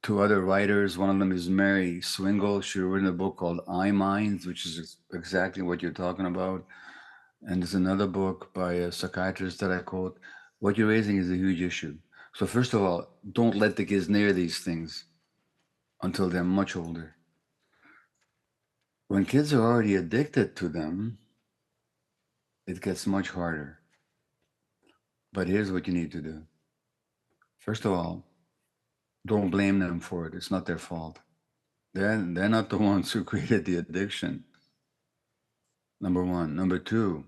two other writers. One of them is Mary Swingle. She wrote a book called I Minds, which is exactly what you're talking about. And there's another book by a psychiatrist that I quote. What you're raising is a huge issue. So first of all, don't let the kids near these things until they're much older. When kids are already addicted to them, it gets much harder. But here's what you need to do. First of all, don't blame them for it. It's not their fault. They're not the ones who created the addiction. Number one. Number two,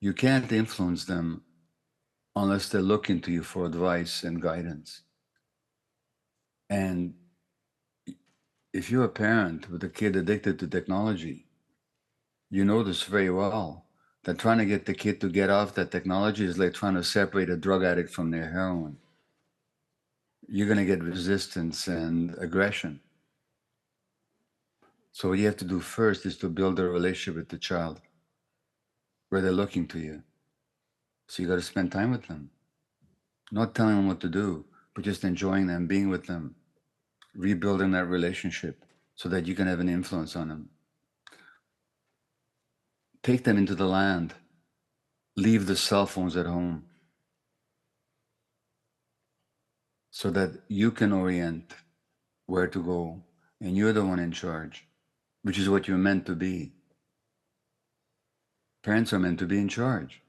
you can't influence them unless they're looking to you for advice and guidance. And if you're a parent with a kid addicted to technology, you know this very well, that trying to get the kid to get off that technology is like trying to separate a drug addict from their heroin. You're going to get resistance and aggression. So what you have to do first is to build a relationship with the child where they're looking to you. So you got to spend time with them, not telling them what to do, but just enjoying them, being with them, rebuilding that relationship so that you can have an influence on them. Take them into the land. Leave the cell phones at home so that you can orient where to go and you're the one in charge, which is what you're meant to be. Parents are meant to be in charge.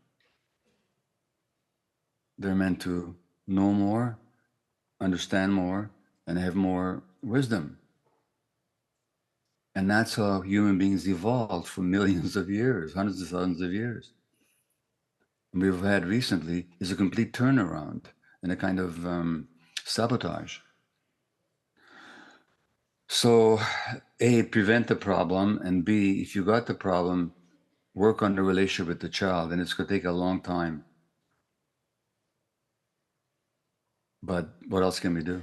They're meant to know more, understand more, and have more wisdom. And that's how human beings evolved for millions of years, hundreds of thousands of years. And we've had recently is a complete turnaround and a kind of sabotage. So, A, prevent the problem, and B, if you got the problem, work on the relationship with the child, and it's going to take a long time. But what else can we do?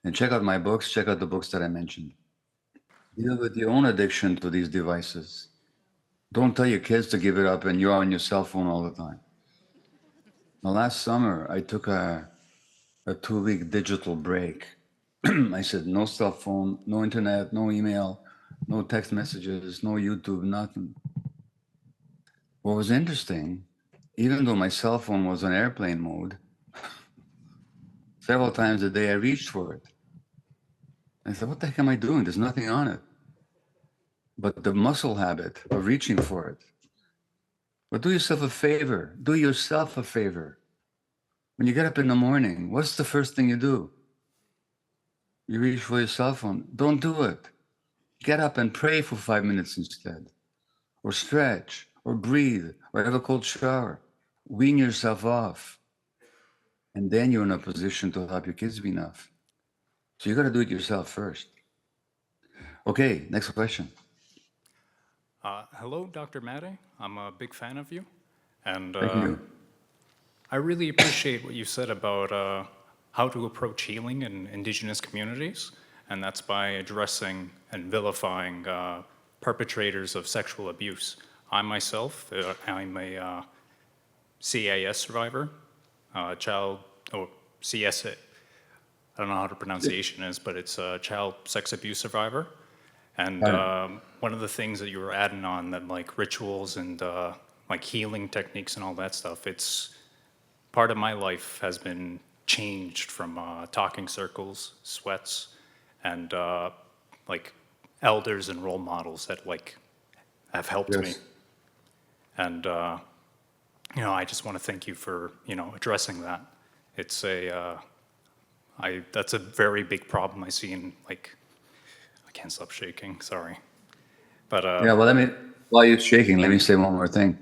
And check out my books, check out the books that I mentioned. Deal with your own addiction to these devices. Don't tell your kids to give it up and you're on your cell phone all the time. Now, last summer, I took a 2-week digital break. I said, no cell phone, no internet, no email, no text messages, no YouTube, nothing. What was interesting, even though my cell phone was on airplane mode, several times a day I reached for it. I said, what the heck am I doing? There's nothing on it. But the muscle habit of reaching for it. But do yourself a favor. Do yourself a favor. When you get up in the morning, what's the first thing you do? You reach for your cell phone. Don't do it. Get up and pray for 5 minutes instead. Or stretch, or breathe, or have a cold shower. Wean yourself off. And then you're in a position to help your kids wean off. So you got to do it yourself first. Okay, next question. Hello, Dr. Maté. I'm a big fan of you. And Thank you. I really appreciate what you said about how to approach healing in Indigenous communities. And that's by addressing and vilifying perpetrators of sexual abuse. I myself, I'm a CAS survivor, child, or CS, I don't know how the pronunciation is, but it's a child sex abuse survivor. And one of the things that you were adding on, that like rituals and like healing techniques and all that stuff, it's part of my life has been changed from talking circles, sweats, and like elders and role models that like have helped me. Yes. And you know, I just want to thank you for, you know, addressing that. It's that's a very big problem I see in, like, I can't stop shaking, sorry. But Yeah, well, while you're shaking, let me say one more thing.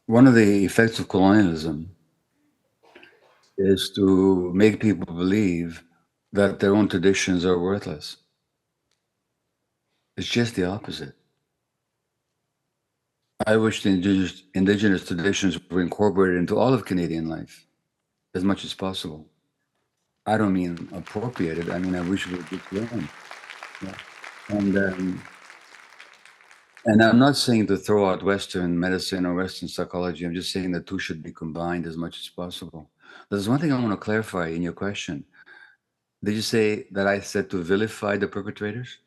One of the effects of colonialism is to make people believe that their own traditions are worthless. It's just the opposite. I wish the indigenous traditions were incorporated into all of Canadian life as much as possible. I don't mean appropriated. I mean, I wish it would be learned. Yeah. And I'm not saying to throw out Western medicine or Western psychology. I'm just saying the two should be combined as much as possible. There's one thing I want to clarify in your question. Did you say that I said to vilify the perpetrators?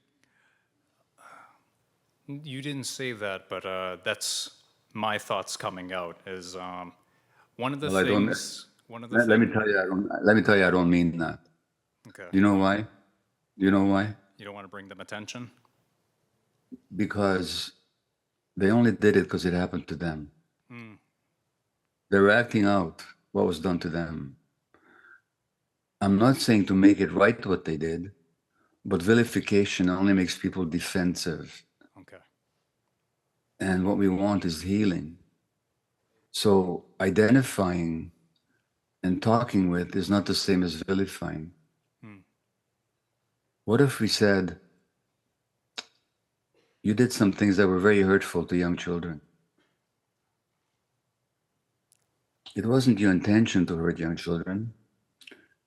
you didn't say that, but that's my thoughts coming out is one of the Well, I don't. things, Let me tell you, I don't mean that. Okay. Do you know why? Do you know why? You don't want to bring them attention? Because they only did it because it happened to them. They're acting out what was done to them. I'm not saying to make it right what they did, but vilification only makes people defensive. Okay. And what we want is healing. So identifying and talking with is not the same as vilifying. What if we said, you did some things that were very hurtful to young children? It wasn't your intention to hurt young children.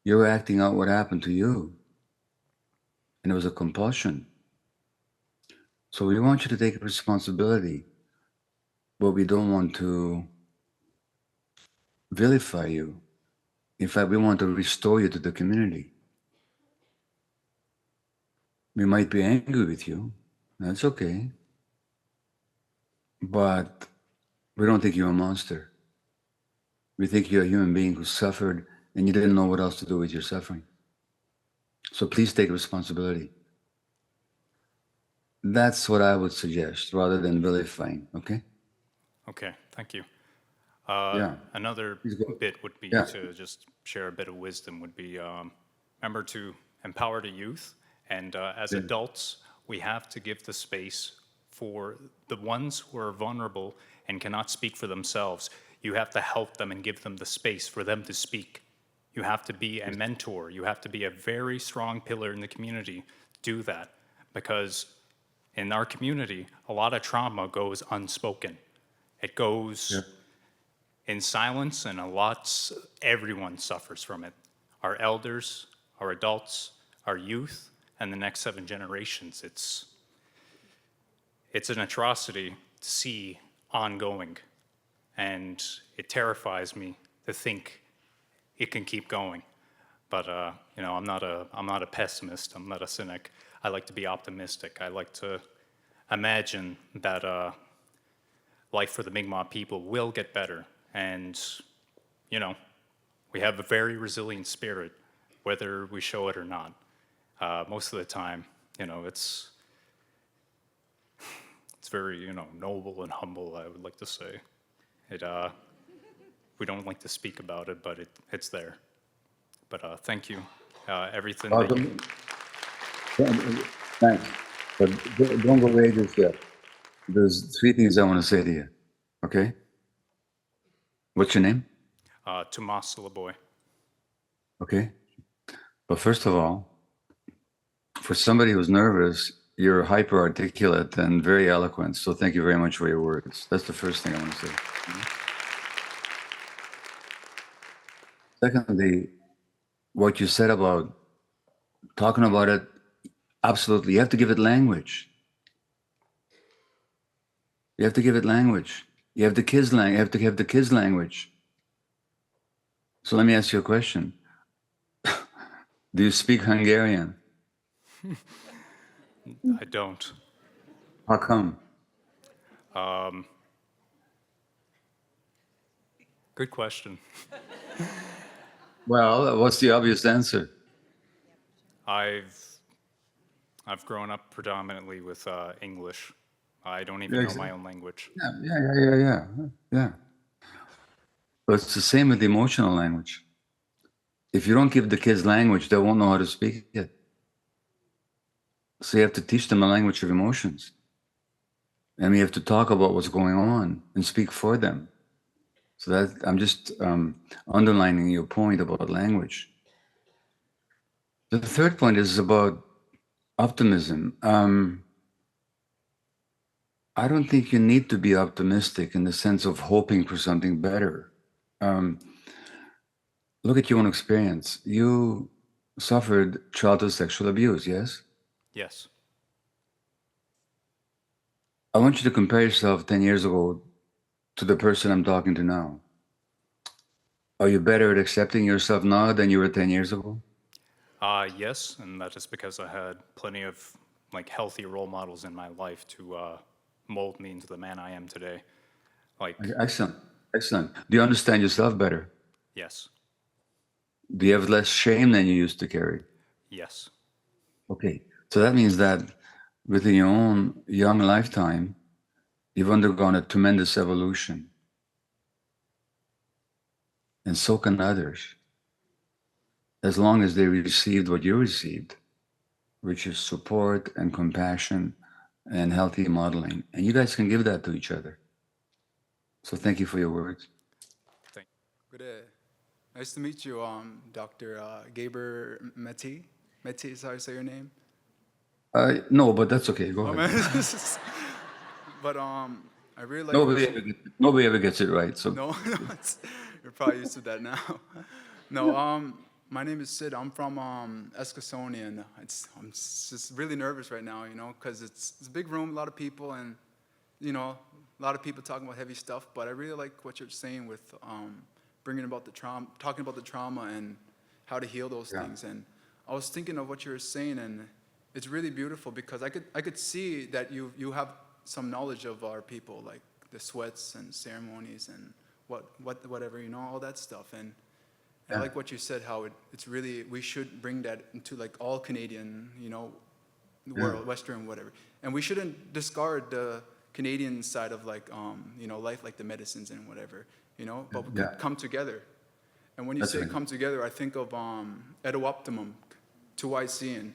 You were acting out what happened to you. And it was a compulsion. So we want you to take responsibility, but we don't want to vilify you. In fact, we want to restore you to the community. We might be angry with you. That's okay. But we don't think you're a monster. We think you're a human being who suffered and you didn't know what else to do with your suffering. So please take responsibility. That's what I would suggest, rather than vilifying, okay? Okay, thank you. Yeah. Another Please go. bit would be Yeah. to just share a bit of wisdom would be, remember to empower the youth, and as Yeah. adults, we have to give the space for the ones who are vulnerable and cannot speak for themselves. You have to help them and give them the space for them to speak. You have to be a mentor. You have to be a very strong pillar in the community. Do that, because in our community, a lot of trauma goes unspoken. It goes Yeah. in silence, and everyone suffers from it. Our elders, our adults, our youth, and the next 7 generations. It's an atrocity to see ongoing, and it terrifies me to think it can keep going. But I'm not a pessimist. I'm not a cynic. I like to be optimistic. I like to imagine that life for the Mi'kmaq people will get better. And, we have a very resilient spirit, whether we show it or not. Most of the time, it's very, noble and humble, I would like to say. We don't like to speak about it, but it's there. But thank you. Everything that you... Thanks. But don't go away just yet. There's 3 things I want to say to you, okay? What's your name? Tomas Laboy. Okay. But first of all, for somebody who's nervous, you're hyper articulate and very eloquent. So thank you very much for your words. That's the first thing I want to say. Secondly, what you said about talking about it, absolutely. You have to give it language. You have to give it language. You have the kids' language. You have to have the kids' language. So let me ask you a question. Do you speak Hungarian? I don't. How come? Good question. Well, what's the obvious answer? I've grown up predominantly with English. I don't even know my own language. Yeah. But it's the same with the emotional language. If you don't give the kids language, they won't know how to speak it. So you have to teach them a language of emotions. And we have to talk about what's going on and speak for them. So that I'm just underlining your point about language. The third point is about optimism. I don't think you need to be optimistic in the sense of hoping for something better. Look at your own experience. You suffered childhood sexual abuse, yes? Yes. I want you to compare yourself 10 years ago to the person I'm talking to now. Are you better at accepting yourself now than you were 10 years ago? Yes, and that is because I had plenty of healthy role models in my life to mold me into the man I am today. Excellent. Do you understand yourself better? Yes. Do you have less shame than you used to carry? Yes. Okay, so that means that within your own young lifetime, you've undergone a tremendous evolution. And so can others, as long as they received what you received, which is support and compassion and healthy modeling. And you guys can give that to each other. So thank you for your words. Thank you. Good day. Nice to meet you, Dr. Gabor Maté. Maté is how you say your name? No, but that's okay. Go ahead. But I really like... Nobody ever gets it right. So No, you're probably used to that now. No, my name is Sid. I'm from Scotia, and I'm just really nervous right now, because it's a big room, a lot of people, and a lot of people talking about heavy stuff. But I really like what you're saying with bringing about the trauma, talking about the trauma and how to heal those things. And I was thinking of what you were saying, and it's really beautiful because I could see that you have some knowledge of our people, like the sweats and ceremonies and whatever, all that stuff. And I like what you said, how it's really, we should bring that into like all Canadian, world, Western, whatever. And we shouldn't discard the Canadian side of like, life, like the medicines and whatever, but we could come together. And when you That's say right. come together, I think of Edo Optimum, 2I Seeing,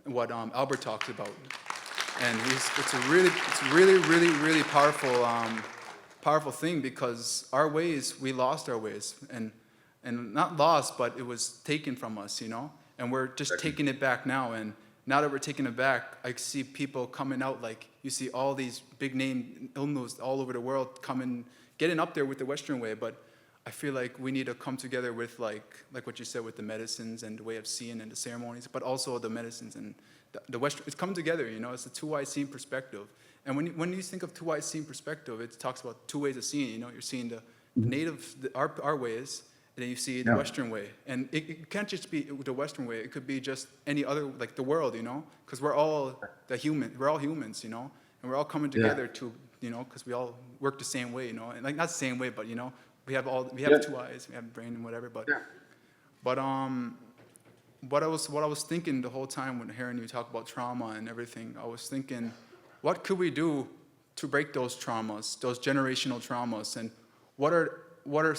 and what Albert talks about. And it's a really powerful thing, because our ways, we lost our ways. And not lost, but it was taken from us, and we're just taking it back now. And now that we're taking it back, I see people coming out, like you see all these big name illness all over the world coming, getting up there with the Western way. But I feel like we need to come together with like what you said with the medicines and the way of seeing and the ceremonies, but also the medicines and the Western. It's come together, it's a 2I Seeing perspective. And when you think of 2I Seeing perspective, it talks about two ways of seeing. You're seeing the native, our ways. And then you see the Western way. And it can't just be the Western way. It could be just any other, like the world, because we're all humans, and we're all coming together to, because we all work the same way, and like not the same way, but we have two eyes, we have a brain and whatever. But what I was thinking the whole time when hearing you talk about trauma and everything, I was thinking, what could we do to break those traumas, those generational traumas, and what are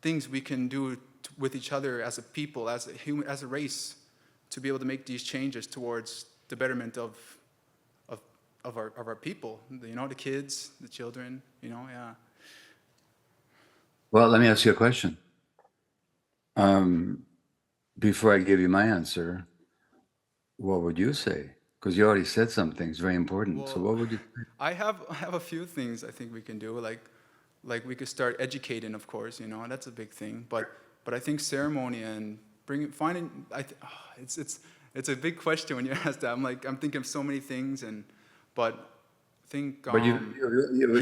things we can do with each other as a people, as a human, as a race, to be able to make these changes towards the betterment of our people, the kids, the children, Well, let me ask you a question. Before I give you my answer, what would you say? Because you already said some things very important. So what would you say? I have a few things I think we can do, like we could start educating, of course, that's a big thing. But I think ceremony and it's a big question when you ask that. I'm thinking of so many things, but I think But you've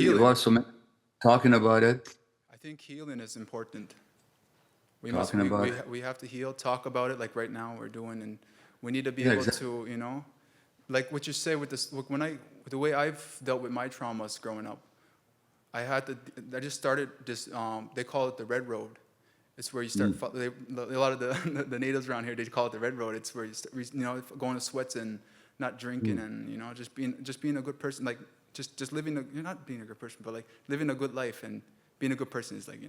healing. also talking about it. I think healing is important. We have to heal, talk about it, like right now we're doing, and we need to be able to, like what you say with this. The way I've dealt with my traumas growing up, I just started this. They call it the Red Road. It's where you start. A lot of the natives around here, they call it the Red Road. It's where you start, going to sweats and not drinking, and just being a good person. Like just living. You're not being a good person, but like living a good life, and being a good person is like,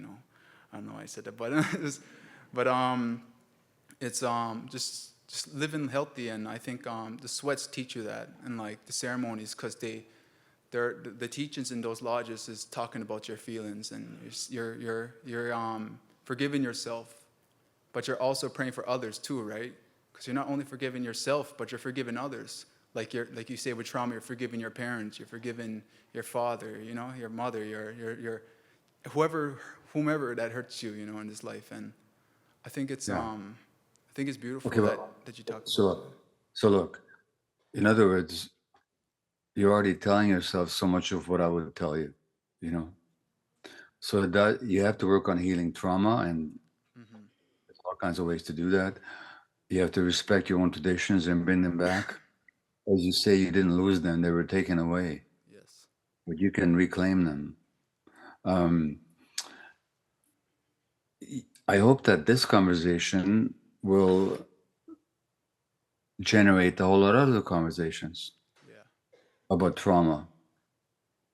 I don't know why I said that, but it's just living healthy. And I think the sweats teach you that, and like the ceremonies, because the teachings in those lodges is talking about your feelings, and you're forgiving yourself, but you're also praying for others too, right? Because you're not only forgiving yourself, but you're forgiving others. Like you say with trauma, you're forgiving your parents, you're forgiving your father, your mother, your whomever that hurts you, in this life. And I think it's beautiful that you talk about. So look, in other words, you're already telling yourself so much of what I would tell you, So that you have to work on healing trauma, and there's all kinds of ways to do that. You have to respect your own traditions and bring them back. As you say, you didn't lose them; they were taken away. Yes. But you can reclaim them. I hope that this conversation will generate a whole lot of other conversations about trauma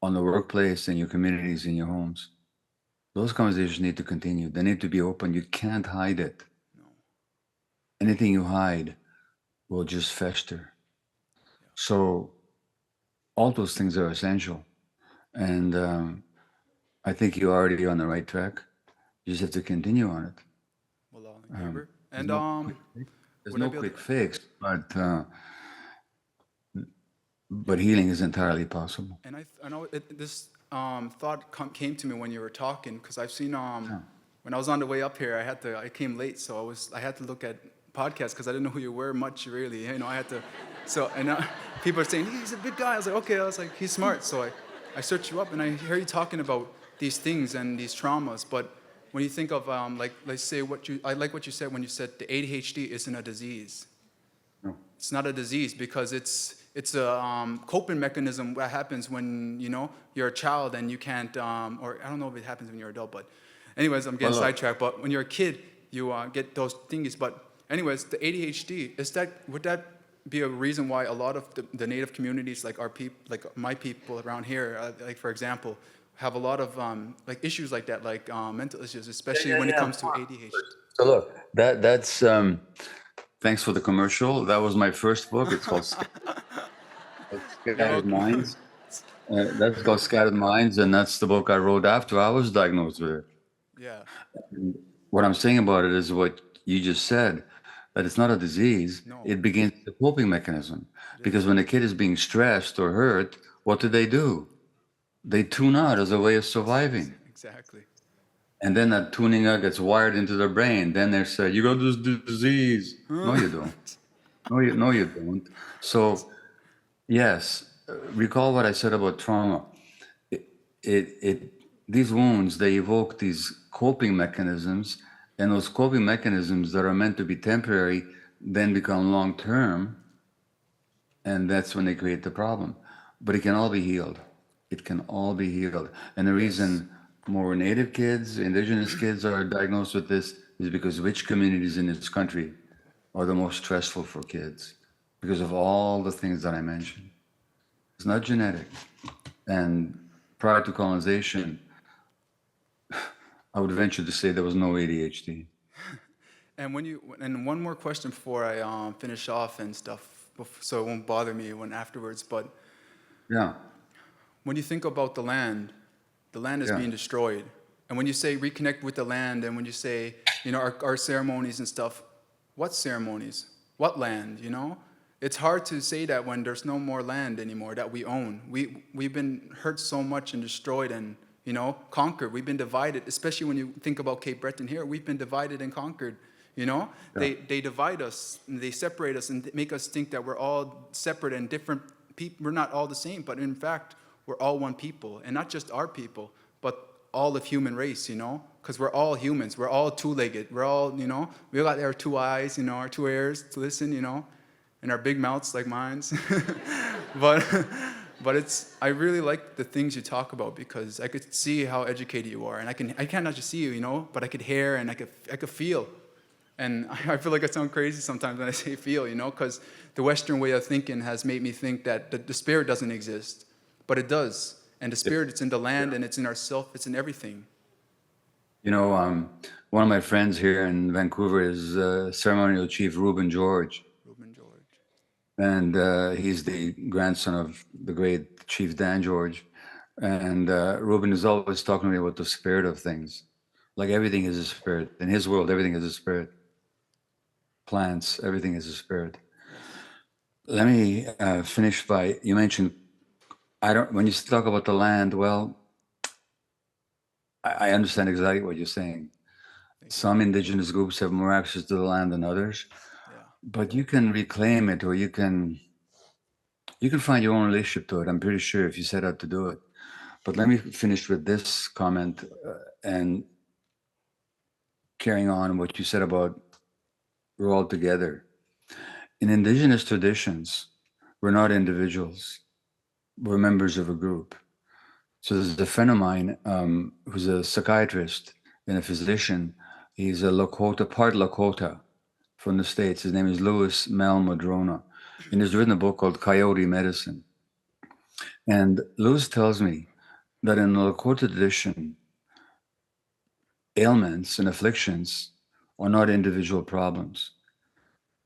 on the workplace, in your communities, in your homes. Those conversations need to continue. They need to be open. You can't hide it. No. Anything you hide will just fester. So all those things are essential. And I think you're already on the right track. You just have to continue on it. Well, Gabor. And there's no quick fix, but healing is entirely possible. And I know this thought came to me when you were talking, because I've seen when I was on the way up here, I came late, so I had to look at podcasts because I didn't know who you were much really. I had to. So people are saying he's a big guy. I was like, okay. I was like, he's smart. So I searched you up, and I hear you talking about these things and these traumas. But when you think of let's say I like what you said when you said the ADHD isn't a disease. No. It's not a disease, because it's a coping mechanism that happens when you're a child and you can't, or I don't know if it happens when you're an adult, but anyways, I'm getting sidetracked. But when you're a kid, you get those things. But anyways, the ADHD, would that be a reason why a lot of the Native communities, like our people, like my people around here, like for example, have a lot of like issues like that, like mental issues, especially when it comes to ADHD? So look, that's thanks for the commercial. That was my first book. It's called Scattered Minds. That's called Scattered Minds, and that's the book I wrote after I was diagnosed with it. Yeah. What I'm saying about it is what you just said, that it's not a disease. No. It begins the coping mechanism. Because when a kid is being stressed or hurt, what do? They tune out as a way of surviving. Exactly. And then that tuning out gets wired into their brain. Then they say, you got this disease. No, you don't. No, you don't. So, yes, recall what I said about trauma. These wounds, they evoke these coping mechanisms, and those coping mechanisms that are meant to be temporary then become long-term, and that's when they create the problem. But it can all be healed. It can all be healed. And the reason more Native kids, Indigenous kids are diagnosed with this is because which communities in this country are the most stressful for kids? Because of all the things that I mentioned. It's not genetic. And prior to colonization, I would venture to say there was no ADHD. And one more question before I finish off and stuff, so it won't bother me when afterwards. But Yeah. when you think about the land is being destroyed. And when you say reconnect with the land, and when you say, our ceremonies and stuff, what ceremonies? What land, It's hard to say that when there's no more land anymore that we own. We've been hurt so much and destroyed and, conquered. We've been divided, especially when you think about Cape Breton here. We've been divided and conquered, Yeah. They divide us, and they separate us and make us think that we're all separate and different people. We're not all the same, but in fact, we're all one people, and not just our people, but all of human race, because we're all humans. We're all two-legged. We're all, we got our two eyes, our two ears to listen, and our big mouths like mine's. But I really like the things you talk about, because I could see how educated you are, and I cannot just see you, but I could hear and I could feel. And I feel like I sound crazy sometimes when I say feel, because the Western way of thinking has made me think that the spirit doesn't exist. But it does. And the spirit, it's in the land, and it's in ourself, it's in everything. One of my friends here in Vancouver is ceremonial chief Reuben George. And he's the grandson of the great Chief Dan George. And Reuben is always talking to me about the spirit of things. Like everything is a spirit. In his world, everything is a spirit. Plants, everything is a spirit. Let me finish by, you mentioned, when you talk about the land, well, I understand exactly what you're saying. Some indigenous groups have more access to the land than others, but you can reclaim it, or you can find your own relationship to it. I'm pretty sure if you set out to do it. But let me finish with this comment and carrying on what you said about we're all together. In indigenous traditions, we're not individuals. We're members of a group. So there's a friend of mine who's a psychiatrist and a physician. He's a Lakota, part Lakota from the States. His name is Louis Mel Madrona. And he's written a book called Coyote Medicine. And Louis tells me that in the Lakota tradition, ailments and afflictions are not individual problems.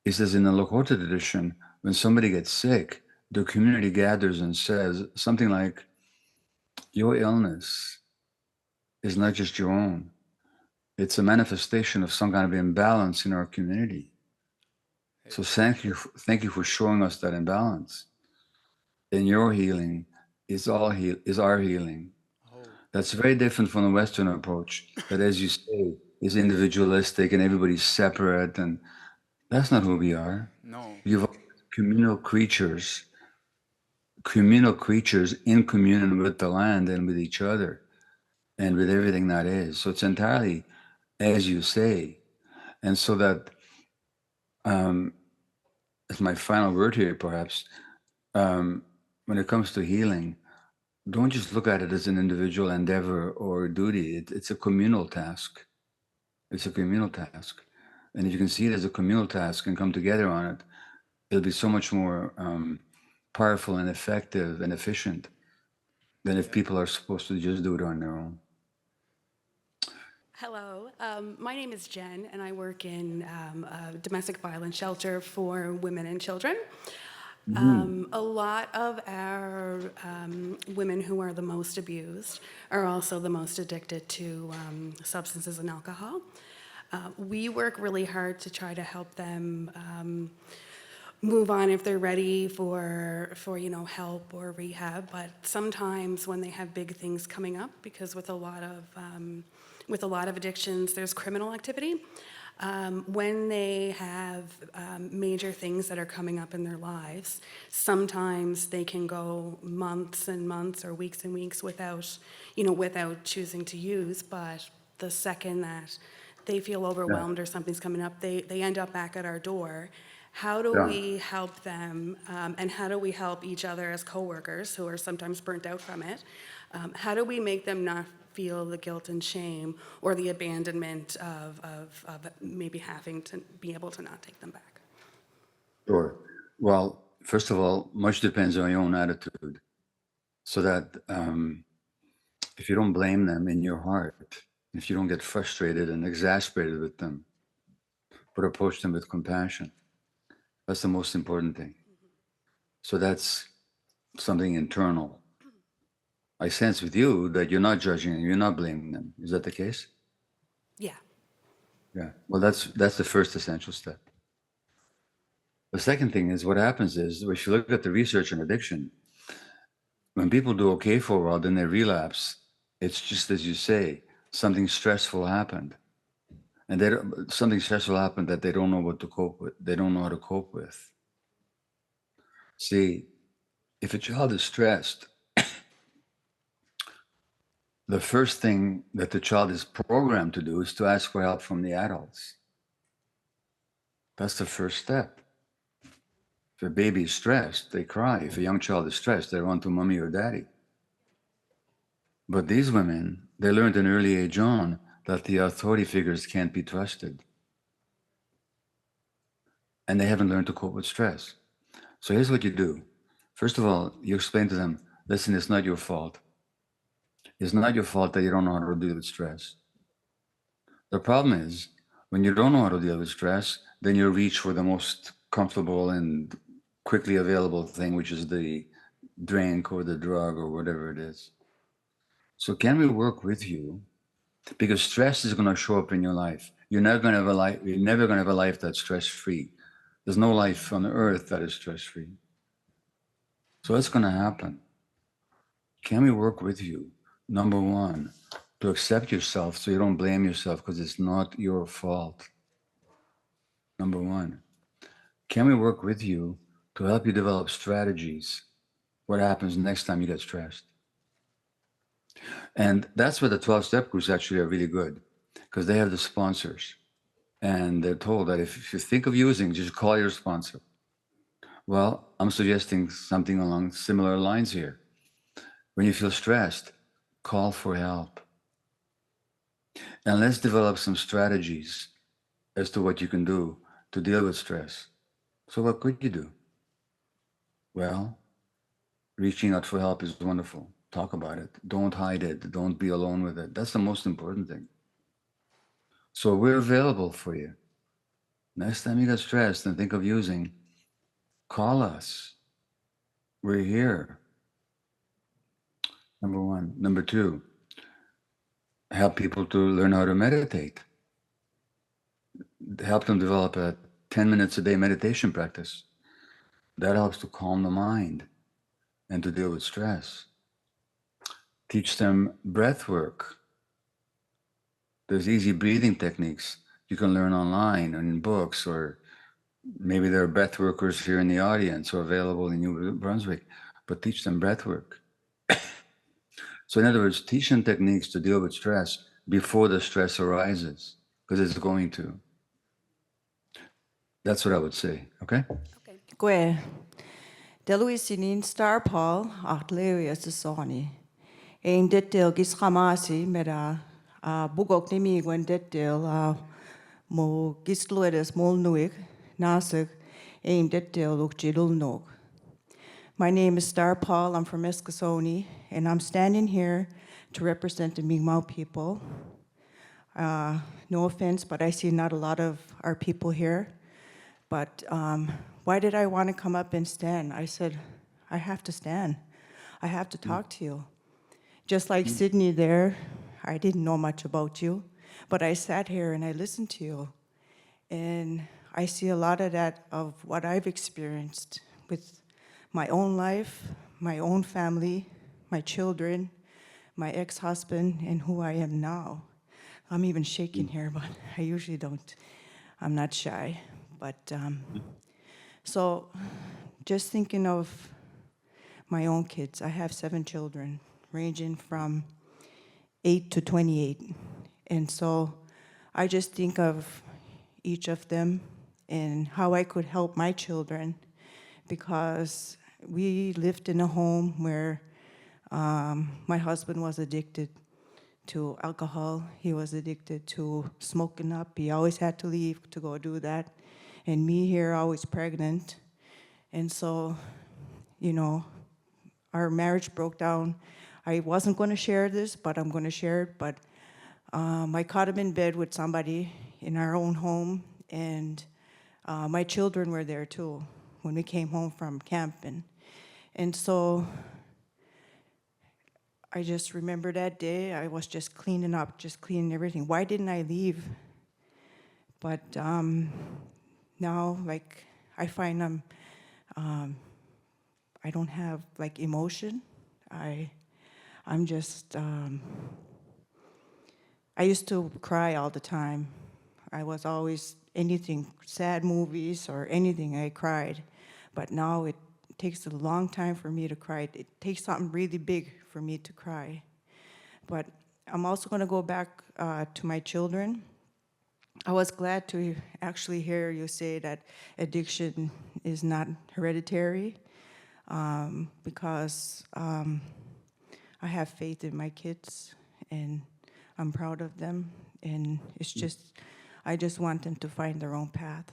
He says in the Lakota tradition, when somebody gets sick, the community gathers and says something like, your illness is not just your own. It's a manifestation of some kind of imbalance in our community. So thank you for showing us that imbalance. And your healing is our healing. That's very different from the Western approach that, as you say, is individualistic and everybody's separate, and that's not who we are. No. You've communal creatures in communion with the land and with each other and with everything that is. So it's entirely as you say. And so that, as my final word here, perhaps, when it comes to healing, don't just look at it as an individual endeavor or duty. It's a communal task. It's a communal task. And if you can see it as a communal task and come together on it, it'll be so much more powerful and effective and efficient than if people are supposed to just do it on their own. Hello, my name is Jen, and I work in a domestic violence shelter for women and children. A lot of our women who are the most abused are also the most addicted to substances and alcohol. We work really hard to try to help them move on if they're ready for help or rehab. But sometimes when they have big things coming up, because with a lot of addictions, there's criminal activity. When they have major things that are coming up in their lives, sometimes they can go months and months or weeks and weeks without choosing to use. But the second that they feel overwhelmed or something's coming up, they end up back at our door. How do we help them, and how do we help each other as coworkers who are sometimes burnt out from it? How do we make them not feel the guilt and shame or the abandonment of maybe having to be able to not take them back? Sure. Well, first of all, much depends on your own attitude. So that if you don't blame them in your heart, if you don't get frustrated and exasperated with them, but approach them with compassion, that's the most important thing. So that's something internal. I sense with you that you're not judging them, you're not blaming them. Is that the case? Yeah. Yeah. Well, that's the first essential step. The second thing is what happens is, if you look at the research on addiction, when people do okay for a while, then they relapse. It's just as you say, something stressful happened. And something stressful happened that they don't know what to cope with. They don't know how to cope with. See, if a child is stressed, the first thing that the child is programmed to do is to ask for help from the adults. That's the first step. If a baby is stressed, they cry. If a young child is stressed, they run to mommy or daddy. But these women, they learned at an early age on that the authority figures can't be trusted. And they haven't learned to cope with stress. So here's what you do. First of all, you explain to them, listen, it's not your fault. It's not your fault that you don't know how to deal with stress. The problem is, when you don't know how to deal with stress, then you reach for the most comfortable and quickly available thing, which is the drink or the drug or whatever it is. So can we work with you? Because stress is going to show up in your life. You're never going to have a life that's stress-free. There's no life on earth that is stress-free. So what's going to happen? Can we work with you? Number one, to accept yourself so you don't blame yourself because it's not your fault. Number one. Can we work with you to help you develop strategies? What happens next time you get stressed? And that's where the 12-step groups actually are really good, because they have the sponsors. And they're told that if you think of using, just call your sponsor. Well, I'm suggesting something along similar lines here. When you feel stressed, call for help. And let's develop some strategies as to what you can do to deal with stress. So what could you do? Well, reaching out for help is wonderful. Talk about it. Don't hide it. Don't be alone with it. That's the most important thing. So we're available for you. Next time you get stressed and think of using, call us. We're here. Number one. Number two, help people to learn how to meditate. Help them develop a 10 minutes a day meditation practice. That helps to calm the mind and to deal with stress. Teach them breath work. There's easy breathing techniques you can learn online and in books, or maybe there are breath workers here in the audience or available in New Brunswick, but teach them breath work. So in other words, teach them techniques to deal with stress before the stress arises, because it's going to. That's what I would say, okay? Okay. Gwe, Deluisinin Star Paul, Artlerius Sony. Ein dit Gis Hamasi, Mera bugok ni mi gwen detil mo gisluedes mol nuig nasig aim detil ukjidul nog. My name is Star Paul. I'm from Scotia, and I'm standing here to represent the Mi'kmaq people. No offense, but I see not a lot of our people here. But why did I want to come up and stand? I said, I have to stand. I have to talk to you. Just like Sydney there, I didn't know much about you, but I sat here and I listened to you. And I see a lot of that of what I've experienced with my own life, my own family, my children, my ex-husband, and who I am now. I'm even shaking here, but I usually don't. I'm not shy. But so just thinking of my own kids, I have 7 children, ranging from 8 to 28. And so I just think of each of them and how I could help my children, because we lived in a home where my husband was addicted to alcohol. He was addicted to smoking up. He always had to leave to go do that. And me here, always pregnant. And so, you know, our marriage broke down. I wasn't going to share this, but I'm going to share it. But I caught him in bed with somebody in our own home, and my children were there too when we came home from camping. And so I just remember that day, I was just cleaning up, just cleaning everything. Why didn't I leave? But now, like, I find I don't have, like, emotion. I'm just, I used to cry all the time. I was always, anything, sad movies or anything, I cried. But now it takes a long time for me to cry. It takes something really big for me to cry. But I'm also going to go back to my children. I was glad to actually hear you say that addiction is not hereditary, because I have faith in my kids, and I'm proud of them, and it's just, I just want them to find their own path.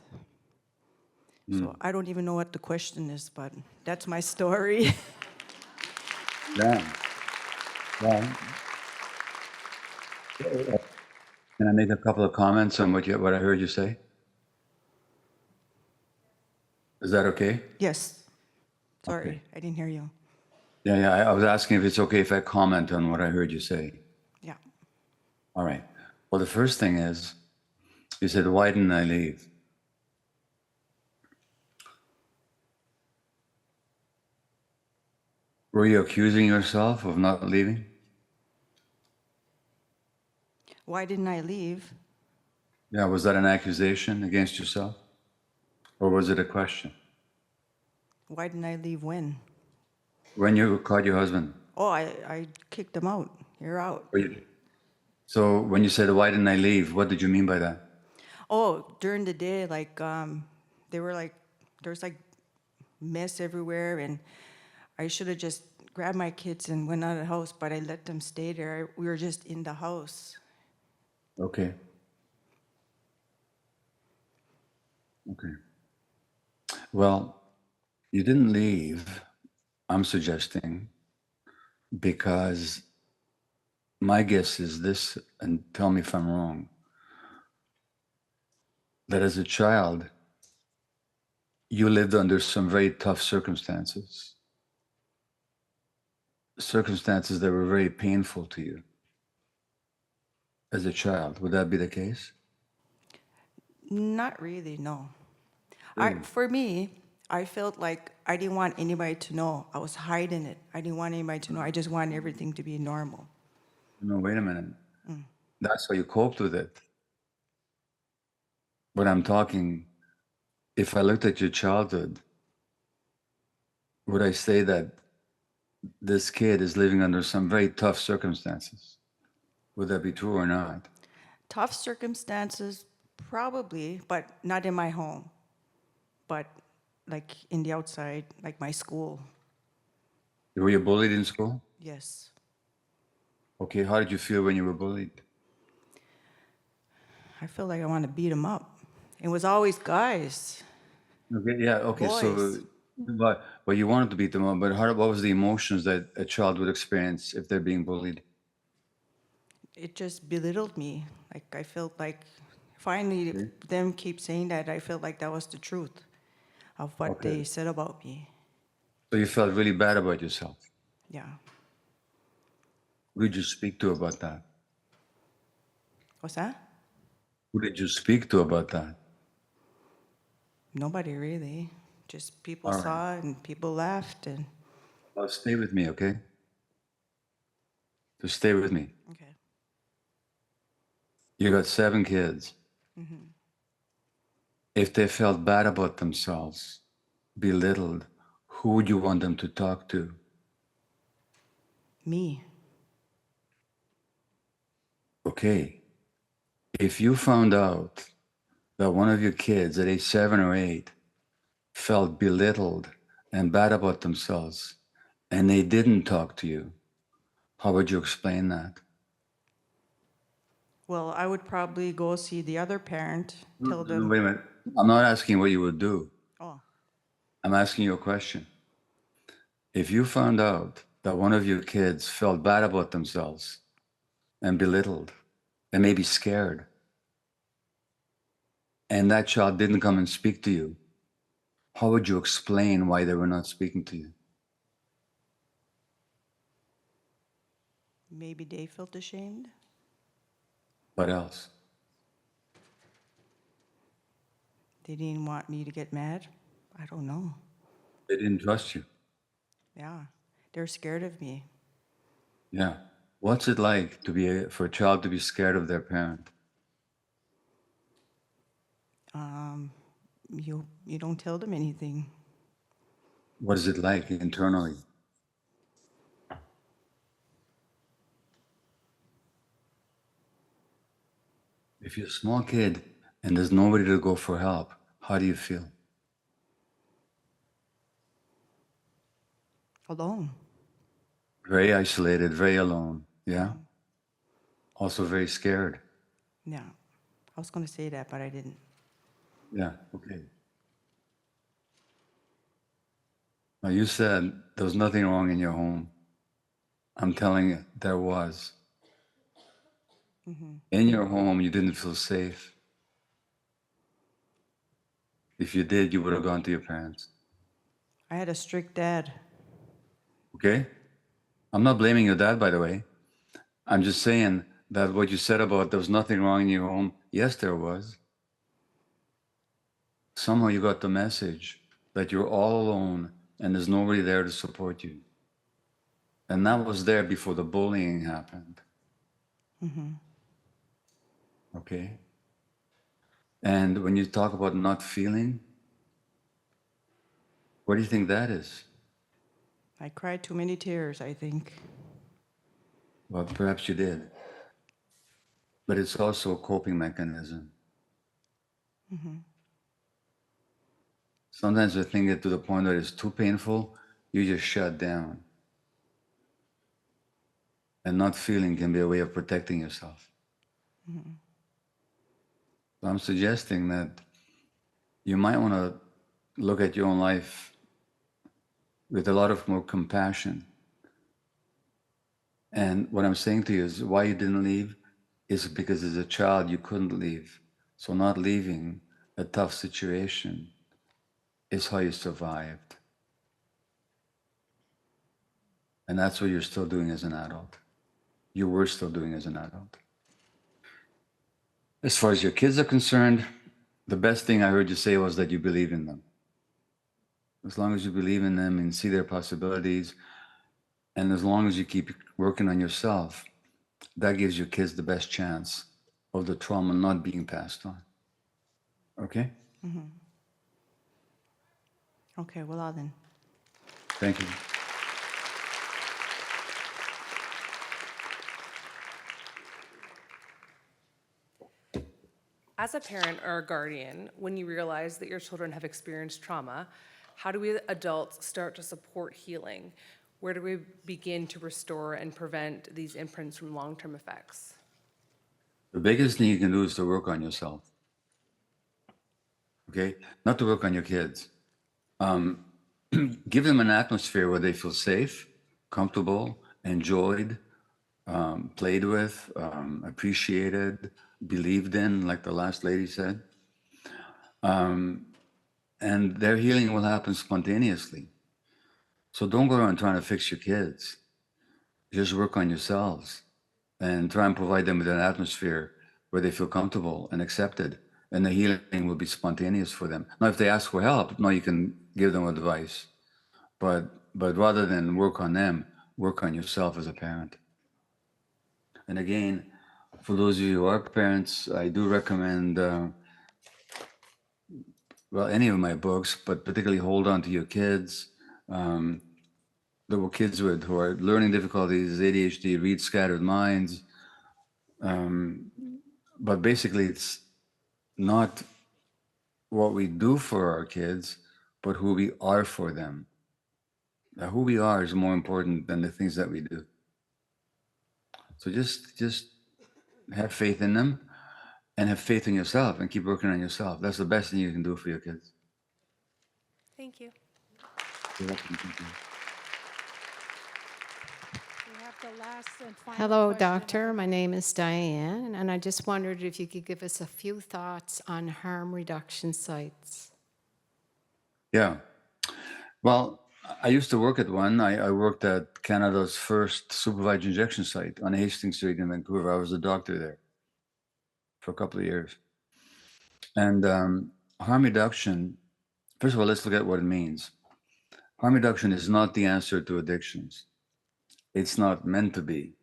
So I don't even know what the question is, but that's my story. Yeah. Well, can I make a couple of comments on what I heard you say? Is that okay? Yes. Sorry, Okay. I didn't hear you. Yeah, I was asking if it's okay if I comment on what I heard you say. Yeah. All right. Well, the first thing is, you said, why didn't I leave? Were you accusing yourself of not leaving? Why didn't I leave? Yeah, was that an accusation against yourself? Or was it a question? Why didn't I leave when? When you caught your husband? Oh, I kicked him out. You're out. So when you said, why didn't I leave? What did you mean by that? Oh, during the day, like, they were like, there's like mess everywhere, and I should have just grabbed my kids and went out of the house, but I let them stay there. We were just in the house. Okay. Okay. Well, you didn't leave, I'm suggesting, because my guess is this, and tell me if I'm wrong, that as a child, you lived under some very tough circumstances that were very painful to you as a child. Would that be the case? Not really, no. Really? For me, I felt like I didn't want anybody to know. I was hiding it. I didn't want anybody to know. I just wanted everything to be normal. No, wait a minute. That's how you coped with it. But I'm talking, if I looked at your childhood, would I say that this kid is living under some very tough circumstances? Would that be true or not? Tough circumstances, probably, but not in my home. But like in the outside, like my school, Were you bullied in school? yes. Okay, how did you feel when you were bullied? I feel like I want to beat him up. It was always guys. Okay, yeah, okay, so, Boys. but you wanted to beat them up, but what was the emotions that a child would experience if they're being bullied? It just belittled me. Like I felt like finally them keep saying that, I felt like that was the truth of what Okay. they said about me. So you felt really bad about yourself. Yeah. Who did you speak to about that? What's that? Who did you speak to about that? Nobody really. Just people All right. saw it and people laughed and Well, stay with me, okay? Just stay with me. okay. You got 7 kids. If they felt bad about themselves, belittled, who would you want them to talk to? Me. Okay. If you found out that one of your kids at age 7 or 8 felt belittled and bad about themselves and they didn't talk to you, how would you explain that? Well, I would probably go see the other parent, tell them, Wait a minute. I'm not asking what you would do. oh, I'm asking you a question. If you found out that one of your kids felt bad about themselves and belittled and maybe scared, and that child didn't come and speak to you, how would you explain why they were not speaking to you? maybe they felt ashamed. What else? They didn't want me to get mad. I don't know. They didn't trust you. Yeah. They're scared of me. Yeah. What's it like to be for a child to be scared of their parent? You don't tell them anything. What is it like internally? If you're a small kid and there's nobody to go for help, how do you feel? Alone. Very isolated, very alone. Yeah? Also very scared. Yeah. I was going to say that, but I didn't. Yeah, okay. Now you said there was nothing wrong in your home. I'm telling you, there was. In your home, you didn't feel safe. If you did, you would have gone to your parents. I had a strict dad. Okay? I'm not blaming your dad, by the way. I'm just saying that what you said about there was nothing wrong in your home, yes, there was. Somehow you got the message that you're all alone and there's nobody there to support you. And that was there before the bullying happened. Okay? And when you talk about not feeling, what do you think that is? I cried too many tears, I think. Well, perhaps you did. But it's also a coping mechanism. Sometimes I think it to the point where it's too painful, you just shut down. And not feeling can be a way of protecting yourself. So I'm suggesting that you might want to look at your own life with a lot of more compassion. And what I'm saying to you is why you didn't leave is because as a child you couldn't leave. So not leaving a tough situation is how you survived. And that's what you're still doing as an adult. You were still doing as an adult. As far as your kids are concerned, the best thing I heard you say was that you believe in them. As long as you believe in them and see their possibilities, and as long as you keep working on yourself, that gives your kids the best chance of the trauma not being passed on. Okay? Okay, well, then. Thank you. As a parent or a guardian, when you realize that your children have experienced trauma, how do we adults start to support healing? Where do we begin to restore and prevent these imprints from long-term effects? The biggest thing you can do is to work on yourself. Okay? Not to work on your kids. Give them an atmosphere where they feel safe, comfortable, enjoyed, played with, appreciated, believed in, like the last lady said. And their healing will happen spontaneously. So don't go around trying to fix your kids. Just work on yourselves and try and provide them with an atmosphere where they feel comfortable and accepted, and the healing will be spontaneous for them. Now, if they ask for help, now you can give them advice. But rather than work on them, work on yourself as a parent. And again, for those of you who are parents, I do recommend, well, any of my books, but particularly Hold On to Your Kids. There were kids with who are learning difficulties, ADHD, read Scattered Minds. But basically, it's not what we do for our kids, but who we are for them. Now, who we are is more important than the things that we do. So just have faith in them and have faith in yourself and keep working on yourself. That's the best thing you can do for your kids. Thank you. We have the last and final Hello, question. doctor. My name is Diane, and I just wondered if you could give us a few thoughts on harm reduction sites. Yeah. Well, I used to work at one. I worked at Canada's first supervised injection site on Hastings Street in Vancouver. I was a doctor there for a couple of years. And harm reduction, first of all, let's look at what it means. Harm reduction is not the answer to addictions. It's not meant to be.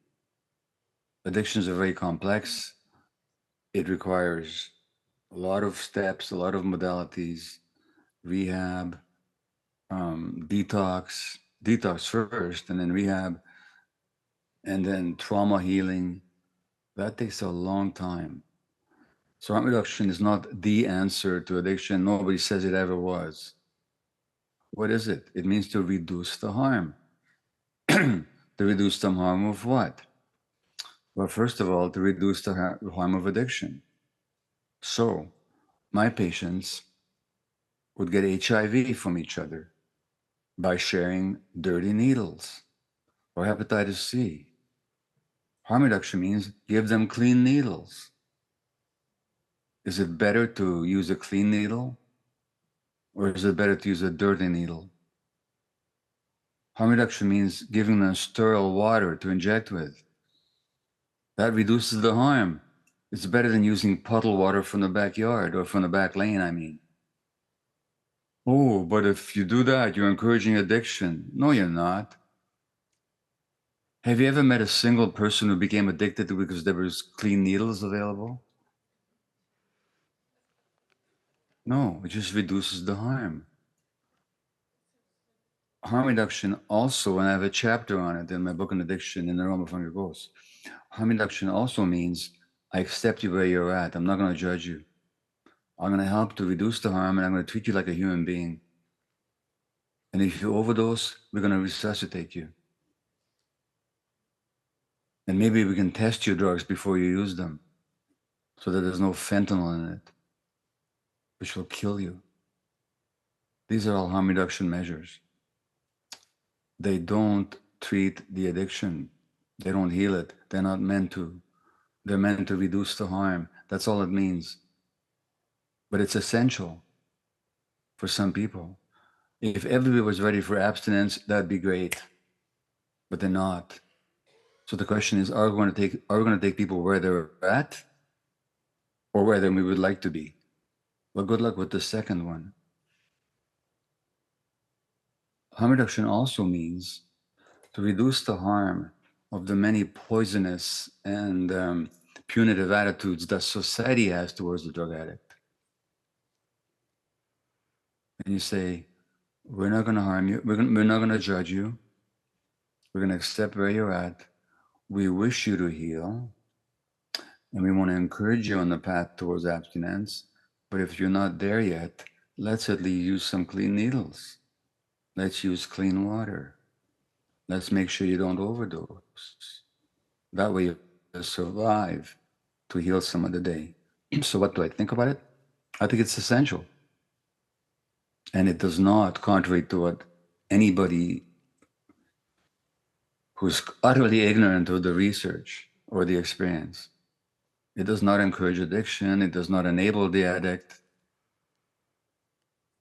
Addictions are very complex. It requires a lot of steps, a lot of modalities, rehab, detox first, and then rehab, and then trauma healing. That takes a long time. So harm reduction is not the answer to addiction. Nobody says it ever was. What is it? It means to reduce the harm. To reduce the harm of what? Well, first of all, to reduce the harm of addiction. So my patients would get HIV from each other by sharing dirty needles, or hepatitis C. Harm reduction means give them clean needles. Is it better to use a clean needle, or is it better to use a dirty needle? Harm reduction means giving them sterile water to inject with. That reduces the harm. It's better than using puddle water from the backyard, or from the back lane, I mean. Oh, but if you do that, you're encouraging addiction. No, you're not. Have you ever met a single person who became addicted because there was clean needles available? No, it just reduces the harm. Harm reduction also, and I have a chapter on it in my book on addiction in the realm of hunger ghosts. Harm reduction also means I accept you where you're at. I'm not going to judge you. I'm going to help to reduce the harm, and I'm going to treat you like a human being. And if you overdose, we're going to resuscitate you. And maybe we can test your drugs before you use them so that there's no fentanyl in it, which will kill you. These are all harm reduction measures. They don't treat the addiction. They don't heal it. They're not meant to. They're meant to reduce the harm. That's all it means. But it's essential for some people. If everybody was ready for abstinence, that'd be great. But they're not. So the question is, are we going to take people where they're at, or where we would like to be? Well, good luck with the second one. Harm reduction also means to reduce the harm of the many poisonous and punitive attitudes that society has towards the drug addict. And you say, we're not going to harm you. We're not going to judge you. We're going to accept where you're at. We wish you to heal. And we want to encourage you on the path towards abstinence. But if you're not there yet, let's at least use some clean needles. Let's use clean water. Let's make sure you don't overdose. That way you'll survive to heal some other day. So what do I think about it? I think it's essential. And it does not, contrary to what anybody who's utterly ignorant of the research or the experience, it does not encourage addiction. It does not enable the addict.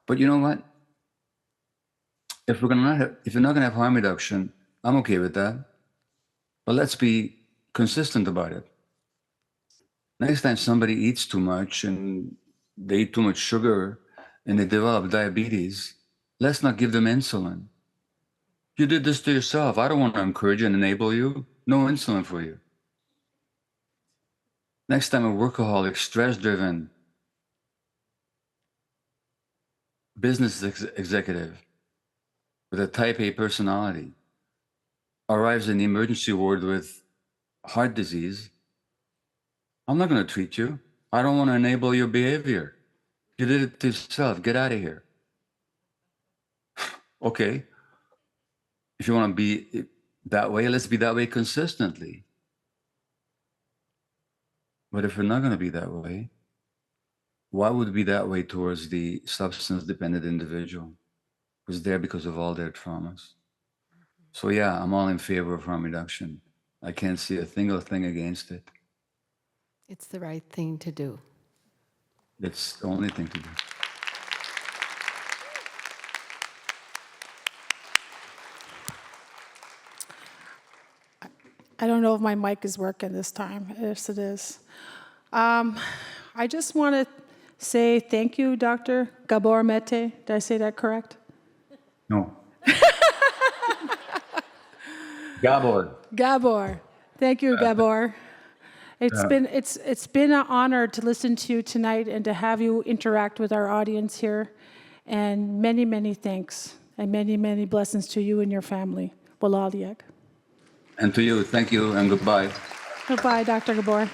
But you know what? If you're not gonna have harm reduction, I'm okay with that. But let's be consistent about it. Next time somebody eats too much and they eat too much sugar and they develop diabetes, let's not give them insulin. You did this to yourself. I don't want to encourage and enable you. No insulin for you. Next time a workaholic, stress-driven business executive with a type A personality arrives in the emergency ward with heart disease, I'm not going to treat you. I don't want to enable your behavior. You did it to yourself. Get out of here. Okay. If you want to be that way, let's be that way consistently. But if we're not going to be that way, why would we be that way towards the substance-dependent individual who's there because of all their traumas? So yeah, I'm all in favor of harm reduction. I can't see a single thing against it. It's the right thing to do. It's the only thing to do. I don't know if my mic is working this time. Yes, it is. I just want to say thank you, Dr. Gabor Maté. Did I say that correct? No. Gabor. Gabor. Thank you, Gabor. It's been an honor to listen to you tonight and to have you interact with our audience here. And many, many thanks and many, many blessings to you and your family. Walaliak. And to you, thank you and goodbye. Goodbye, Dr. Gabor.